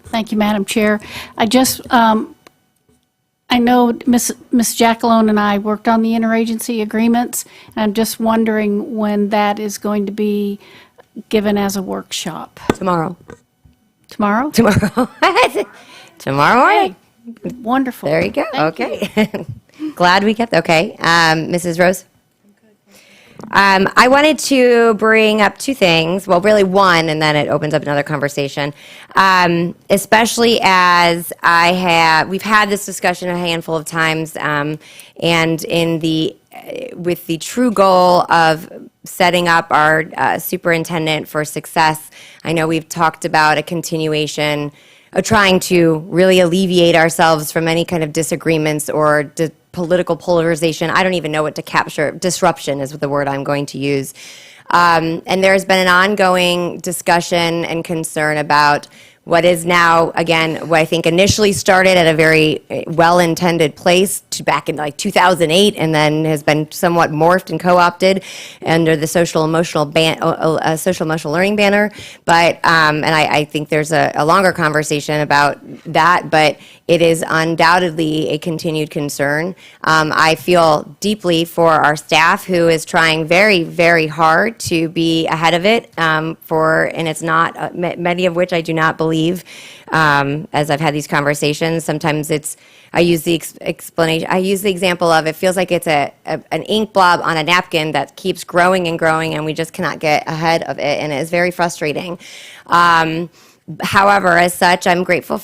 [SPEAKER 14] Thank you, Madam Chair. I just, I know Ms. Jackalone and I worked on the interagency agreements, and I'm just wondering when that is going to be given as a workshop.
[SPEAKER 1] Tomorrow.
[SPEAKER 14] Tomorrow?
[SPEAKER 1] Tomorrow. Tomorrow morning.
[SPEAKER 14] Hey, wonderful.
[SPEAKER 1] There you go.
[SPEAKER 14] Thank you.
[SPEAKER 1] Okay. Glad we kept, okay. Mrs. Rose? I wanted to bring up two things. Well, really one, and then it opens up another conversation. Especially as we've had this discussion a handful of times, and with the true goal of setting up our superintendent for success. I know we've talked about a continuation of trying to really alleviate ourselves from any kind of disagreements or political polarization. I don't even know what to capture. Disruption is the word I'm going to use. And there's been an ongoing discussion and concern about what is now, again, what I think initially started at a very well-intended place back in like 2008, and then has been somewhat morphed and co-opted under the social emotional learning banner. But and I think there's a longer conversation about that, but it is undoubtedly a continued concern. I feel deeply for our staff who is trying very, very hard to be ahead of it. And it's not many of which I do not believe. As I've had these conversations, sometimes I use the explanation. I use the example of it feels like it's an ink blob on a napkin that keeps growing and growing, and we just cannot get ahead of it, and it is very frustrating. However, as such, I'm grateful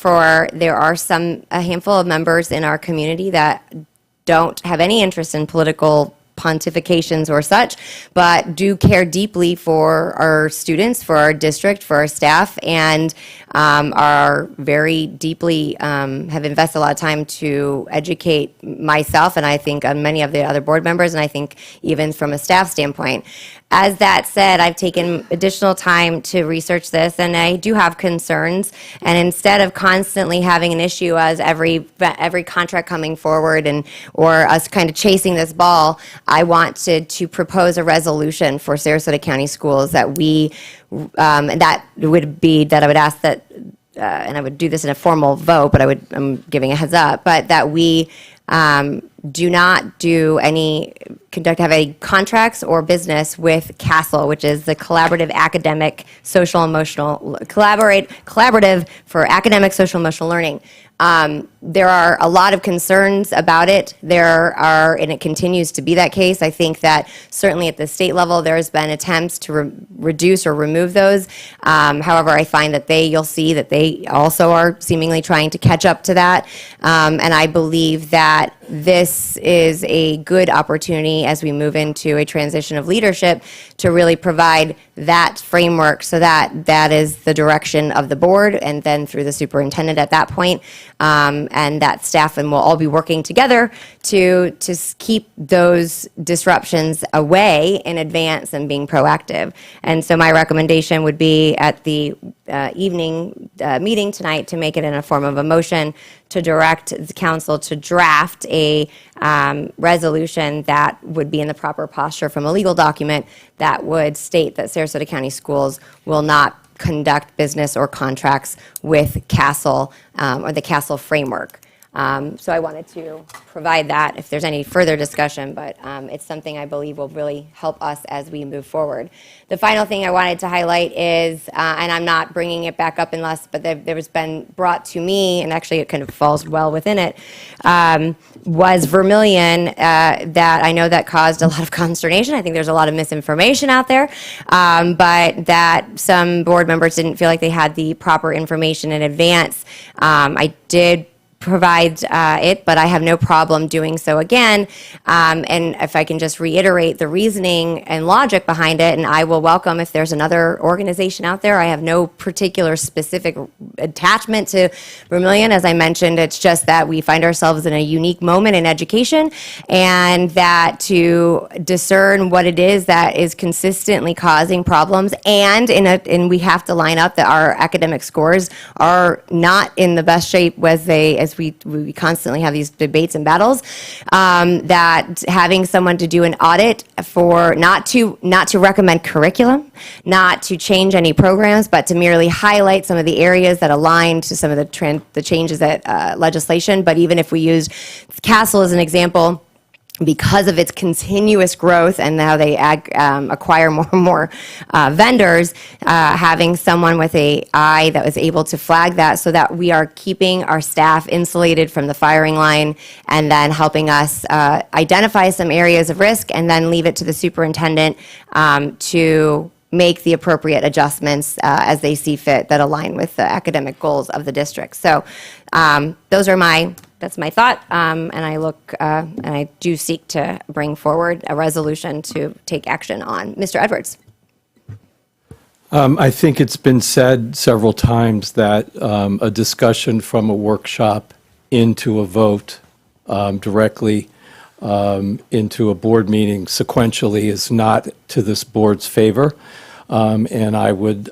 [SPEAKER 1] there are a handful of members in our community that don't have any interest in political pontifications or such, but do care deeply for our students, for our district, for our staff, and are very deeply, have invested a lot of time to educate myself, and I think many of the other board members, and I think even from a staff standpoint. As that said, I've taken additional time to research this, and I do have concerns. And instead of constantly having an issue as every contract coming forward or us kind of chasing this ball, I wanted to propose a resolution for Sarasota County Schools that I would ask that, and I would do this in a formal vote, but I'm giving a heads up, but that we do not have any contracts or business with CASEL, which is the Collaborative Collaborative for Academic Social Emotional Learning. There are a lot of concerns about it. And it continues to be that case. I think that certainly at the state level, there's been attempts to reduce or remove those. However, I find that you'll see that they also are seemingly trying to catch up to that. And I believe that this is a good opportunity as we move into a transition of leadership to really provide that framework so that is the direction of the board and then through the superintendent at that point, and that staff and we'll all be working together to keep those disruptions away in advance and being proactive. And so my recommendation would be at the evening meeting tonight to make it in a form of a motion to direct the council to draft a resolution that would be in the proper posture from a legal document that would state that Sarasota County Schools will not conduct business or contracts with CASEL or the CASEL framework. So I wanted to provide that if there's any further discussion, but it's something I believe will really help us as we move forward. The final thing I wanted to highlight is, and I'm not bringing it back up but there has been brought to me, and actually it kind of falls well within it, was Vermilion that I know that caused a lot of consternation. I think there's a lot of misinformation out there, but that some board members didn't feel like they had the proper information in advance. I did provide it, but I have no problem doing so again. And if I can just reiterate the reasoning and logic behind it, and I will welcome if there's another organization out there. I have no particular specific attachment to Vermilion. As I mentioned, it's just that we find ourselves in a unique moment in education, and that to discern what it is that is consistently causing problems, and we have to line up that our academic scores are not in the best shape as we constantly have these debates and battles, that having someone to do an audit for not to recommend curriculum, not to change any programs, but to merely highlight some of the areas that align to some of the changes that legislation. But even if we used CASEL as an example, because of its continuous growth and how they acquire more and more vendors, having someone with a eye that was able to flag that so that we are keeping our staff insulated from the firing line and then helping us identify some areas of risk and then leave it to the superintendent to make the appropriate adjustments as they see fit that align with the academic goals of the district. So that's my thought, and I do seek to bring forward a resolution to take action on. Mr. Edwards.
[SPEAKER 8] I think it's been said several times that a discussion from a workshop into a vote directly into a board meeting sequentially is not to this board's favor, and I would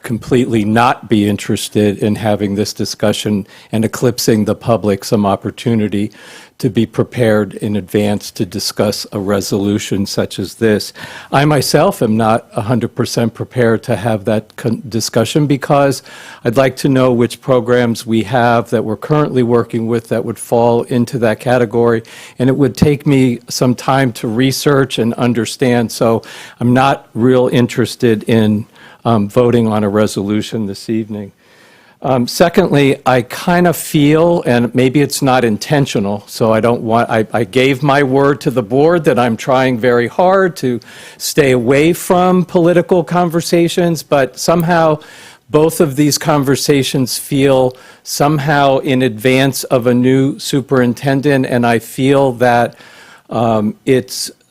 [SPEAKER 8] completely not be interested in having this discussion and eclipsing the public some opportunity to be prepared in advance to discuss a resolution such as this. I myself am not 100% prepared to have that discussion because I'd like to know which programs we have that we're currently working with that would fall into that category, and it would take me some time to research and understand, so I'm not real interested in voting on a resolution this evening. Secondly, I kind of feel, and maybe it's not intentional, so I gave my word to the board that I'm trying very hard to stay away from political conversations, but somehow both of these conversations feel somehow in advance of a new superintendent, and I feel that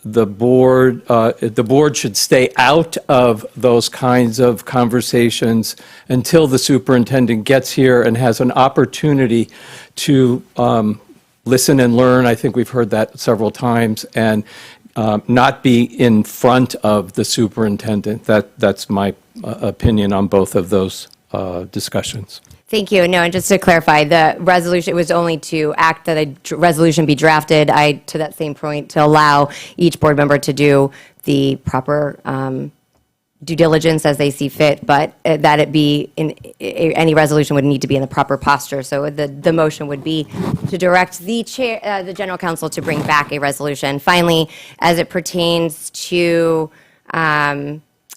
[SPEAKER 8] the board should stay out of those kinds of conversations until the superintendent gets here and has an opportunity to listen and learn. I think we've heard that several times, and not be in front of the superintendent. That's my opinion on both of those discussions.
[SPEAKER 1] Thank you. No, and just to clarify, the resolution, it was only to act that a resolution be drafted, to that same point, to allow each board member to do the proper due diligence as they see fit, but that it be, any resolution would need to be in the proper posture. So the motion would be to direct the chair, the general counsel to bring back a resolution. Finally, as it pertains to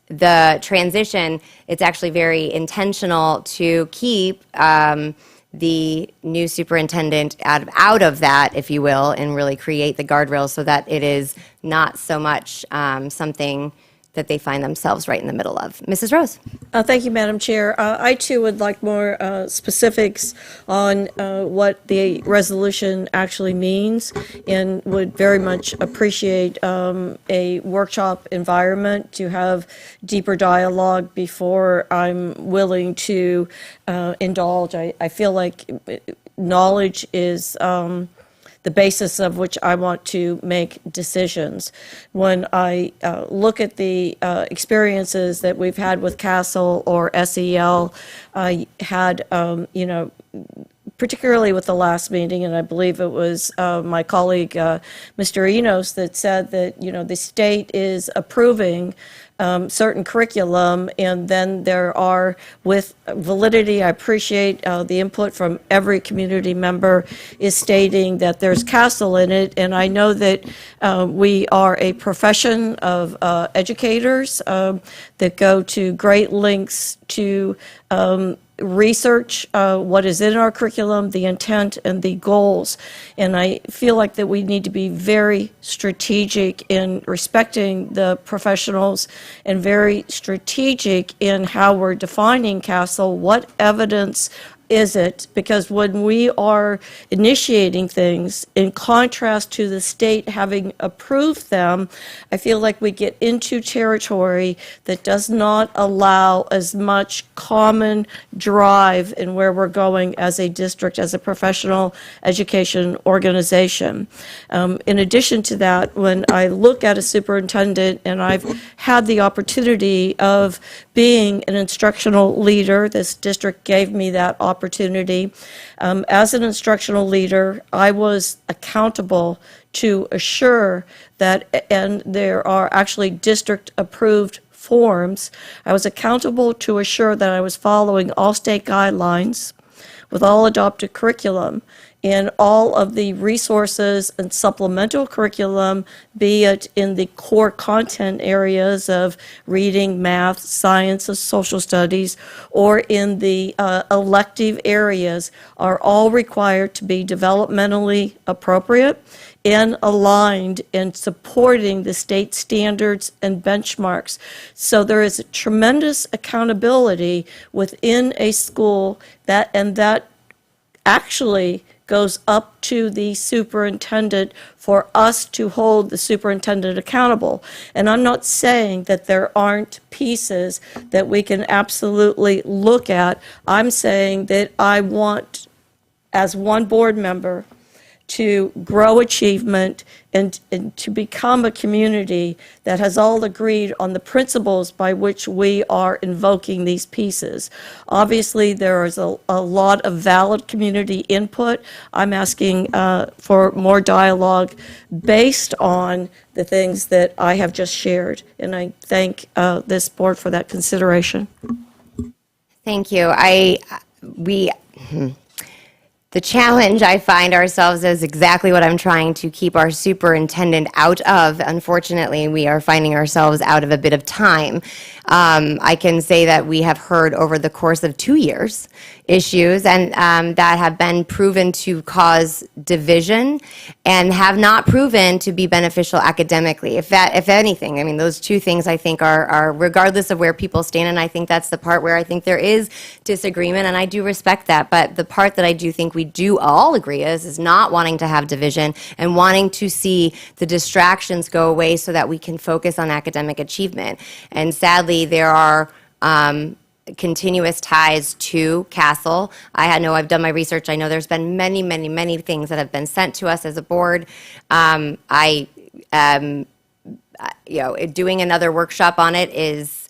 [SPEAKER 1] the transition, it's actually very intentional to keep the new superintendent out of that, if you will, and really create the guardrails so that it is not so much something that they find themselves right in the middle of. Mrs. Rose.
[SPEAKER 6] Thank you, Madam Chair. I too would like more specifics on what the resolution actually means, and would very much appreciate a workshop environment to have deeper dialogue before I'm willing to indulge. I feel like knowledge is the basis of which I want to make decisions. When I look at the experiences that we've had with Castle or SEL, I had, particularly with the last meeting, and I believe it was my colleague, Mr. Enos, that said that, the state is approving certain curriculum, and then there are, with validity, I appreciate the input from every community member, is stating that there's Castle in it, and I know that we are a profession of educators that go to great lengths to research what is in our curriculum, the intent and the goals. And I feel like that we need to be very strategic in respecting the professionals and very strategic in how we're defining Castle. What evidence is it? Because when we are initiating things, in contrast to the state having approved them, I feel like we get into territory that does not allow as much common drive in where we're going as a district, as a professional education organization. In addition to that, when I look at a superintendent, and I've had the opportunity of being an instructional leader, this district gave me that opportunity. As an instructional leader, I was accountable to assure that, and there are actually district-approved forms, I was accountable to assure that I was following all state guidelines with all adopted curriculum. in all of the resources and supplemental curriculum, be it in the core content areas of reading, math, science, and social studies, or in the elective areas, are all required to be developmentally appropriate and aligned in supporting the state standards and benchmarks. So there is a tremendous accountability within a school that actually goes up to the superintendent for us to hold the superintendent accountable. And I'm not saying that there aren't pieces that we can absolutely look at. I'm saying that I want, as one board member, to grow achievement and to become a community that has all agreed on the principles by which we are invoking these pieces. Obviously, there is a lot of valid community input. I'm asking for more dialogue based on the things that I have just shared, and I thank this board for that consideration.
[SPEAKER 1] Thank you. The challenge I find ourselves is exactly what I'm trying to keep our superintendent out of. Unfortunately, we are finding ourselves out of a bit of time. I can say that we have heard over the course of 2 years issues and that have been proven to cause division and have not proven to be beneficial academically. If anything, I mean, those two things I think are regardless of where people stand, and I think that's the part where I think there is disagreement, and I do respect that. But the part that I do think we do all agree is not wanting to have division and wanting to see the distractions go away so that we can focus on academic achievement. And sadly, there are continuous ties to Castle. I've done my research. I know there's been many, many, many things that have been sent to us as a board. Doing another workshop on it is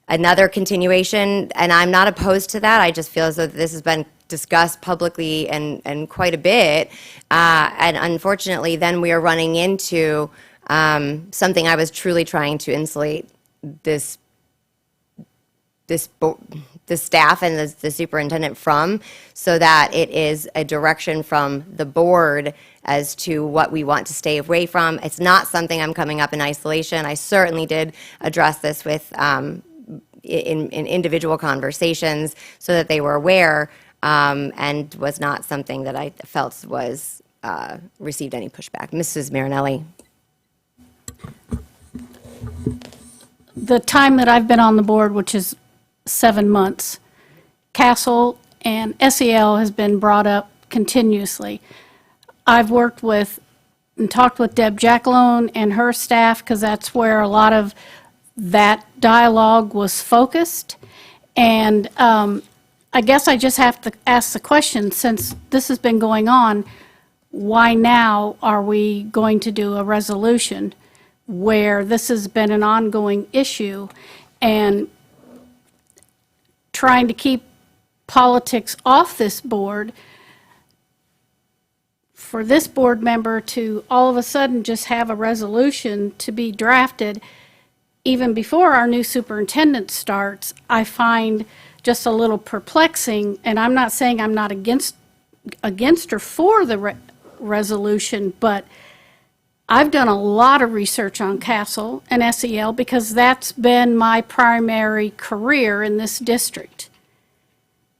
[SPEAKER 1] another continuation, and I'm not opposed to that. I just feel as though this has been discussed publicly and quite a bit. And unfortunately, then we are running into something I was truly trying to insulate this staff and the superintendent from, so that it is a direction from the board as to what we want to stay away from. It's not something I'm coming up in isolation. I certainly did address this with in individual conversations so that they were aware, and was not something that I felt was received any pushback. Mrs. Marinelli.
[SPEAKER 14] The time that I've been on the board, which is 7 months, Castle and SEL has been brought up continuously. I've worked with and talked with Deb Jackalone and her staff, because that's where a lot of that dialogue was focused. And I guess I just have to ask the question, since this has been going on, why now are we going to do a resolution where this has been an ongoing issue, and trying to keep politics off this board? For this board member to all of a sudden just have a resolution to be drafted even before our new superintendent starts, I find just a little perplexing. And I'm not saying I'm not against or for the resolution, but I've done a lot of research on Castle and SEL because that's been my primary career in this district.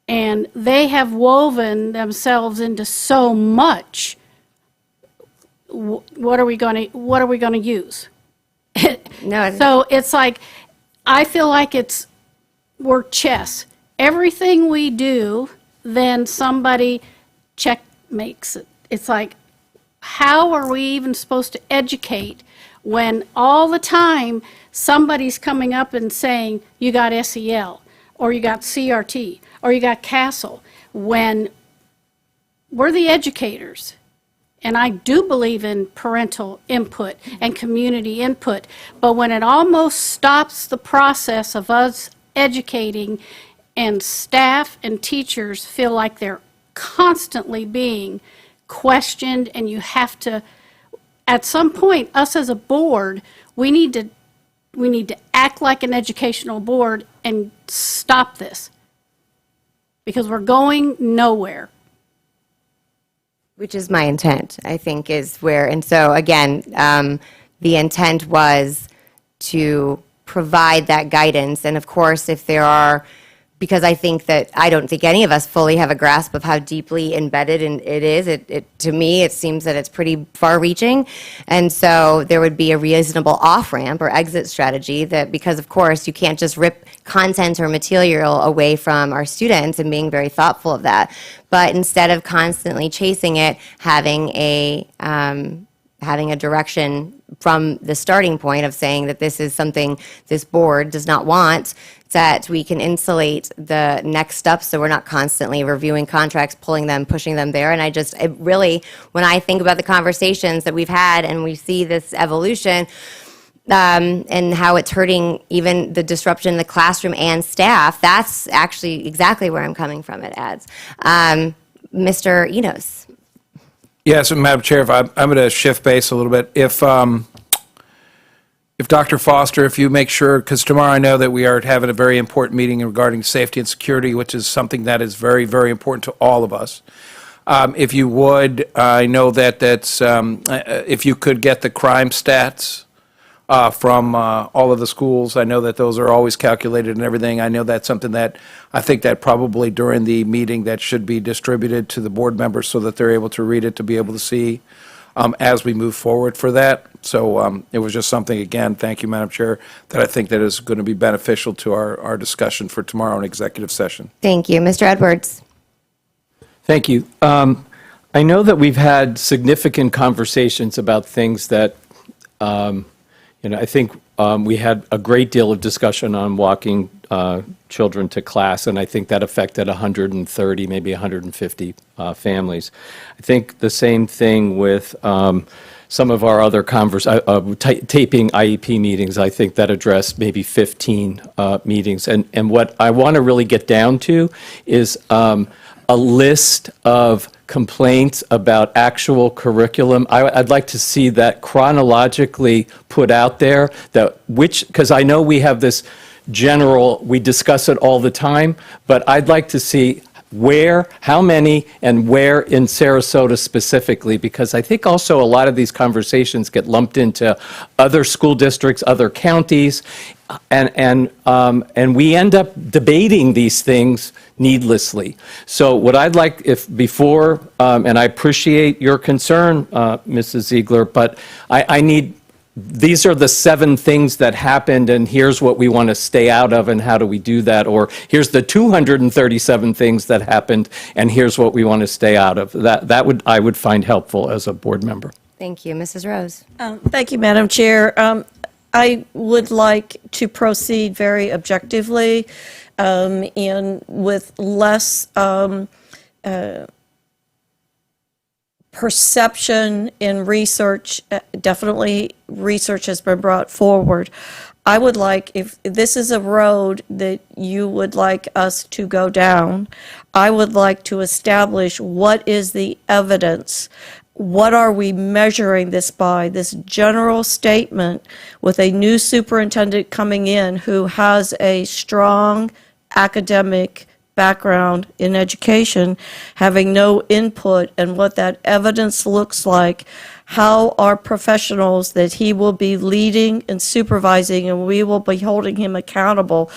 [SPEAKER 14] And they have woven themselves into so much. What are we going to use?
[SPEAKER 1] No.
[SPEAKER 14] So it's like, I feel like we're chess. Everything we do, then somebody checkmates it. It's like, how are we even supposed to educate when all the time somebody's coming up and saying, you got SEL, or you got CRT, or you got Castle, when we're the educators? And I do believe in parental input and community input, but when it almost stops the process of us educating, and staff and teachers feel like they're constantly being questioned, and you have to, at some point, us as a board, we need to act like an educational board and stop this, because we're going nowhere.
[SPEAKER 1] Which is my intent, I think, is where, and so again, the intent was to provide that guidance. And of course, if there are, because I don't think any of us fully have a grasp of how deeply embedded it is. To me, it seems that it's pretty far-reaching. And so there would be a reasonable off-ramp or exit strategy that, because of course, you can't just rip content or material away from our students, and being very thoughtful of that. But instead of constantly chasing it, having a direction from the starting point of saying that this is something this board does not want, that we can insulate the next steps so we're not constantly reviewing contracts, pulling them, pushing them there. And it really, when I think about the conversations that we've had and we see this evolution, and how it's hurting even the disruption in the classroom and staff, that's actually exactly where I'm coming from, it adds. Mr. Enos.
[SPEAKER 7] Yes, Madam Chair, if I'm going to shift base a little bit. If Dr. Foster, if you make sure, because tomorrow I know that we are having a very important meeting regarding safety and security, which is something that is very, very important to all of us. If you would, I know if you could get the crime stats from all of the schools. I know that those are always calculated and everything. I know that's something that I think that probably during the meeting that should be distributed to the board members so that they're able to read it, to be able to see as we move forward for that. So it was just something, again, thank you, Madam Chair, that I think that is going to be beneficial to our discussion for tomorrow in executive session.
[SPEAKER 1] Thank you. Mr. Edwards.
[SPEAKER 8] Thank you. I know that we've had significant conversations about things that, I think we had a great deal of discussion on walking children to class, and I think that affected 130, maybe 150 families. I think the same thing with some of our other taping IEP meetings. I think that addressed maybe 15 meetings. And what I want to really get down to is a list of complaints about actual curriculum. I'd like to see that chronologically put out there, because I know we have this we discuss it all the time, but I'd like to see where, how many, and where in Sarasota specifically, because I think also a lot of these conversations get lumped into other school districts, other counties, and we end up debating these things needlessly. So what I'd like, and I appreciate your concern, Mrs. Ziegler, but I need, these are the 7 things that happened, and here's what we want to stay out of, and how do we do that? Or here's the 237 things that happened, and here's what we want to stay out of. I would find helpful as a board member.
[SPEAKER 1] Thank you. Mrs. Rose.
[SPEAKER 6] Thank you, Madam Chair. I would like to proceed very objectively and with less perception in research. Definitely research has been brought forward. I would like, if this is a road that you would like us to go down, I would like to establish what is the evidence. What are we measuring this by? This general statement with a new superintendent coming in who has a strong academic background in education, having no input in what that evidence looks like, how our professionals that he will be leading and supervising, and we will be holding him accountable,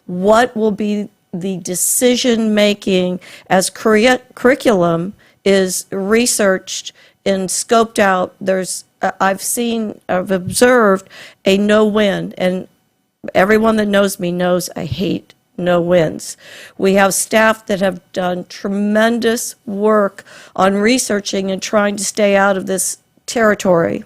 [SPEAKER 6] what will be the decision-making as curriculum is researched and scoped out. I've observed a no-win, and everyone that knows me knows I hate no-wins. We have staff that have done tremendous work on researching and trying to stay out of this territory.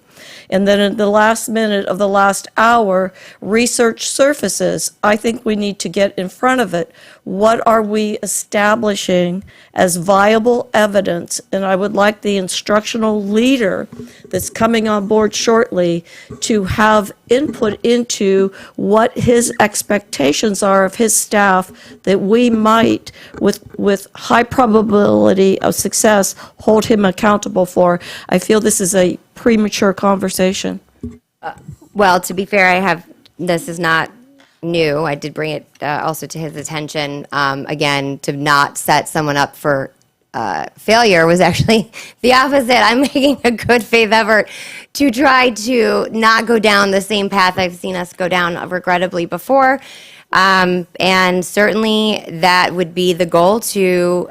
[SPEAKER 6] And then at the last minute of the last hour, research surfaces. I think we need to get in front of it. What are we establishing as viable evidence? And I would like the instructional leader that's coming on board shortly to have input into what his expectations are of his staff that we might, with high probability of success, hold him accountable for. I feel this is a premature conversation.
[SPEAKER 1] Well, to be fair, this is not new. I did bring it also to his attention, again, to not set someone up for failure was actually the opposite. I'm making a good faith effort to try to not go down the same path I've seen us go down regrettably before. And certainly that would be the goal, to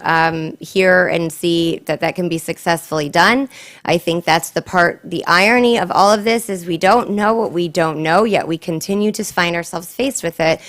[SPEAKER 1] hear and see that that can be successfully done. I think that's the irony of all of this is we don't know what we don't know, yet we continue to find ourselves faced with it.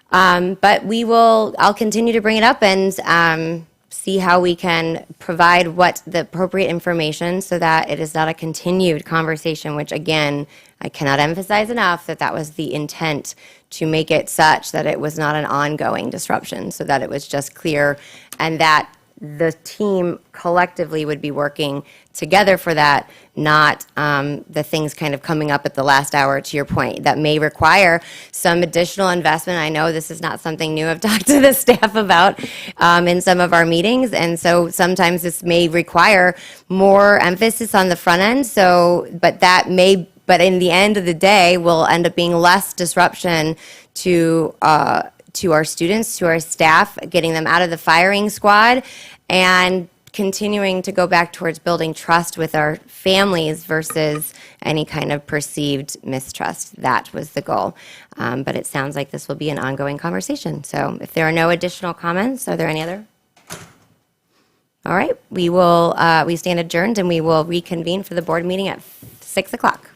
[SPEAKER 1] But I'll continue to bring it up and see how we can provide what the appropriate information so that it is not a continued conversation, which again, I cannot emphasize enough that that was the intent, to make it such that it was not an ongoing disruption, so that it was just clear and that the team collectively would be working together for that, not the things kind of coming up at the last hour, to your point, that may require some additional investment. I know this is not something new. I've talked to the staff about in some of our meetings, and so sometimes this may require more emphasis on the front end. But in the end of the day, will end up being less disruption to our students, to our staff, getting them out of the firing squad, and continuing to go back towards building trust with our families versus any kind of perceived mistrust. That was the goal. But it sounds like this will be an ongoing conversation. So if there are no additional comments, are there any other? All right, we stand adjourned, and we will reconvene for the board meeting at 6 o'clock.